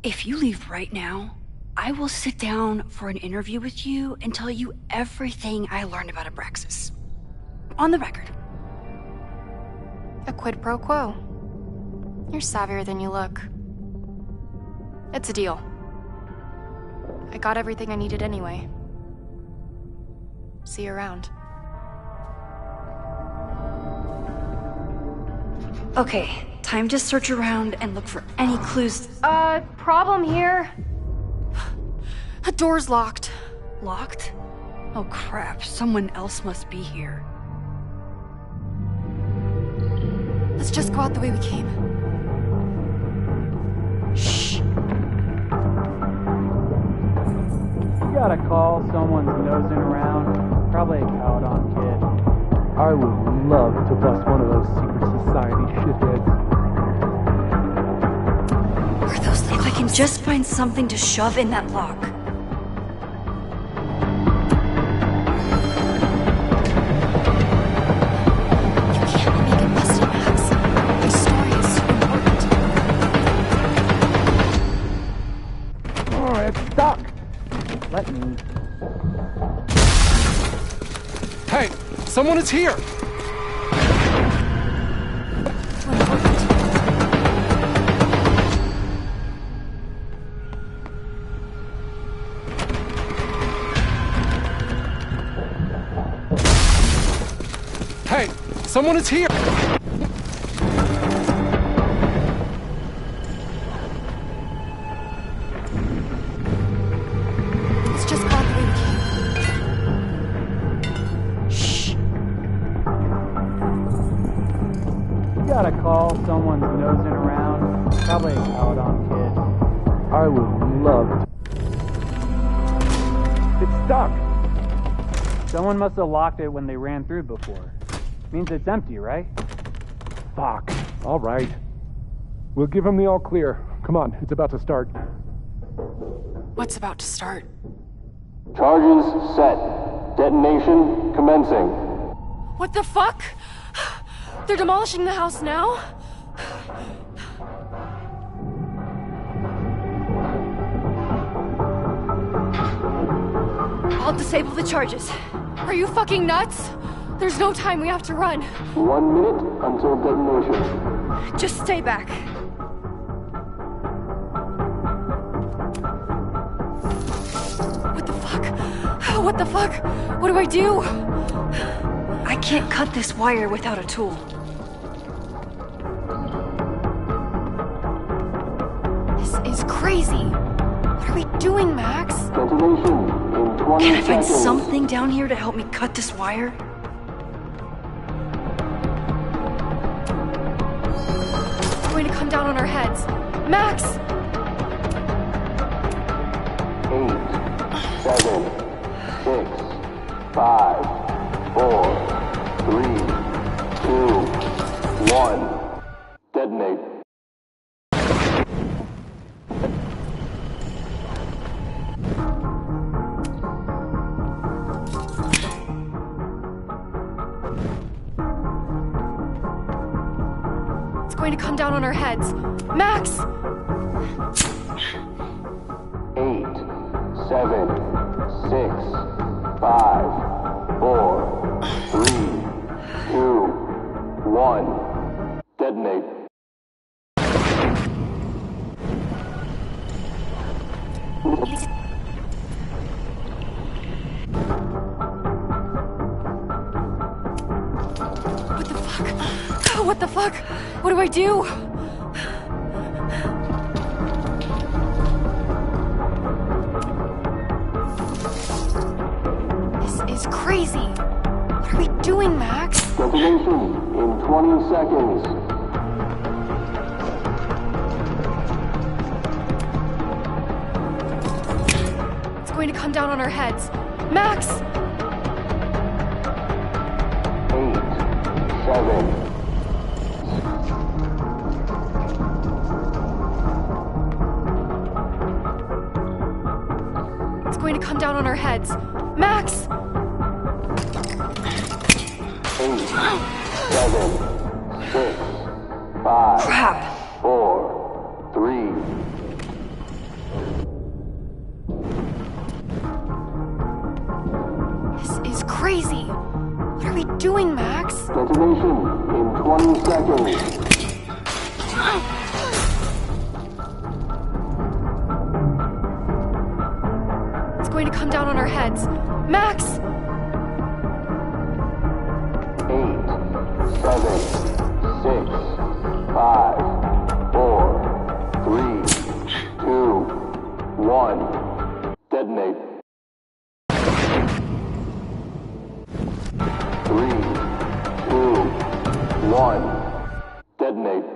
If you leave right now, I will sit down for an interview with you and tell you everything I learned about Abraxas. On the record. A quid pro quo. You're savvier than you look. It's a deal. I got everything I needed anyway. See you around. Okay, time to search around and look for any clues. Problem here. The door's locked. Locked? Oh crap, someone else must be here. Let's just go out the way we came. Shh. You gotta call someone's nosing around. Probably a Caledon kid. I would love to bust one of those secret society shitheads. Are those the If I can just find something to shove in that lock. Stuck. Let me. Hey, someone is here! Hey, someone is here! Someone's nosing around. Probably a Caledon kid. I would love to. It's stuck. Someone must have locked it when they ran through before. Means it's empty, right? Fuck. All right. We'll give him the all clear. Come on, it's about to start. What's about to start? Charges set. Detonation commencing. What the fuck? They're demolishing the house now? I'll disable the charges. Are you fucking nuts? There's no time, we have to run. 1 minute until detonation. Just stay back. What the fuck? What the fuck? What do I do? I can't cut this wire without a tool. This is crazy. What are we doing, Max? Detonation in 20 Can I find seconds. something down here to help me cut this wire? It's going to come down on our heads. Max! 8, 7, 6, 5, 4, 3, 2, 1. Detonate. It's going to come down on our heads. Max! 8, 7, 6, 5, 4, 3, 2, 1. Detonate. What the fuck? What the fuck? What do I do? This is crazy. What are we doing, Max? Detonation in 20 seconds. It's going to come down on our heads. Max! 8, 7. It's going to come down on our heads. Max! 8, 7, 6, 5, Crap. 4, 3. This is crazy. What are we doing, Max? Detonation in 20 seconds. It's going to come down on our heads. Max! 8, 7, 6, 5, 4, 3, 2, 1. Detonate. 3, 2, 1. Detonate.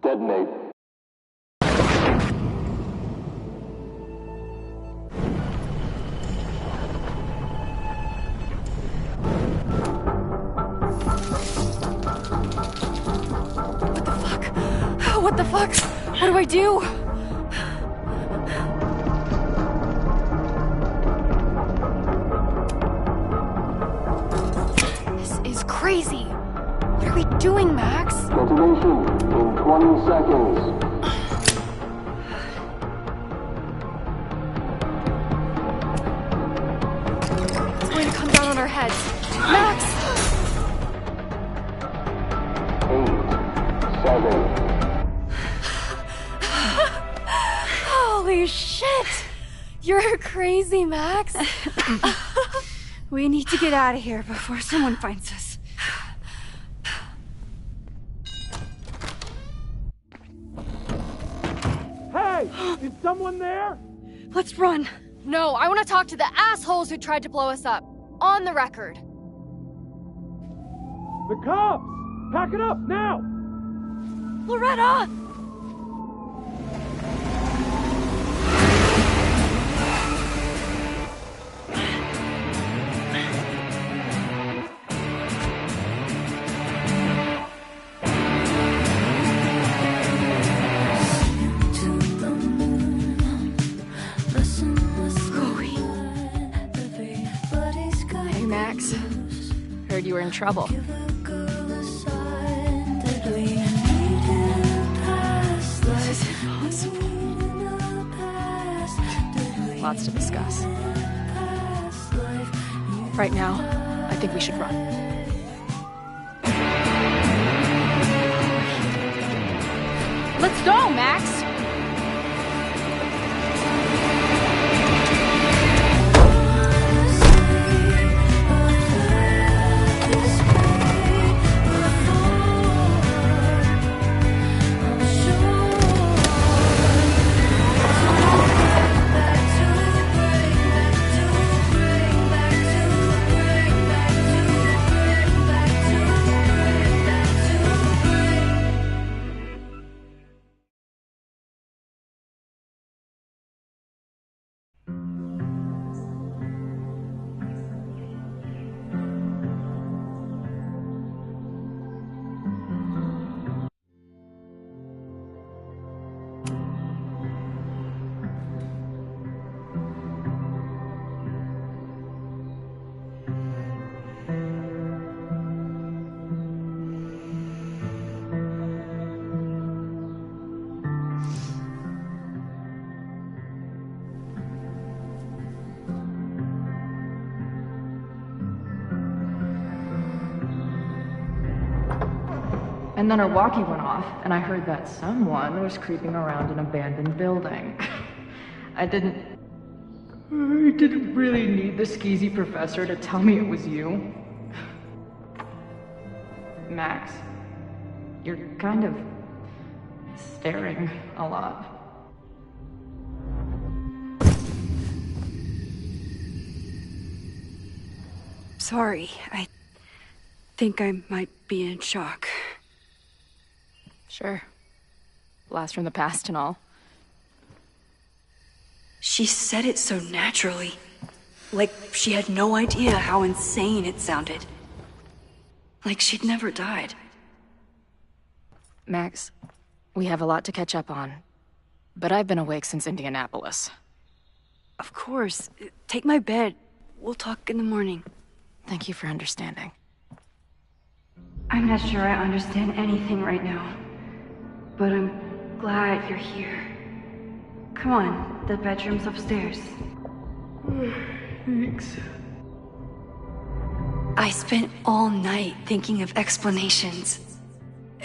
Detonate. What the fuck? What do I do? This is crazy. What are we doing, Max? Detonation in 20 seconds. It's going to come down on our heads. Max! 8, 7. Holy shit! You're crazy, Max. We need to get out of here before someone finds us. Hey! Is someone there? Let's run. No, I want to talk to the assholes who tried to blow us up. On the record. The cops! Pack it up, now! Loretta! in trouble. This is impossible. Lots to discuss. Right now, I think we should run. Let's go, Max! And then our walkie went off, and I heard that someone was creeping around an abandoned building. I didn't really need the skeezy professor to tell me it was you. Max, you're kind of staring a lot. Sorry, I think I might be in shock. Sure. Blast from the past and all. She said it so naturally. Like she had no idea how insane it sounded. Like she'd never died. Max, we have a lot to catch up on. But I've been awake since Indianapolis. Of course. Take my bed. We'll talk in the morning. Thank you for understanding. I'm not sure I understand anything right now. But I'm glad you're here. Come on, the bedroom's upstairs. Thanks. I spent all night thinking of explanations.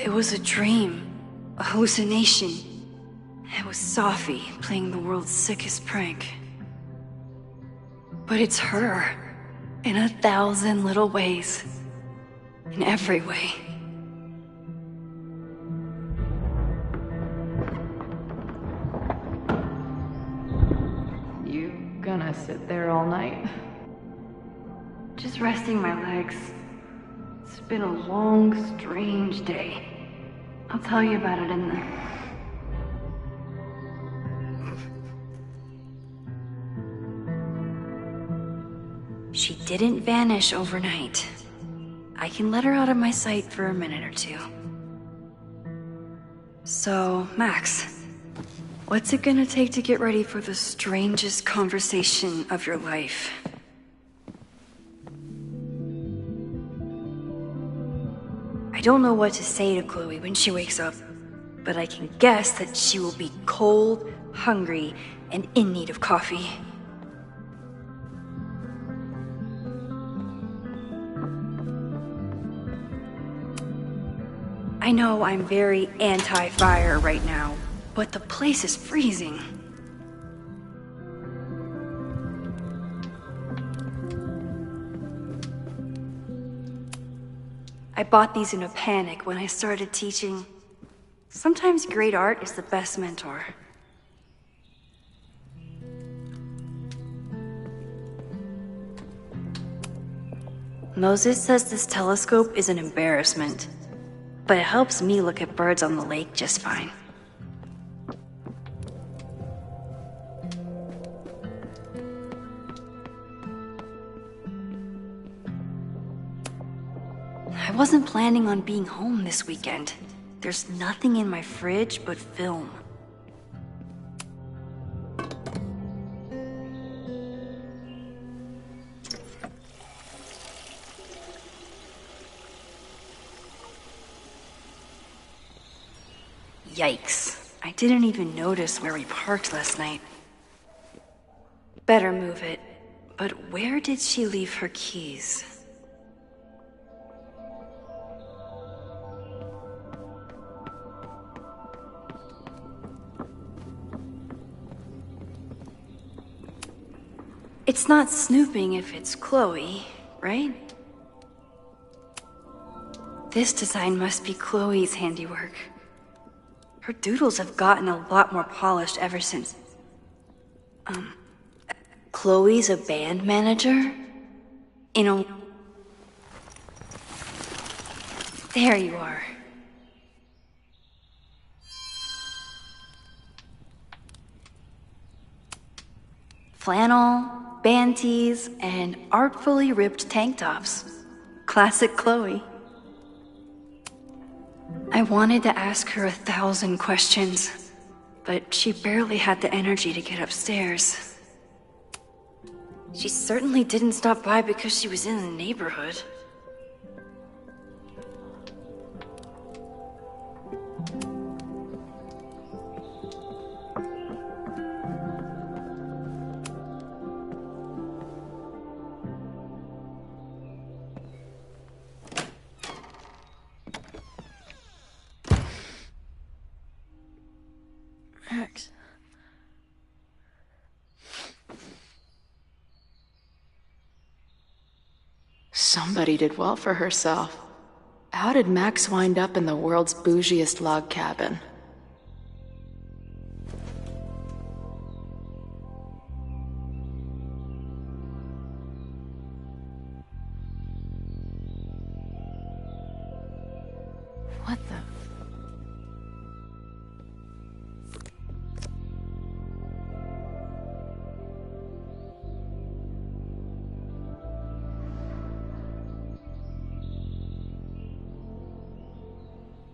It was a dream, a hallucination. It was Sophie playing the world's sickest prank. But it's her, in 1,000 little ways. In every way. Gonna sit there all night? Just resting my legs. It's been a long, strange day. I'll tell you about it in the... She didn't vanish overnight. I can let her out of my sight for a minute or two. So, Max... what's it gonna take to get ready for the strangest conversation of your life? I don't know what to say to Chloe when she wakes up, but I can guess that she will be cold, hungry, and in need of coffee. I know I'm very anti-fire right now, but the place is freezing. I bought these in a panic when I started teaching. Sometimes great art is the best mentor. Moses says this telescope is an embarrassment, but it helps me look at birds on the lake just fine. I wasn't planning on being home this weekend. There's nothing in my fridge but film. Yikes. I didn't even notice where we parked last night. Better move it. But where did she leave her keys? It's not snooping if it's Chloe, right? This design must be Chloe's handiwork. Her doodles have gotten a lot more polished ever since. Chloe's a band manager? There you are. Flannel, band tees, and artfully ripped tank tops. Classic Chloe. I wanted to ask her 1,000 questions, but she barely had the energy to get upstairs. She certainly didn't stop by because she was in the neighborhood. Max. Somebody did well for herself. How did Max wind up in the world's bougiest log cabin? What the...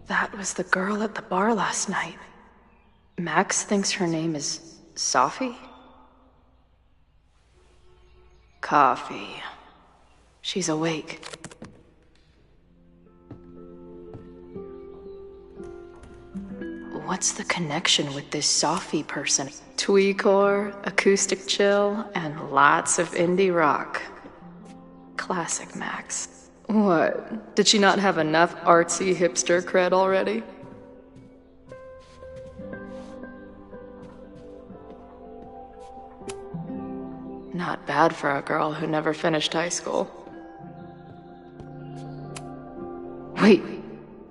That was the girl at the bar last night. Max thinks her name is Sophie? Coffee. She's awake. What's the connection with this Sophie person? Tweecore, acoustic chill, and lots of indie rock. Classic Max. What? Did she not have enough artsy hipster cred already? Not bad for a girl who never finished high school. Wait,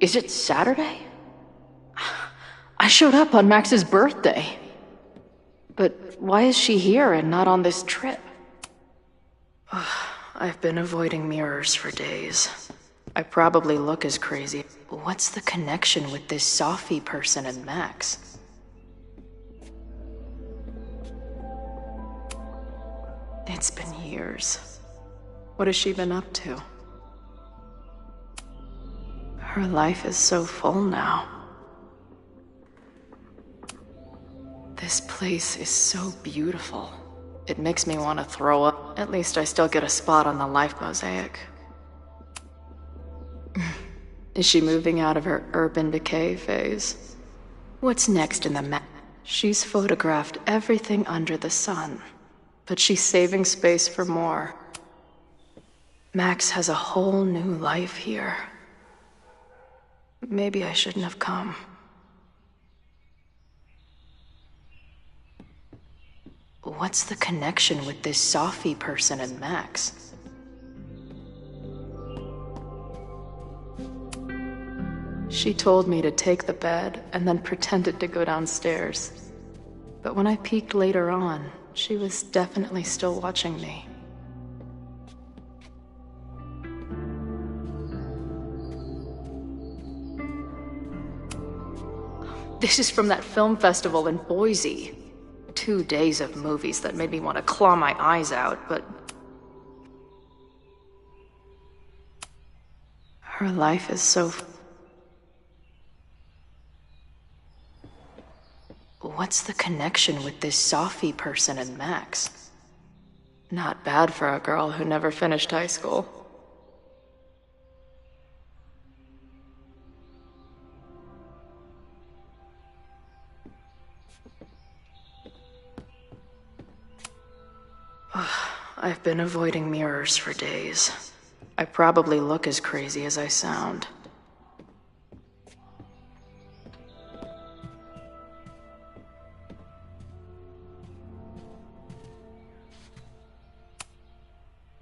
is it Saturday? I showed up on Max's birthday. But why is she here and not on this trip? I've been avoiding mirrors for days. I probably look as crazy. What's the connection with this Sophie person and Max? It's been years. What has she been up to? Her life is so full now. This place is so beautiful. It makes me want to throw up. At least I still get a spot on the life mosaic. Is she moving out of her urban decay phase? What's next in the map? She's photographed everything under the sun, but she's saving space for more. Max has a whole new life here. Maybe I shouldn't have come. What's the connection with this Sophie person and Max? She told me to take the bed and then pretended to go downstairs. But when I peeked later on, she was definitely still watching me. This is from that film festival in Boise. 2 days of movies that made me want to claw my eyes out, but... Her life is so... What's the connection with this Sophie person and Max? Not bad for a girl who never finished high school. I've been avoiding mirrors for days. I probably look as crazy as I sound.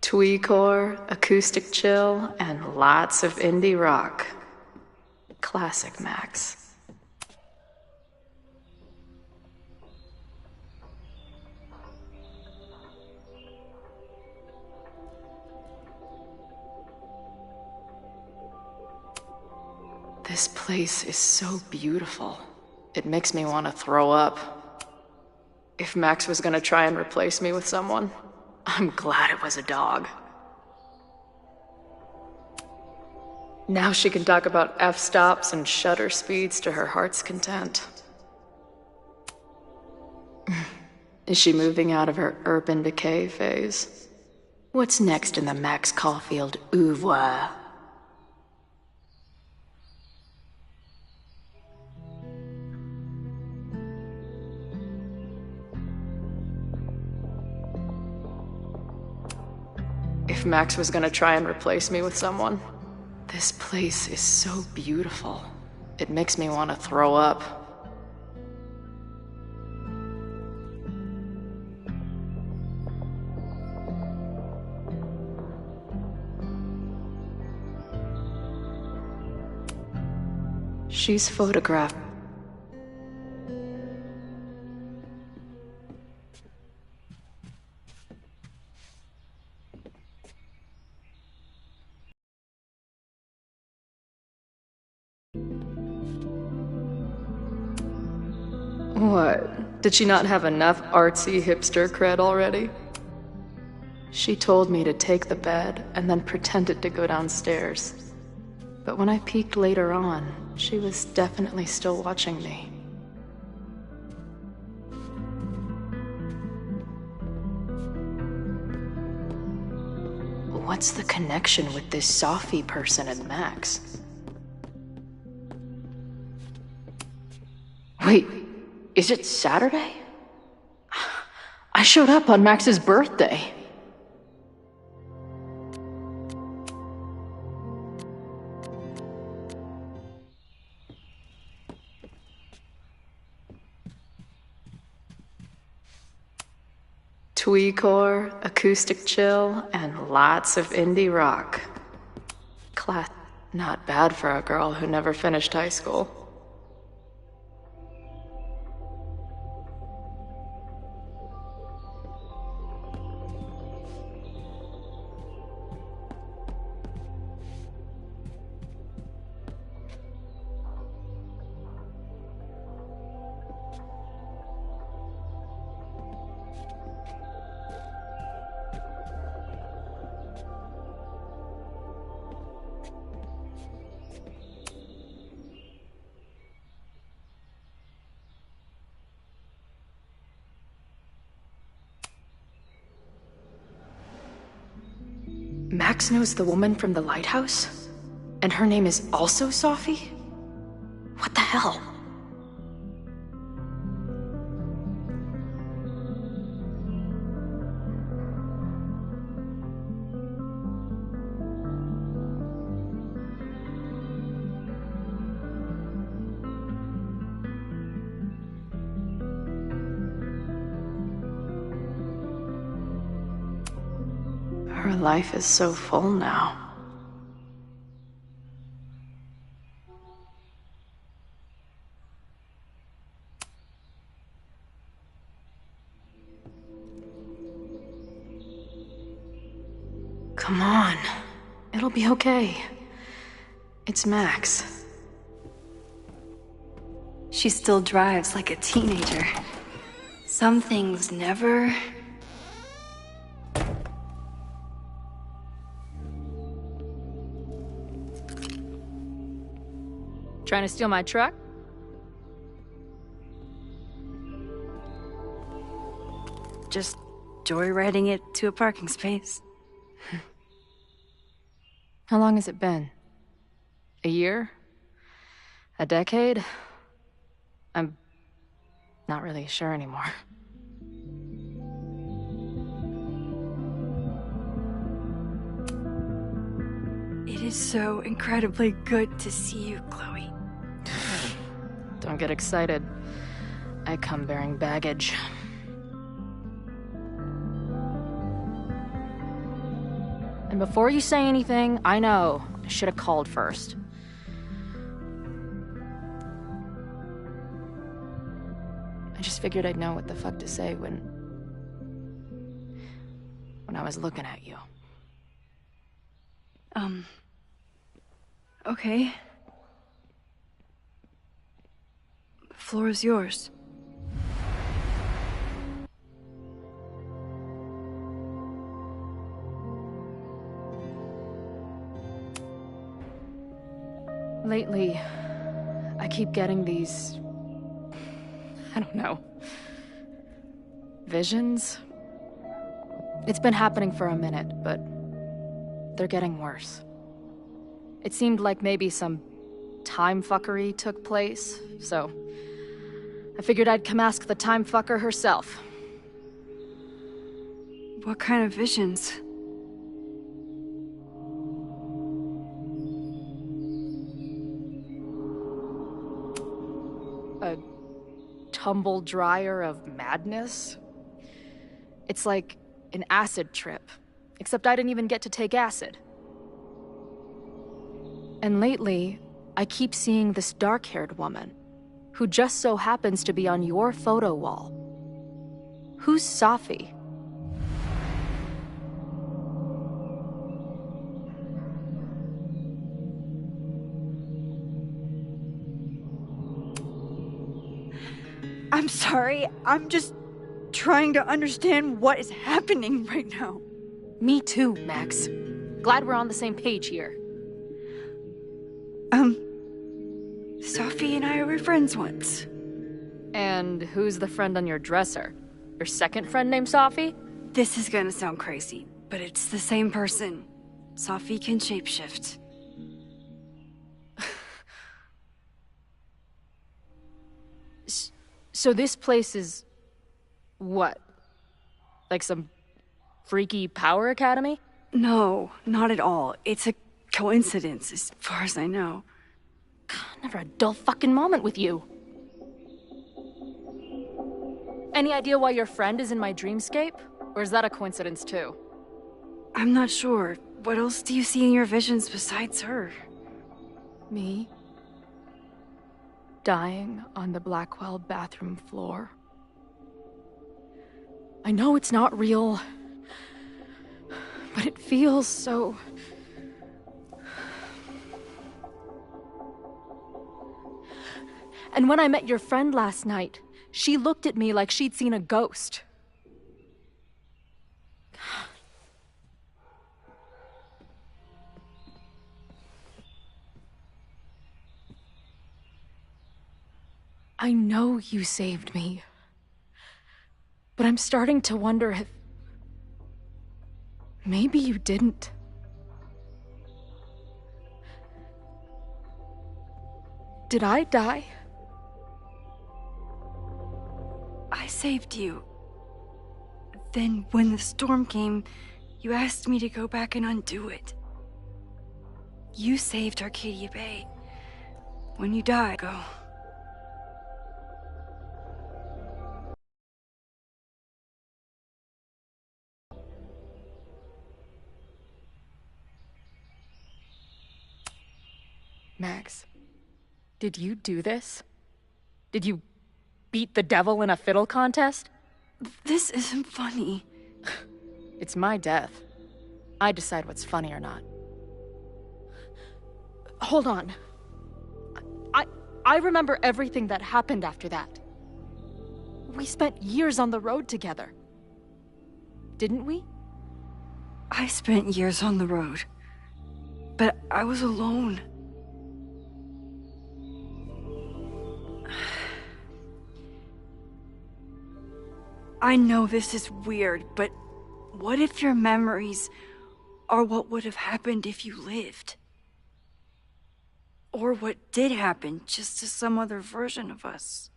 Tweecore, acoustic chill, and lots of indie rock. Classic Max. This place is so beautiful. It makes me want to throw up. If Max was gonna try and replace me with someone, I'm glad it was a dog. Now she can talk about f-stops and shutter speeds to her heart's content. Is she moving out of her urban decay phase? What's next in the Max Caulfield oeuvre? If Max was gonna try and replace me with someone, this place is so beautiful. It makes me want to throw up. She's photographed. What? Did she not have enough artsy hipster cred already? She told me to take the bed and then pretended to go downstairs. But when I peeked later on, she was definitely still watching me. What's the connection with this Sophie person and Max? Wait, is it Saturday? I showed up on Max's birthday. Tweecore, acoustic chill, and lots of indie rock. Not bad for a girl who never finished high school. Max knows the woman from the lighthouse? And her name is also Sophie? What the hell? Her life is so full now. Come on. It'll be okay. It's Max. She still drives like a teenager. Some things never... Trying to steal my truck? Just joyriding it to a parking space. How long has it been? A year? A decade? I'm Not really sure anymore. It is so incredibly good to see you, Chloe. Don't get excited. I come bearing baggage. And before you say anything, I know I should have called first. I just figured I'd know what the fuck to say when I was looking at you. Okay. The floor is yours. Lately, I keep getting these... I don't know. Visions? It's been happening for a minute, but they're getting worse. It seemed like maybe some time fuckery took place, so I figured I'd come ask the time fucker herself. What kind of visions? A tumble dryer of madness? It's like an acid trip, except I didn't even get to take acid. And lately, I keep seeing this dark-haired woman, who just so happens to be on your photo wall. Who's Safi? I'm sorry, I'm just trying to understand what is happening right now. Me too, Max. Glad we're on the same page here. Safi and I were friends once. And who's the friend on your dresser? Your second friend named Safi? This is gonna sound crazy, but it's the same person. Safi can shapeshift. So this place is... what? Like some freaky power academy? No, not at all. It's a coincidence, as far as I know. God, never a dull fucking moment with you. Any idea why your friend is in my dreamscape? Or is that a coincidence too? I'm not sure. What else do you see in your visions besides her? Me? Dying on the Blackwell bathroom floor. I know it's not real, but it feels so... And when I met your friend last night, she looked at me like she'd seen a ghost. I know you saved me, but I'm starting to wonder if... maybe you didn't. Did I die? I saved you. Then, when the storm came, you asked me to go back and undo it. You saved Arcadia Bay. When you die, go. Max, did you do this? Did you beat the devil in a fiddle contest? This isn't funny. It's my death. I decide what's funny or not. Hold on. I remember everything that happened after that. We spent years on the road together. Didn't we? I spent years on the road. But I was alone. I know this is weird, but what if your memories are what would have happened if you lived? Or what did happen, just to some other version of us?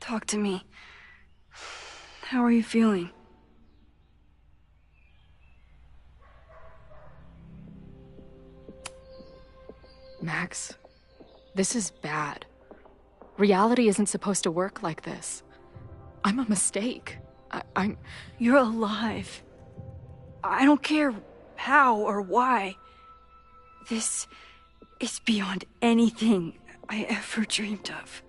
Talk to me. How are you feeling? Max, this is bad. Reality isn't supposed to work like this. I'm a mistake. I'm... You're alive. I don't care how or why. This is beyond anything I ever dreamed of.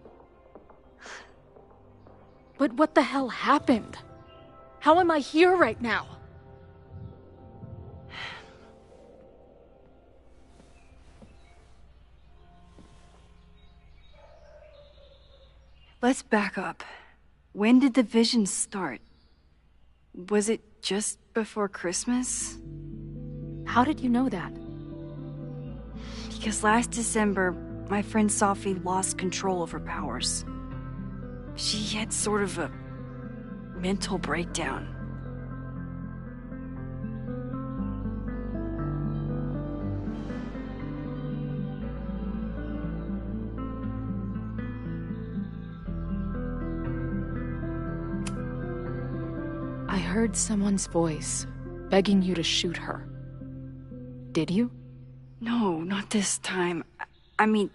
But what the hell happened? How am I here right now? Let's back up. When did the visions start? Was it just before Christmas? How did you know that? Because last December, my friend Sophie lost control of her powers. She had sort of a mental breakdown. I heard someone's voice, begging you to shoot her. Did you? No, not this time. I mean,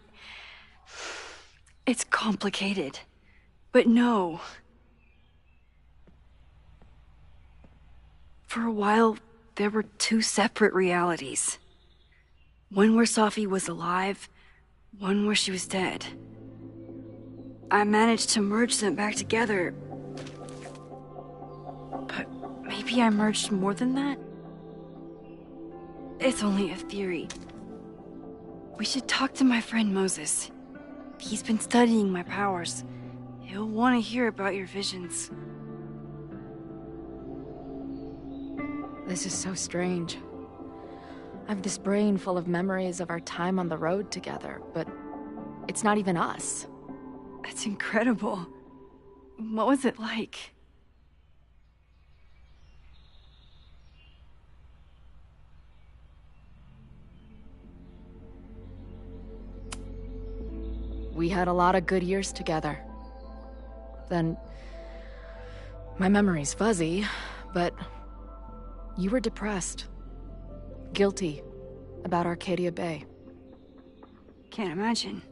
it's complicated. But no. For a while, there were two separate realities. One where Sophie was alive, one where she was dead. I managed to merge them back together. But maybe I merged more than that? It's only a theory. We should talk to my friend Moses. He's been studying my powers. He'll want to hear about your visions. This is so strange. I have this brain full of memories of our time on the road together, but it's not even us. That's incredible. What was it like? We had a lot of good years together. Then... my memory's fuzzy, but... you were depressed. Guilty about Arcadia Bay. Can't imagine.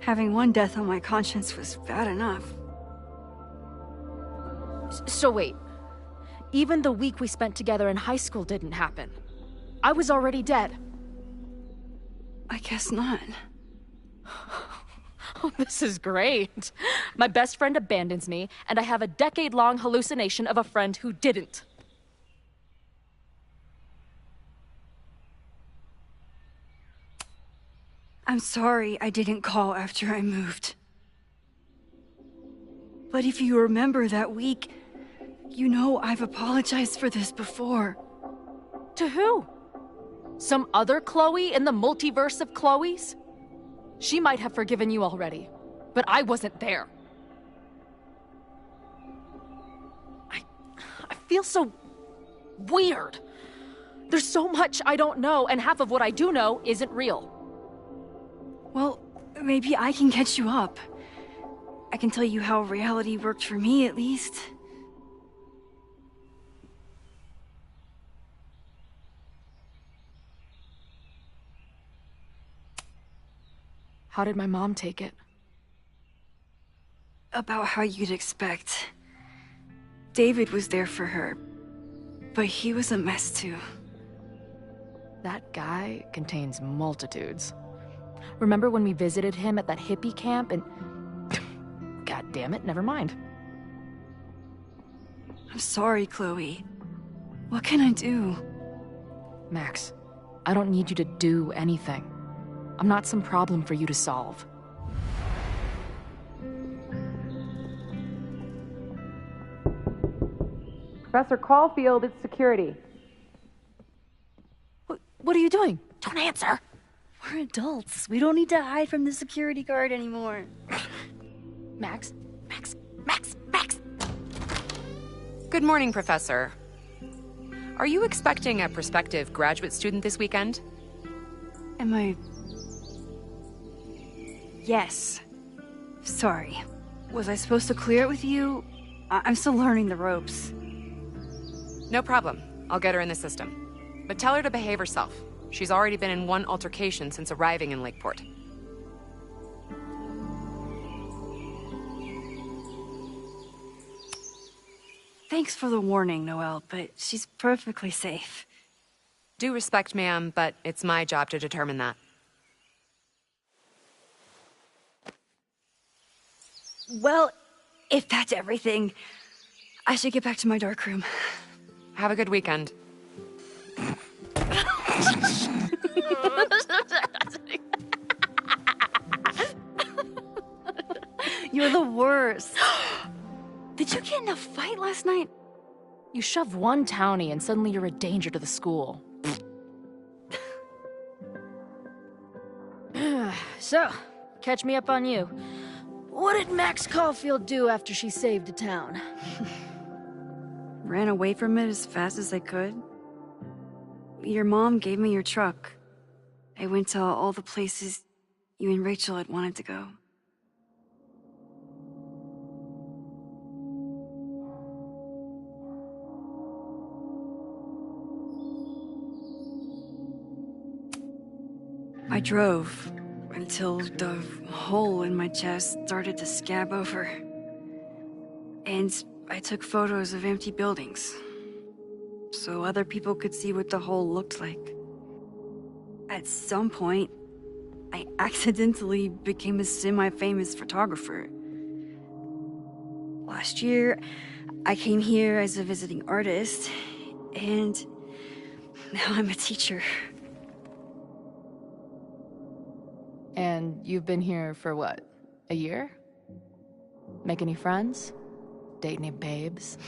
Having one death on my conscience was bad enough. So wait. Even the week we spent together in high school didn't happen. I was already dead. I guess not. Oh, this is great. My best friend abandons me, and I have a decade-long hallucination of a friend who didn't. I'm sorry I didn't call after I moved. But if you remember that week, you know I've apologized for this before. To who? Some other Chloe in the multiverse of Chloes? She might have forgiven you already, but I wasn't there. I feel so weird. There's so much I don't know, and half of what I do know isn't real. Well, maybe I can catch you up. I can tell you how reality worked for me, at least. How did my mom take it? About how you'd expect. David was there for her, but he was a mess too. That guy contains multitudes. Remember when we visited him at that hippie camp and... God damn it, never mind. I'm sorry, Chloe. What can I do? Max, I don't need you to do anything. I'm not some problem for you to solve. Professor Caulfield, it's security. What are you doing? Don't answer! We're adults. We don't need to hide from the security guard anymore. Max? Good morning, Professor. Are you expecting a prospective graduate student this weekend? Am I... Yes. Sorry. Was I supposed to clear it with you? I'm still learning the ropes. No problem. I'll get her in the system. But tell her to behave herself. She's already been in one altercation since arriving in Lakeport. Thanks for the warning, Noelle, but she's perfectly safe. Due respect, ma'am, but it's my job to determine that. Well, if that's everything, I should get back to my darkroom. Have a good weekend. You're the worst. Did you get in a fight last night? You shove one townie and suddenly you're a danger to the school. So, catch me up on you. What did Max Caulfield do after she saved the town? Ran away from it as fast as I could. Your mom gave me your truck. I went to all the places you and Rachel had wanted to go. I drove until the hole in my chest started to scab over. And I took photos of empty buildings, so other people could see what the hole looked like. At some point, I accidentally became a semi-famous photographer. Last year, I came here as a visiting artist, and now I'm a teacher. And you've been here for what? A year? Make any friends? Date any babes?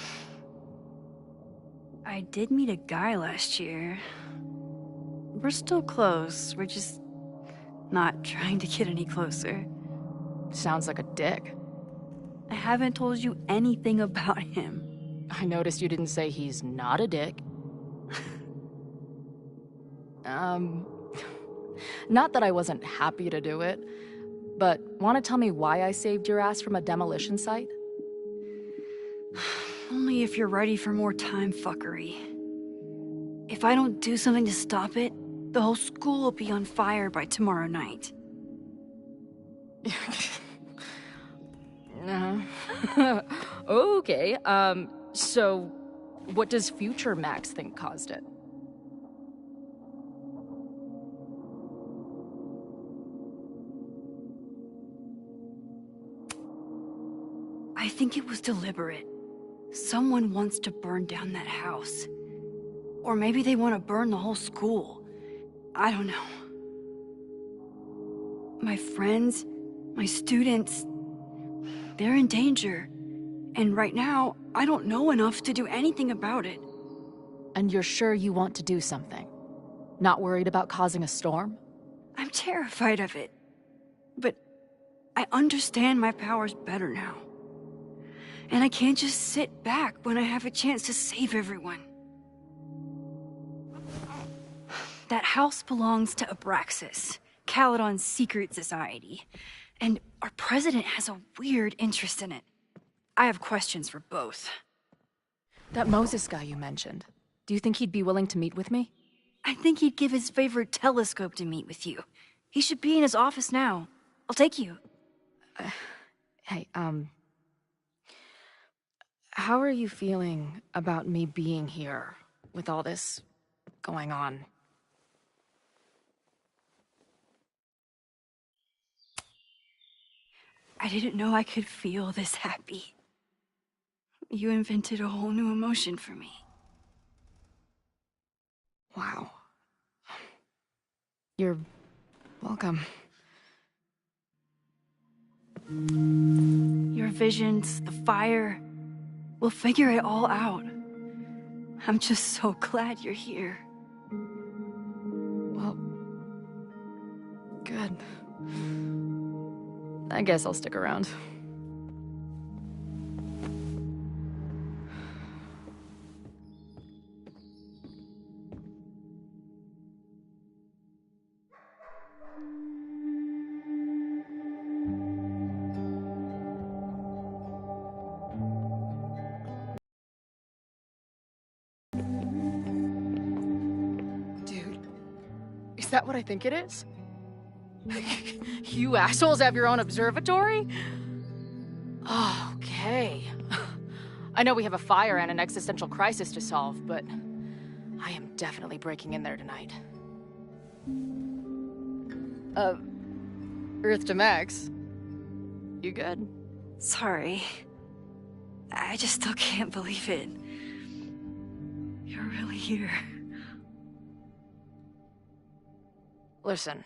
I did meet a guy last year. We're still close. We're just not trying to get any closer. Sounds like a dick. I haven't told you anything about him. I noticed you didn't say he's not a dick. Not that I wasn't happy to do it, but want to tell me why I saved your ass from a demolition site? Only if you're ready for more time fuckery. If I don't do something to stop it, the whole school will be on fire by tomorrow night. Okay, so what does future Max think caused it? I think it was deliberate. Someone wants to burn down that house. Or maybe they want to burn the whole school. I don't know. My friends, my students, they're in danger. And right now, I don't know enough to do anything about it. And you're sure you want to do something? Not worried about causing a storm? I'm terrified of it. But I understand my powers better now. And I can't just sit back when I have a chance to save everyone. That house belongs to Abraxas, Caledon's secret society. And our president has a weird interest in it. I have questions for both. That Moses guy you mentioned, do you think he'd be willing to meet with me? I think he'd give his favorite telescope to meet with you. He should be in his office now. I'll take you. Hey, how are you feeling about me being here with all this going on? I didn't know I could feel this happy. You invented a whole new emotion for me. Wow. You're welcome. Your visions, the fire, we'll figure it all out. I'm just so glad you're here. Well, good. I guess I'll stick around. that what I think it is? You assholes have your own observatory? Okay. I know we have a fire and an existential crisis to solve, but I am definitely breaking in there tonight. Earth to Max. You good? Sorry. I just still can't believe it. You're really here. Listen,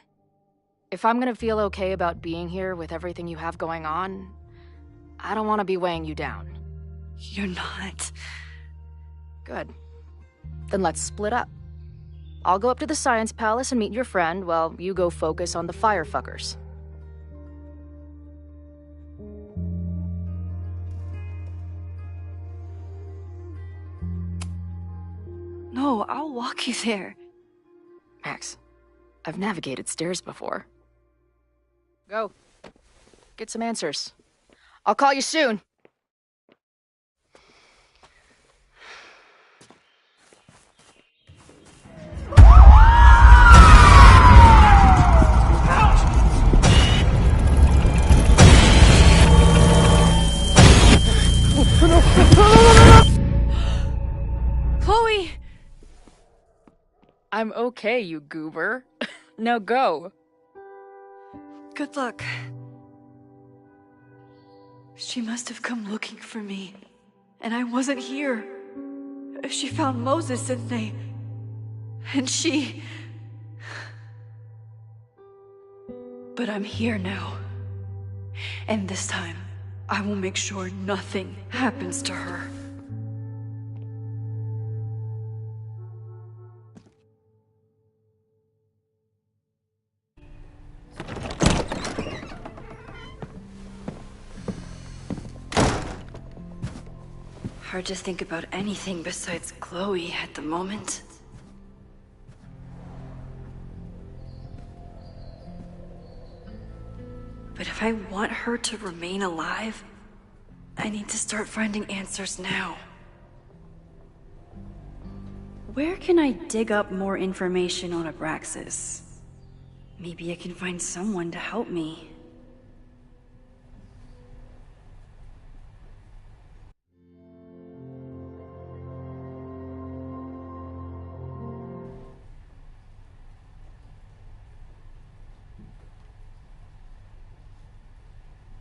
if I'm gonna feel okay about being here with everything you have going on, I don't want to be weighing you down. You're not. Good. Then let's split up. I'll go up to the Science Palace and meet your friend while you go focus on the firefuckers. No, I'll walk you there. Max, I've navigated stairs before. Go. Get some answers. I'll call you soon. Chloe! I'm okay, you goober. Now go. Good luck. She must have come looking for me, and I wasn't here. She found Moses and she... But I'm here now. And this time, I will make sure nothing happens to her. Hard to think about anything besides Chloe at the moment. But if I want her to remain alive, I need to start finding answers now. Where can I dig up more information on Abraxas? Maybe I can find someone to help me.